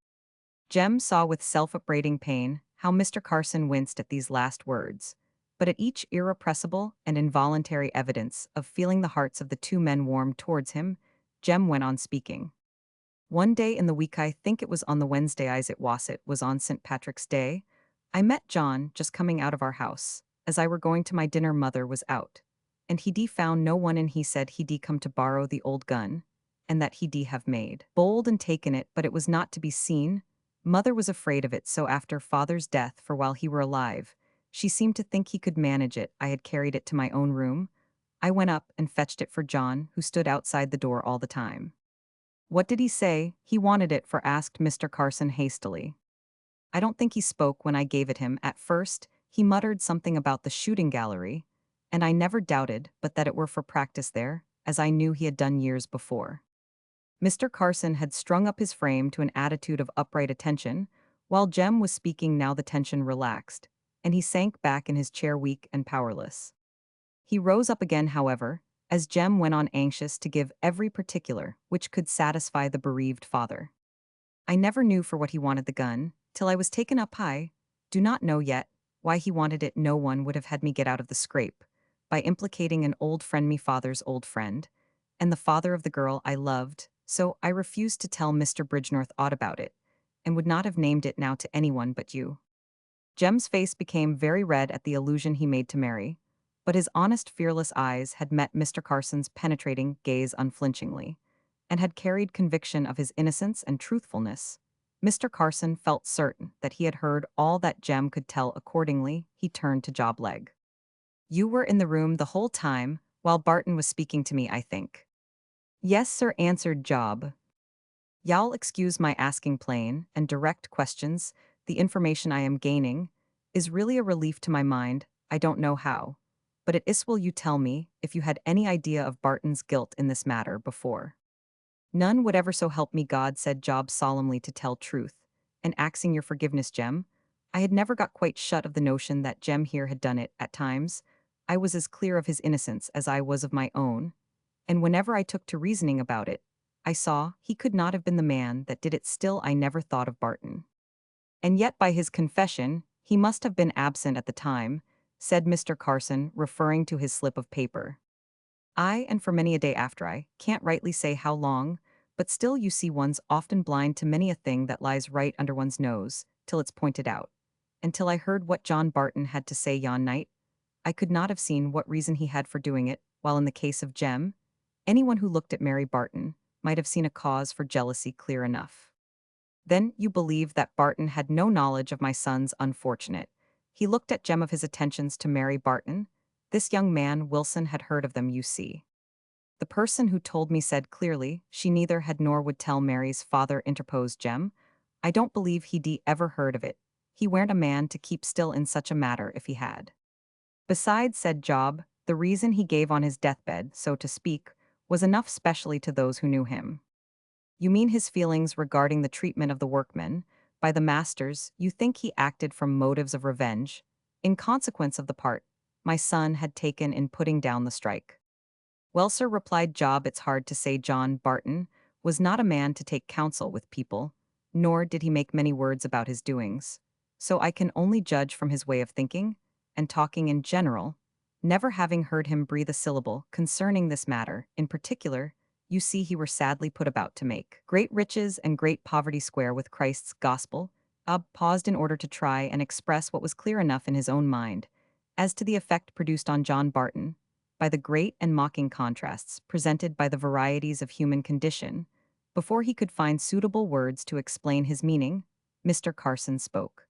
Jem saw with self-upbraiding pain how Mr. Carson winced at these last words, but at each irrepressible and involuntary evidence of feeling the hearts of the two men warmed towards him, Jem went on speaking. "One day in the week, I think it was on the Wednesday, as it was on St. Patrick's Day, I met John just coming out of our house, as I were going to my dinner. Mother was out, and he found no one, and he said he come to borrow the old gun, and that he have made bold and taken it, but it was not to be seen. Mother was afraid of it, so after father's death, for while he were alive, she seemed to think he could manage it. I had carried it to my own room. I went up and fetched it for John, who stood outside the door all the time." "What did he say he wanted it for?" asked Mr. Carson hastily. "I don't think he spoke when I gave it him. At first, he muttered something about the shooting gallery, and I never doubted but that it were for practice there, as I knew he had done years before." Mr. Carson had strung up his frame to an attitude of upright attention. While Jem was speaking now the tension relaxed, and he sank back in his chair weak and powerless. He rose up again, however, as Jem went on, anxious to give every particular which could satisfy the bereaved father. "I never knew for what he wanted the gun, till I was taken up high, Do not know yet why he wanted it. No one would have had me get out of the scrape by implicating an old friend, me father's old friend, and the father of the girl I loved, so I refused to tell Mr. Bridgenorth aught about it, and would not have named it now to anyone but you. Jem's face became very red at the allusion he made to Mary, but his honest, fearless eyes had met Mr. Carson's penetrating gaze unflinchingly, and had carried conviction of his innocence and truthfulness. Mr. Carson felt certain that he had heard all that Jem could tell. Accordingly, he turned to Job Legh. You were in the room the whole time, while Barton was speaking to me, I think. Yes, sir, answered Job. Y'all excuse my asking plain and direct questions. The information I am gaining is really a relief to my mind. I don't know how. But it is will you tell me if you had any idea of Barton's guilt in this matter before. None would ever so help me God, said Job solemnly. To tell truth, and axing your forgiveness, Jem, I had never got quite shut of the notion that Jem here had done it. At times, I was as clear of his innocence as I was of my own, and whenever I took to reasoning about it, I saw he could not have been the man that did it. Still, I never thought of Barton. And yet by his confession, he must have been absent at the time, said Mr. Carson, referring to his slip of paper. I, and for many a day after, I can't rightly say how long, but still you see one's often blind to many a thing that lies right under one's nose, till it's pointed out. Until I heard what John Barton had to say yon night, I could not have seen what reason he had for doing it, while in the case of Jem, anyone who looked at Mary Barton might have seen a cause for jealousy clear enough. Then you believe that Barton had no knowledge of my son's unfortunate. He looked at Jem of his attentions to Mary Barton. This young man, Wilson, had heard of them, you see. The person who told me said clearly she neither had nor would tell. Mary's father, interposed Jem. I don't believe he'd ever heard of it. He weren't a man to keep still in such a matter if he had. Besides, said Job, the reason he gave on his deathbed, so to speak, was enough specially to those who knew him. You mean his feelings regarding the treatment of the workmen by the masters. You think he acted from motives of revenge, in consequence of the part my son had taken in putting down the strike. Well, sir, replied Job, it's hard to say. John Barton was not a man to take counsel with people, nor did he make many words about his doings. So I can only judge from his way of thinking and talking in general, never having heard him breathe a syllable concerning this matter. In particular, you see he were sadly put about to make great riches and great poverty square with Christ's gospel. Job paused in order to try and express what was clear enough in his own mind, as to the effect produced on John Barton by the great and mocking contrasts presented by the varieties of human condition. Before he could find suitable words to explain his meaning, Mr. Carson spoke.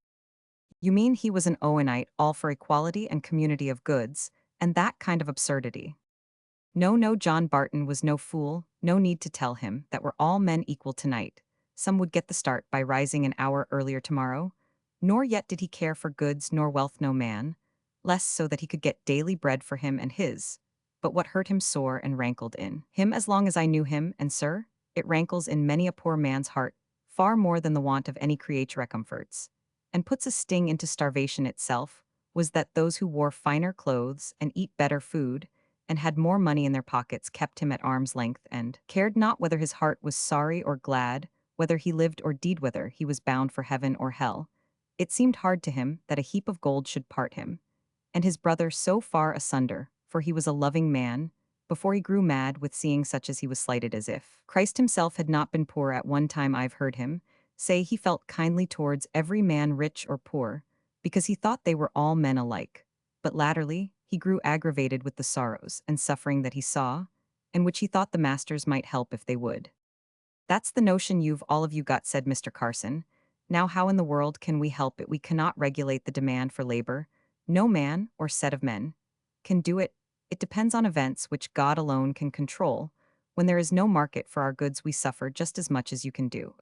You mean he was an Owenite, all for equality and community of goods, and that kind of absurdity? No, no, John Barton was no fool. No need to tell him that we're all men equal tonight. Some would get the start by rising an hour earlier tomorrow. Nor yet did he care for goods nor wealth, no man, less so that he could get daily bread for him and his. But what hurt him sore and rankled in him as long as I knew him, and sir, it rankles in many a poor man's heart, far more than the want of any creature comforts, and puts a sting into starvation itself, was that those who wore finer clothes and eat better food, and had more money in their pockets, kept him at arm's length, and cared not whether his heart was sorry or glad, whether he lived or died, whether he was bound for heaven or hell. It seemed hard to him that a heap of gold should part him, and his brother so far asunder, for he was a loving man, before he grew mad with seeing such as he was slighted, as if Christ himself had not been poor at one time. I've heard him say he felt kindly towards every man, rich or poor, because he thought they were all men alike. But latterly, he grew aggravated with the sorrows and suffering that he saw, and which he thought the masters might help if they would. That's the notion you've all of you got, said Mr. Carson. Now how in the world can we help it? We cannot regulate the demand for labor. No man, or set of men, can do it. It depends on events which God alone can control. When there is no market for our goods, we suffer just as much as you can do.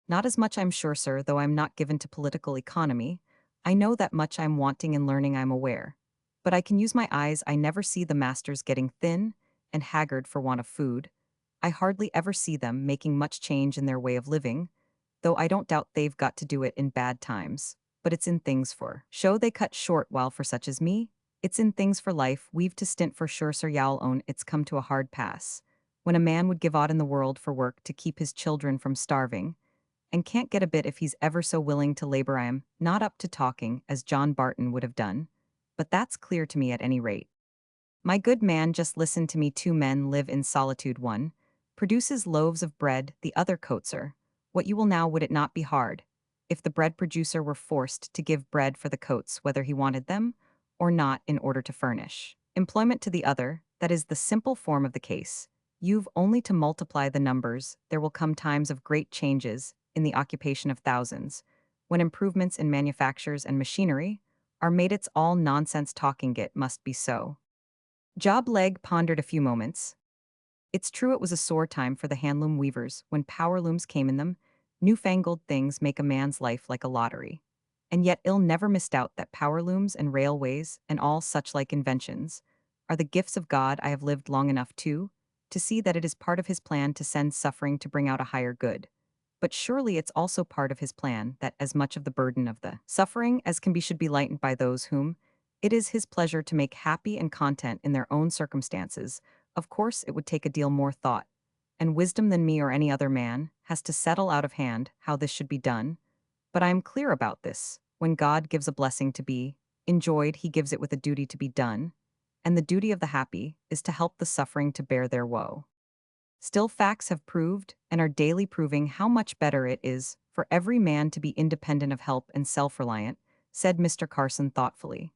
Not as much, I'm sure, sir, though I'm not given to political economy. I know that much I'm wanting in learning, I'm aware. But I can use my eyes. I never see the masters getting thin and haggard for want of food. I hardly ever see them making much change in their way of living, though I don't doubt they've got to do it in bad times. But it's in things for show they cut short, while for such as me, it's in things for life we've to stint for sure, sir. Y'all own it's come to a hard pass, when a man would give aught in the world for work to keep his children from starving, and can't get a bit if he's ever so willing to labor. I am not up to talking, as John Barton would have done, but that's clear to me at any rate. My good man, just listen to me. Two men live in solitude. One produces loaves of bread, the other coats her. What you will now, would it not be hard if the bread producer were forced to give bread for the coats, whether he wanted them or not, in order to furnish employment to the other? That is the simple form of the case. You've only to multiply the numbers. There will come times of great changes in the occupation of thousands, when improvements in manufactures and machinery are made. It's all nonsense talking. It must be so. Job Legh pondered a few moments. It's true, it was a sore time for the handloom weavers when power looms came in them. Newfangled things make a man's life like a lottery. And yet ill never misdoubt that power looms and railways and all such like inventions are the gifts of God. I have lived long enough to see that it is part of his plan to send suffering to bring out a higher good. But surely it's also part of his plan that as much of the burden of the suffering as can be should be lightened by those whom it is his pleasure to make happy and content in their own circumstances. Of course, it would take a deal more thought and wisdom than me or any other man has to settle out of hand how this should be done. But I am clear about this. When God gives a blessing to be enjoyed, he gives it with a duty to be done, and the duty of the happy is to help the suffering to bear their woe. Still, facts have proved and are daily proving how much better it is for every man to be independent of help and self-reliant, said Mr. Carson thoughtfully.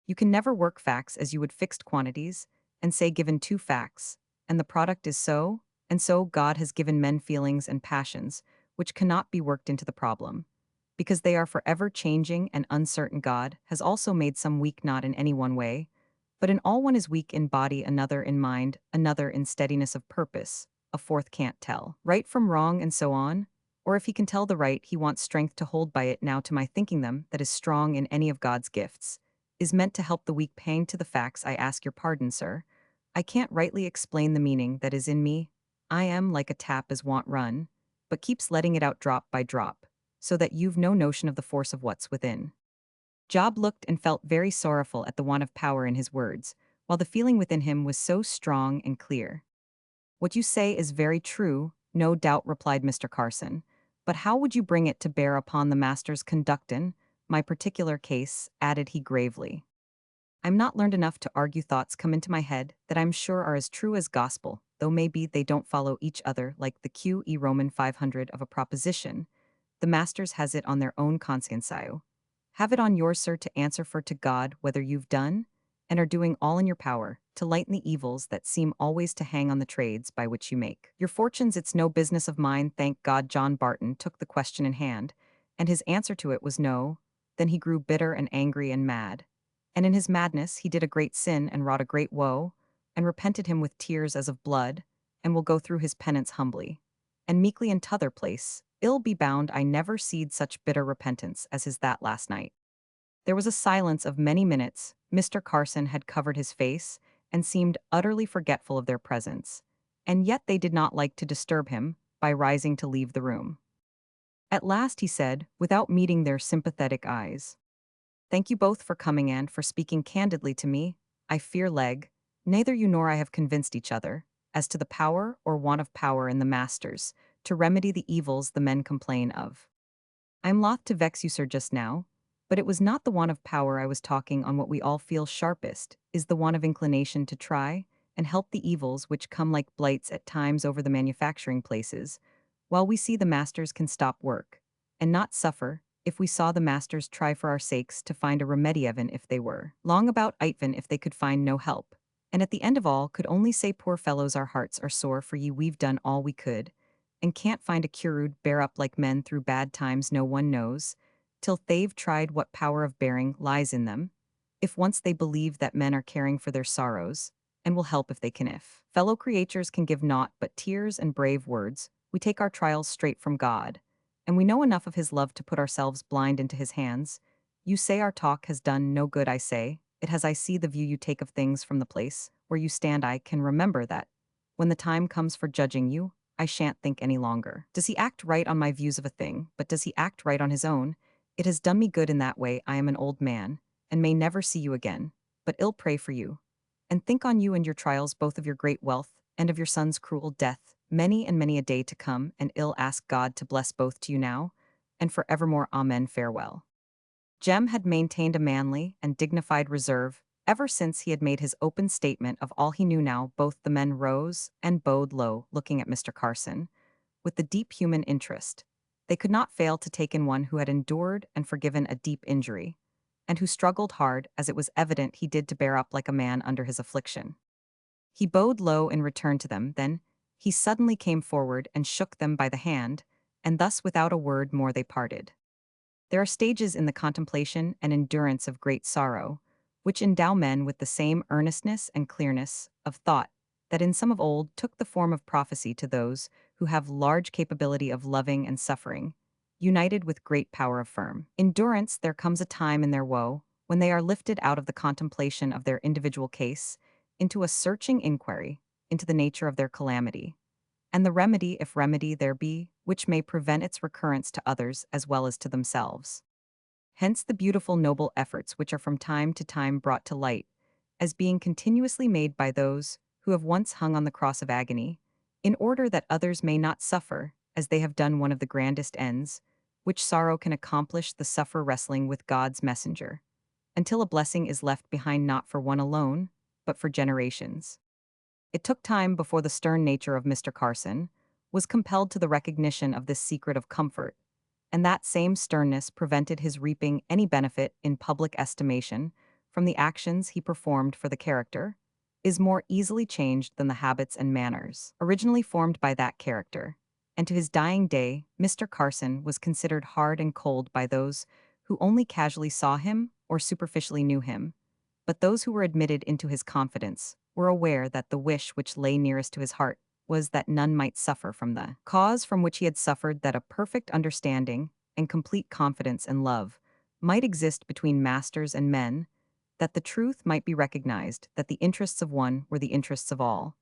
You can never work facts as you would fixed quantities, and say given two facts, and the product is so, and so. God has given men feelings and passions, which cannot be worked into the problem, because they are forever changing and uncertain. God has also made some weak not in any one way, but in all. One is weak in body, another in mind, another in steadiness of purpose, a fourth can't tell right from wrong, and so on. Or if he can tell the right, he wants strength to hold by it. Now to my thinking them that is strong in any of God's gifts is meant to help the weak. Paying to the facts, I ask your pardon, sir. I can't rightly explain the meaning that is in me. I am like a tap as want run, but keeps letting it out drop by drop, so that you've no notion of the force of what's within. Job looked and felt very sorrowful at the want of power in his words, while the feeling within him was so strong and clear. What you say is very true, no doubt, replied Mr. Carson. But how would you bring it to bear upon the master's conductin? My particular case, added he gravely. I'm not learned enough to argue. Thoughts come into my head that I'm sure are as true as gospel, though maybe they don't follow each other like the Q.E. Roman 500 of a proposition. The masters has it on their own consciencio. Have it on yours, sir, to answer for to God whether you've done and are doing all in your power to lighten the evils that seem always to hang on the trades by which you make your fortunes. It's no business of mine, thank God. John Barton took the question in hand, and his answer to it was no. Then he grew bitter and angry and mad. And in his madness he did a great sin and wrought a great woe, and repented him with tears as of blood, and will go through his penance humbly and meekly in t'other place. Ill be bound I never seed such bitter repentance as his that last night. There was a silence of many minutes. Mr. Carson had covered his face and seemed utterly forgetful of their presence, and yet they did not like to disturb him by rising to leave the room. At last he said, without meeting their sympathetic eyes, "Thank you both for coming and for speaking candidly to me. I fear, Legh, neither you nor I have convinced each other as to the power or want of power in the masters to remedy the evils the men complain of. I am loth to vex you, sir, just now, but it was not the want of power I was talking on. What we all feel sharpest is the want of inclination to try and help the evils which come like blights at times over the manufacturing places, while we see the masters can stop work and not suffer. If we saw the masters try for our sakes to find a remedy, even if they were long about even if they could find no help, and at the end of all could only say, poor fellows, our hearts are sore for ye, we've done all we could, and can't find a cure. Bear up like men through bad times, no one knows till they've tried what power of bearing lies in them, if once they believe that men are caring for their sorrows, and will help if they can. If fellow creatures can give naught but tears and brave words, we take our trials straight from God, and we know enough of his love to put ourselves blind into his hands. You say our talk has done no good. I say it has. I see the view you take of things from the place where you stand. I can remember that when the time comes for judging you, I shan't think any longer, does he act right on my views of a thing, but does he act right on his own? It has done me good in that way. I am an old man, and may never see you again, but pray for you, and think on you and your trials, both of your great wealth and of your son's cruel death. many and many a day to come, and ill ask God to bless both to you now, and for evermore amen farewell. Jem had maintained a manly and dignified reserve ever since he had made his open statement of all he knew. Now both the men rose and bowed low, looking at Mr. Carson, with the deep human interest. They could not fail to take in one who had endured and forgiven a deep injury, and who struggled hard, as it was evident he did, to bear up like a man under his affliction. He bowed low in return to them, then he suddenly came forward and shook them by the hand, and thus without a word more they parted. There are stages in the contemplation and endurance of great sorrow, which endow men with the same earnestness and clearness of thought that in some of old took the form of prophecy to those who have large capability of loving and suffering, united with great power of firm endurance. There comes a time in their woe when they are lifted out of the contemplation of their individual case into a searching inquiry into the nature of their calamity, and the remedy, if remedy there be, which may prevent its recurrence to others as well as to themselves. Hence the beautiful noble efforts which are from time to time brought to light, as being continuously made by those who have once hung on the cross of agony, in order that others may not suffer, as they have done. One of the grandest ends, which sorrow can accomplish, the suffer wrestling with God's messenger, until a blessing is left behind not for one alone, but for generations. It took time before the stern nature of Mr. Carson was compelled to the recognition of this secret of comfort, and that same sternness prevented his reaping any benefit in public estimation from the actions he performed. For the character is more easily changed than the habits and manners originally formed by that character, and to his dying day Mr. Carson was considered hard and cold by those who only casually saw him or superficially knew him, but those who were admitted into his confidence were aware that the wish which lay nearest to his heart was that none might suffer from the cause from which he had suffered, that a perfect understanding and complete confidence and love might exist between masters and men, that the truth might be recognized that the interests of one were the interests of all,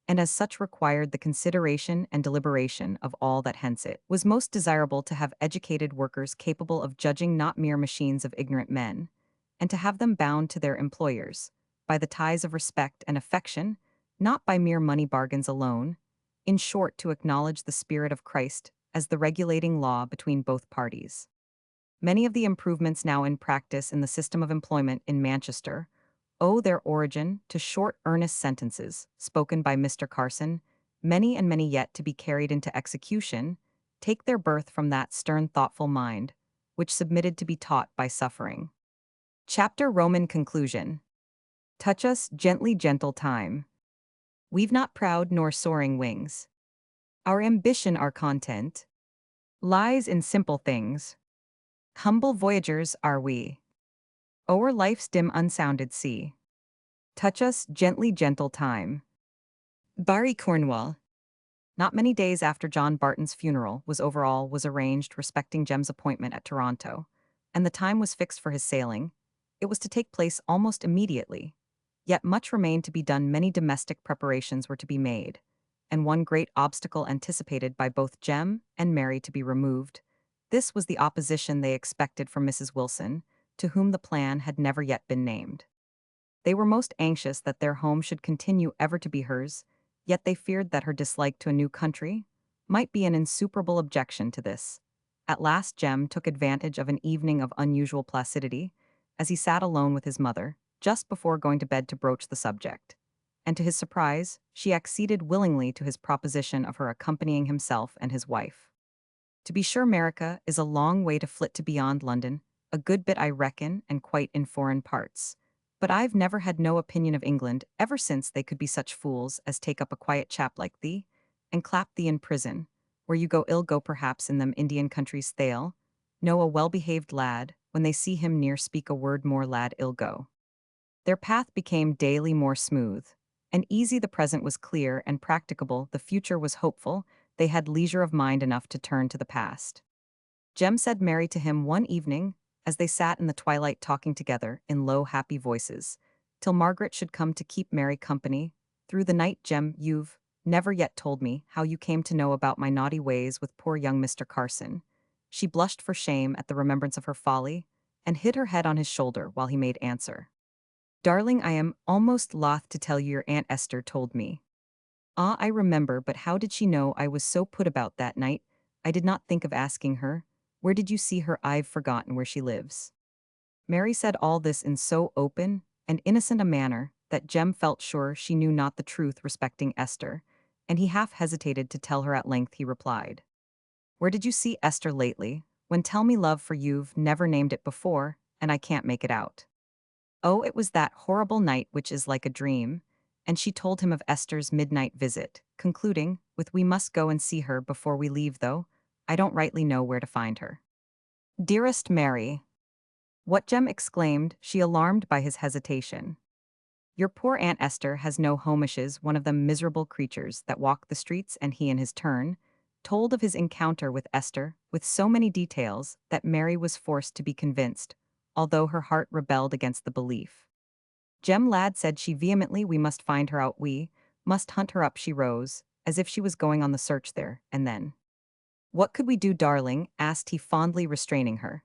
and as such required the consideration and deliberation of all. That hence it was most desirable to have educated workers capable of judging, not mere machines of ignorant men, and to have them bound to their employers by the ties of respect and affection, not by mere money bargains alone. In short, to acknowledge the spirit of Christ as the regulating law between both parties. Many of the improvements now in practice in the system of employment in Manchester owe their origin to short, earnest sentences spoken by Mr. Carson. Many and many yet to be carried into execution take their birth from that stern, thoughtful mind which submitted to be taught by suffering. Chapter Roman Conclusion. Touch us gently, gentle time. We've not proud nor soaring wings. Our ambition, our content, lies in simple things. Humble voyagers are we, o'er life's dim unsounded sea. Touch us gently, gentle time. Barry Cornwall. Not many days after John Barton's funeral was over, all was arranged respecting Jem's appointment at Toronto, and the time was fixed for his sailing. It was to take place almost immediately. Yet much remained to be done. Many domestic preparations were to be made, and one great obstacle anticipated by both Jem and Mary to be removed. This was the opposition they expected from Mrs. Wilson, to whom the plan had never yet been named. They were most anxious that their home should continue ever to be hers, yet they feared that her dislike to a new country might be an insuperable objection to this. At last Jem took advantage of an evening of unusual placidity, as he sat alone with his mother, just before going to bed, to broach the subject, and to his surprise, she acceded willingly to his proposition of her accompanying himself and his wife. To be sure, America is a long way to flit to beyond London, a good bit I reckon, and quite in foreign parts. But I've never had no opinion of England ever since they could be such fools as take up a quiet chap like thee, and clap thee in prison, where you go ill go perhaps in them Indian countries they'll know a well-behaved lad, when they see him near speak a word more lad ill go. Their path became daily more smooth and easy. The present was clear and practicable, the future was hopeful. They had leisure of mind enough to turn to the past. Jem said Mary to him one evening, as they sat in the twilight talking together in low, happy voices, till Margaret should come to keep Mary company through the night. Jem, you've never yet told me how you came to know about my naughty ways with poor young Mr. Carson. She blushed for shame at the remembrance of her folly, and hid her head on his shoulder while he made answer. Darling, I am almost loth to tell you your Aunt Esther told me. Ah, I remember, but how did she know I was so put about that night? I did not think of asking her. Where did you see her? I've forgotten where she lives. Mary said all this in so open and innocent a manner that Jem felt sure she knew not the truth respecting Esther, and he half hesitated to tell her. At length he replied, "Where did you see Esther lately? When tell me, love, for you've never named it before, and I can't make it out." Oh, it was that horrible night which is like a dream, and she told him of Esther's midnight visit, concluding with, "We must go and see her before we leave, though I don't rightly know where to find her." "Dearest Mary," what Jem exclaimed, she alarmed by his hesitation. "Your poor Aunt Esther has no homishes, one of them miserable creatures that walk the streets," and he in his turn told of his encounter with Esther with so many details that Mary was forced to be convinced, although her heart rebelled against the belief. "Jem lad," said she vehemently, "we must find her out, we must hunt her up." She rose, as if she was going on the search there, and then, "What could we do, darling?" asked he fondly, restraining her.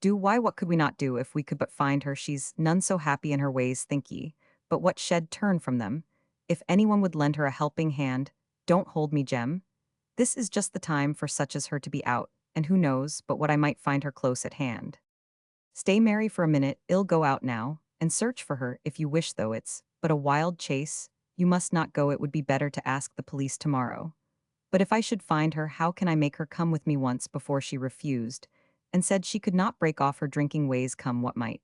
"Do? Why, what could we not do if we could but find her? She's none so happy in her ways, think ye, but what shed turn from them. If anyone would lend her a helping hand, don't hold me, Jem. This is just the time for such as her to be out, and who knows but what I might find her close at hand. Stay, Mary, for a minute. I'll go out now, and search for her, if you wish, though it's but a wild chase. You must not go. It would be better to ask the police tomorrow. But if I should find her, how can I make her come with me? Once before she refused, and said she could not break off her drinking ways, come what might."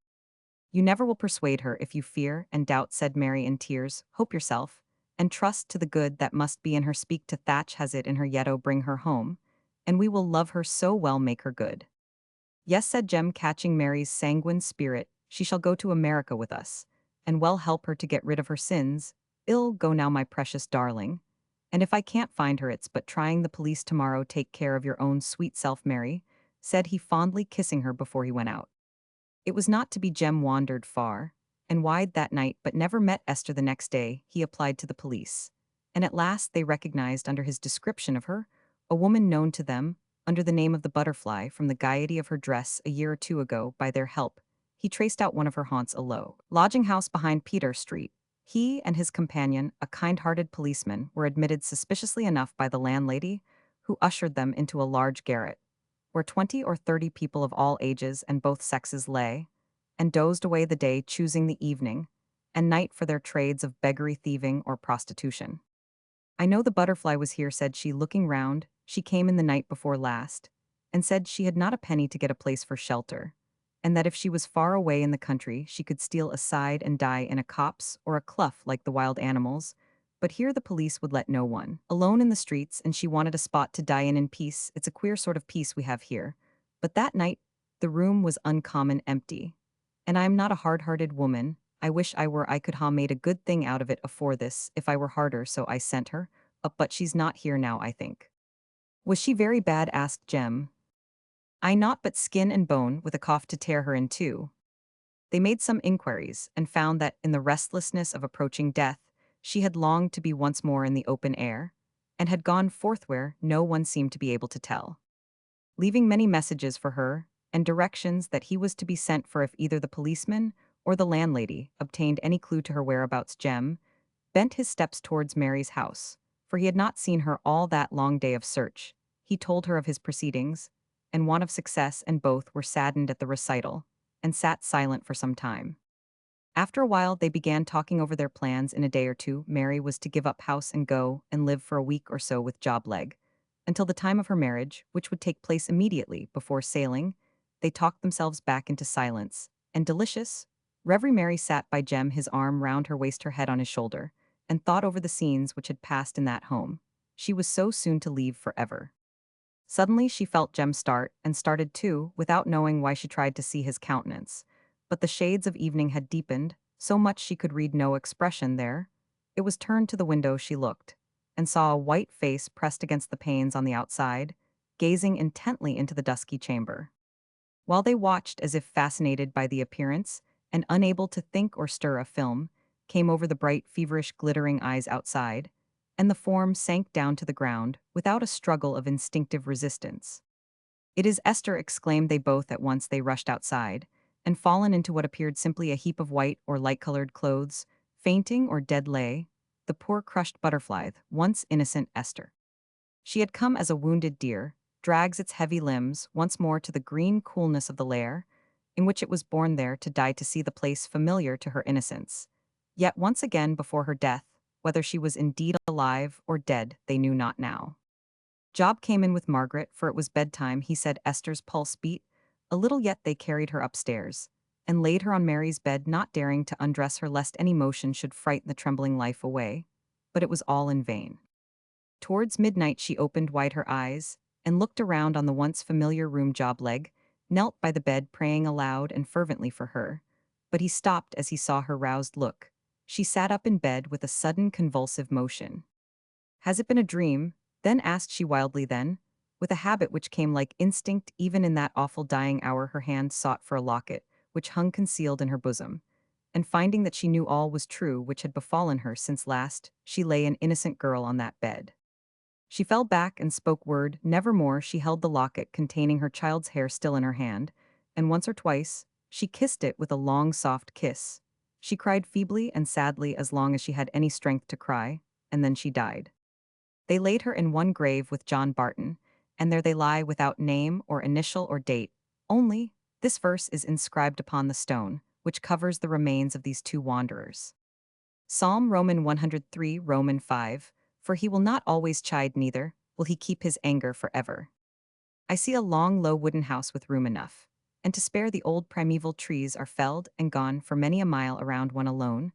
"You never will persuade her if you fear and doubt," said Mary in tears. "Hope yourself, and trust to the good that must be in her. Speak to Thatch has it in her yet. Oh, bring her home, and we will love her so well, make her good." "Yes," said Jem, catching Mary's sanguine spirit, "she shall go to America with us, and well help her to get rid of her sins. I'll go now, my precious darling. And if I can't find her, it's but trying the police tomorrow. Take care of your own sweet self, Mary," said he, fondly kissing her before he went out. It was not to be. Jem wandered far and wide that night, but never met Esther. The next day he applied to the police, and at last they recognized under his description of her a woman known to them under the name of the Butterfly, from the gaiety of her dress a year or two ago. By their help, he traced out one of her haunts, a low lodging house behind Peter Street. He and his companion, a kind-hearted policeman, were admitted suspiciously enough by the landlady, who ushered them into a large garret, where 20 or 30 people of all ages and both sexes lay, and dozed away the day, choosing the evening and night for their trades of beggary, thieving, or prostitution. "I know the Butterfly was here," said she, looking round. "She came in the night before last, and said she had not a penny to get a place for shelter, and that if she was far away in the country she could steal aside and die in a copse or a clough like the wild animals, but here the police would let no one alone in the streets, and she wanted a spot to die in peace. It's a queer sort of peace we have here. But that night the room was uncommon empty, and I am not a hard-hearted woman. I wish I were. I could ha' made a good thing out of it afore this, if I were harder, so I sent her up, but she's not here now, I think." "Was she very bad?" asked Jem. "I not but skin and bone, with a cough to tear her in two." They made some inquiries, and found that, in the restlessness of approaching death, she had longed to be once more in the open air, and had gone forth where no one seemed to be able to tell, leaving many messages for her, and directions that he was to be sent for if either the policeman or the landlady obtained any clue to her whereabouts. Jem bent his steps towards Mary's house, for he had not seen her all that long day of search. He told her of his proceedings and want of success, and both were saddened at the recital, and sat silent for some time. After a while they began talking over their plans. In a day or two Mary was to give up house and go and live for a week or so with Job Leg, until the time of her marriage, which would take place immediately before sailing. They talked themselves back into silence and delicious reverie. Mary sat by Jem, his arm round her waist, her head on his shoulder, and thought over the scenes which had passed in that home she was so soon to leave forever. Suddenly she felt Jem start, and started too, without knowing why. She tried to see his countenance, but the shades of evening had deepened so much she could read no expression there. It was turned to the window she looked, and saw a white face pressed against the panes on the outside, gazing intently into the dusky chamber. While they watched, as if fascinated by the appearance, and unable to think or stir, a film came over the bright, feverish, glittering eyes outside, and the form sank down to the ground without a struggle of instinctive resistance. "It is Esther!" exclaimed they both at once. They rushed outside, and fallen into what appeared simply a heap of white or light-colored clothes. Fainting or dead lay the poor crushed butterfly, once innocent Esther. She had come as a wounded deer, drags its heavy limbs once more to the green coolness of the lair, in which it was born there to die to see the place familiar to her innocence. Yet once again before her death, whether she was indeed alive or dead, they knew not now. Job came in with Margaret, for it was bedtime. He said Esther's pulse beat a little, yet they carried her upstairs, and laid her on Mary's bed, not daring to undress her lest any motion should frighten the trembling life away. But it was all in vain. Towards midnight she opened wide her eyes, and looked around on the once familiar room. Job leg knelt by the bed praying aloud and fervently for her, but he stopped as he saw her roused look. She sat up in bed with a sudden convulsive motion. Has it been a dream? Then asked she wildly. Then, with a habit which came like instinct even in that awful dying hour, her hand sought for a locket, which hung concealed in her bosom, and finding that she knew all was true which had befallen her since last she lay an innocent girl on that bed, she fell back and spoke word nevermore. She held the locket containing her child's hair still in her hand, and once or twice she kissed it with a long soft kiss. She cried feebly and sadly as long as she had any strength to cry, and then she died. They laid her in one grave with John Barton, and there they lie without name or initial or date. Only, this verse is inscribed upon the stone, which covers the remains of these two wanderers. Psalm Roman 103 Roman 5, for he will not always chide, neither will he keep his anger forever. I see a long low wooden house with room enough, and to spare the old primeval trees are felled and gone for many a mile around. One alone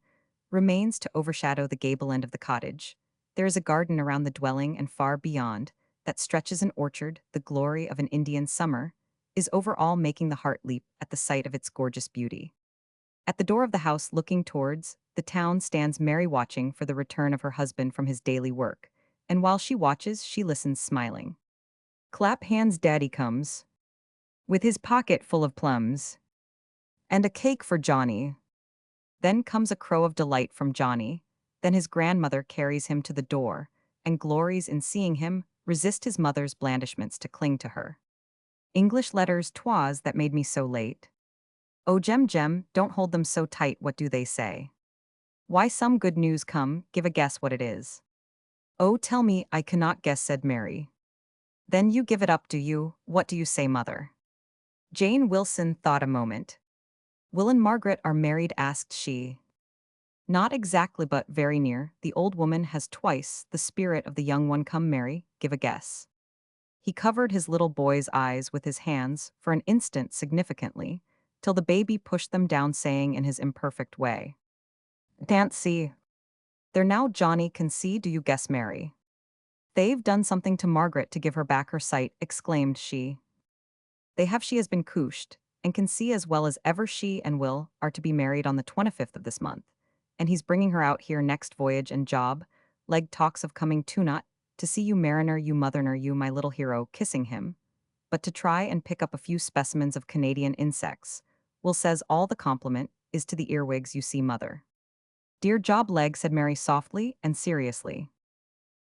remains to overshadow the gable end of the cottage. There is a garden around the dwelling, and far beyond, that stretches an orchard. The glory of an Indian summer is over all, making the heart leap at the sight of its gorgeous beauty. At the door of the house looking towards the town stands Mary, watching for the return of her husband from his daily work, and while she watches she listens smiling. Clap hands, daddy comes, with his pocket full of plums, and a cake for Johnny. Then comes a crow of delight from Johnny, then his grandmother carries him to the door, and glories in seeing him, resist his mother's blandishments to cling to her. English letters, 'twas that made me so late. Oh, Jem, Jem, don't hold them so tight, what do they say? Why, some good news come, give a guess what it is. Oh, tell me, I cannot guess, said Mary. Then you give it up, do you? What do you say, mother? Jane Wilson thought a moment. Will and Margaret are married, asked she. Not exactly, but very near. The old woman has twice the spirit of the young one. Come, Mary, give a guess. He covered his little boy's eyes with his hands for an instant significantly, till the baby pushed them down, saying in his imperfect way, "Can't see." There now, Johnny can see, do you guess, Mary? They've done something to Margaret to give her back her sight, exclaimed she. They have. She has been couched, and can see as well as ever. She and Will are to be married on the 25th of this month, and he's bringing her out here next voyage. And Job leg talks of coming to, not to see you, mariner, you motherner, you my little hero, kissing him, but to try and pick up a few specimens of Canadian insects. Will says all the compliment is to the earwigs, you see, mother. Dear Job leg, said Mary softly and seriously.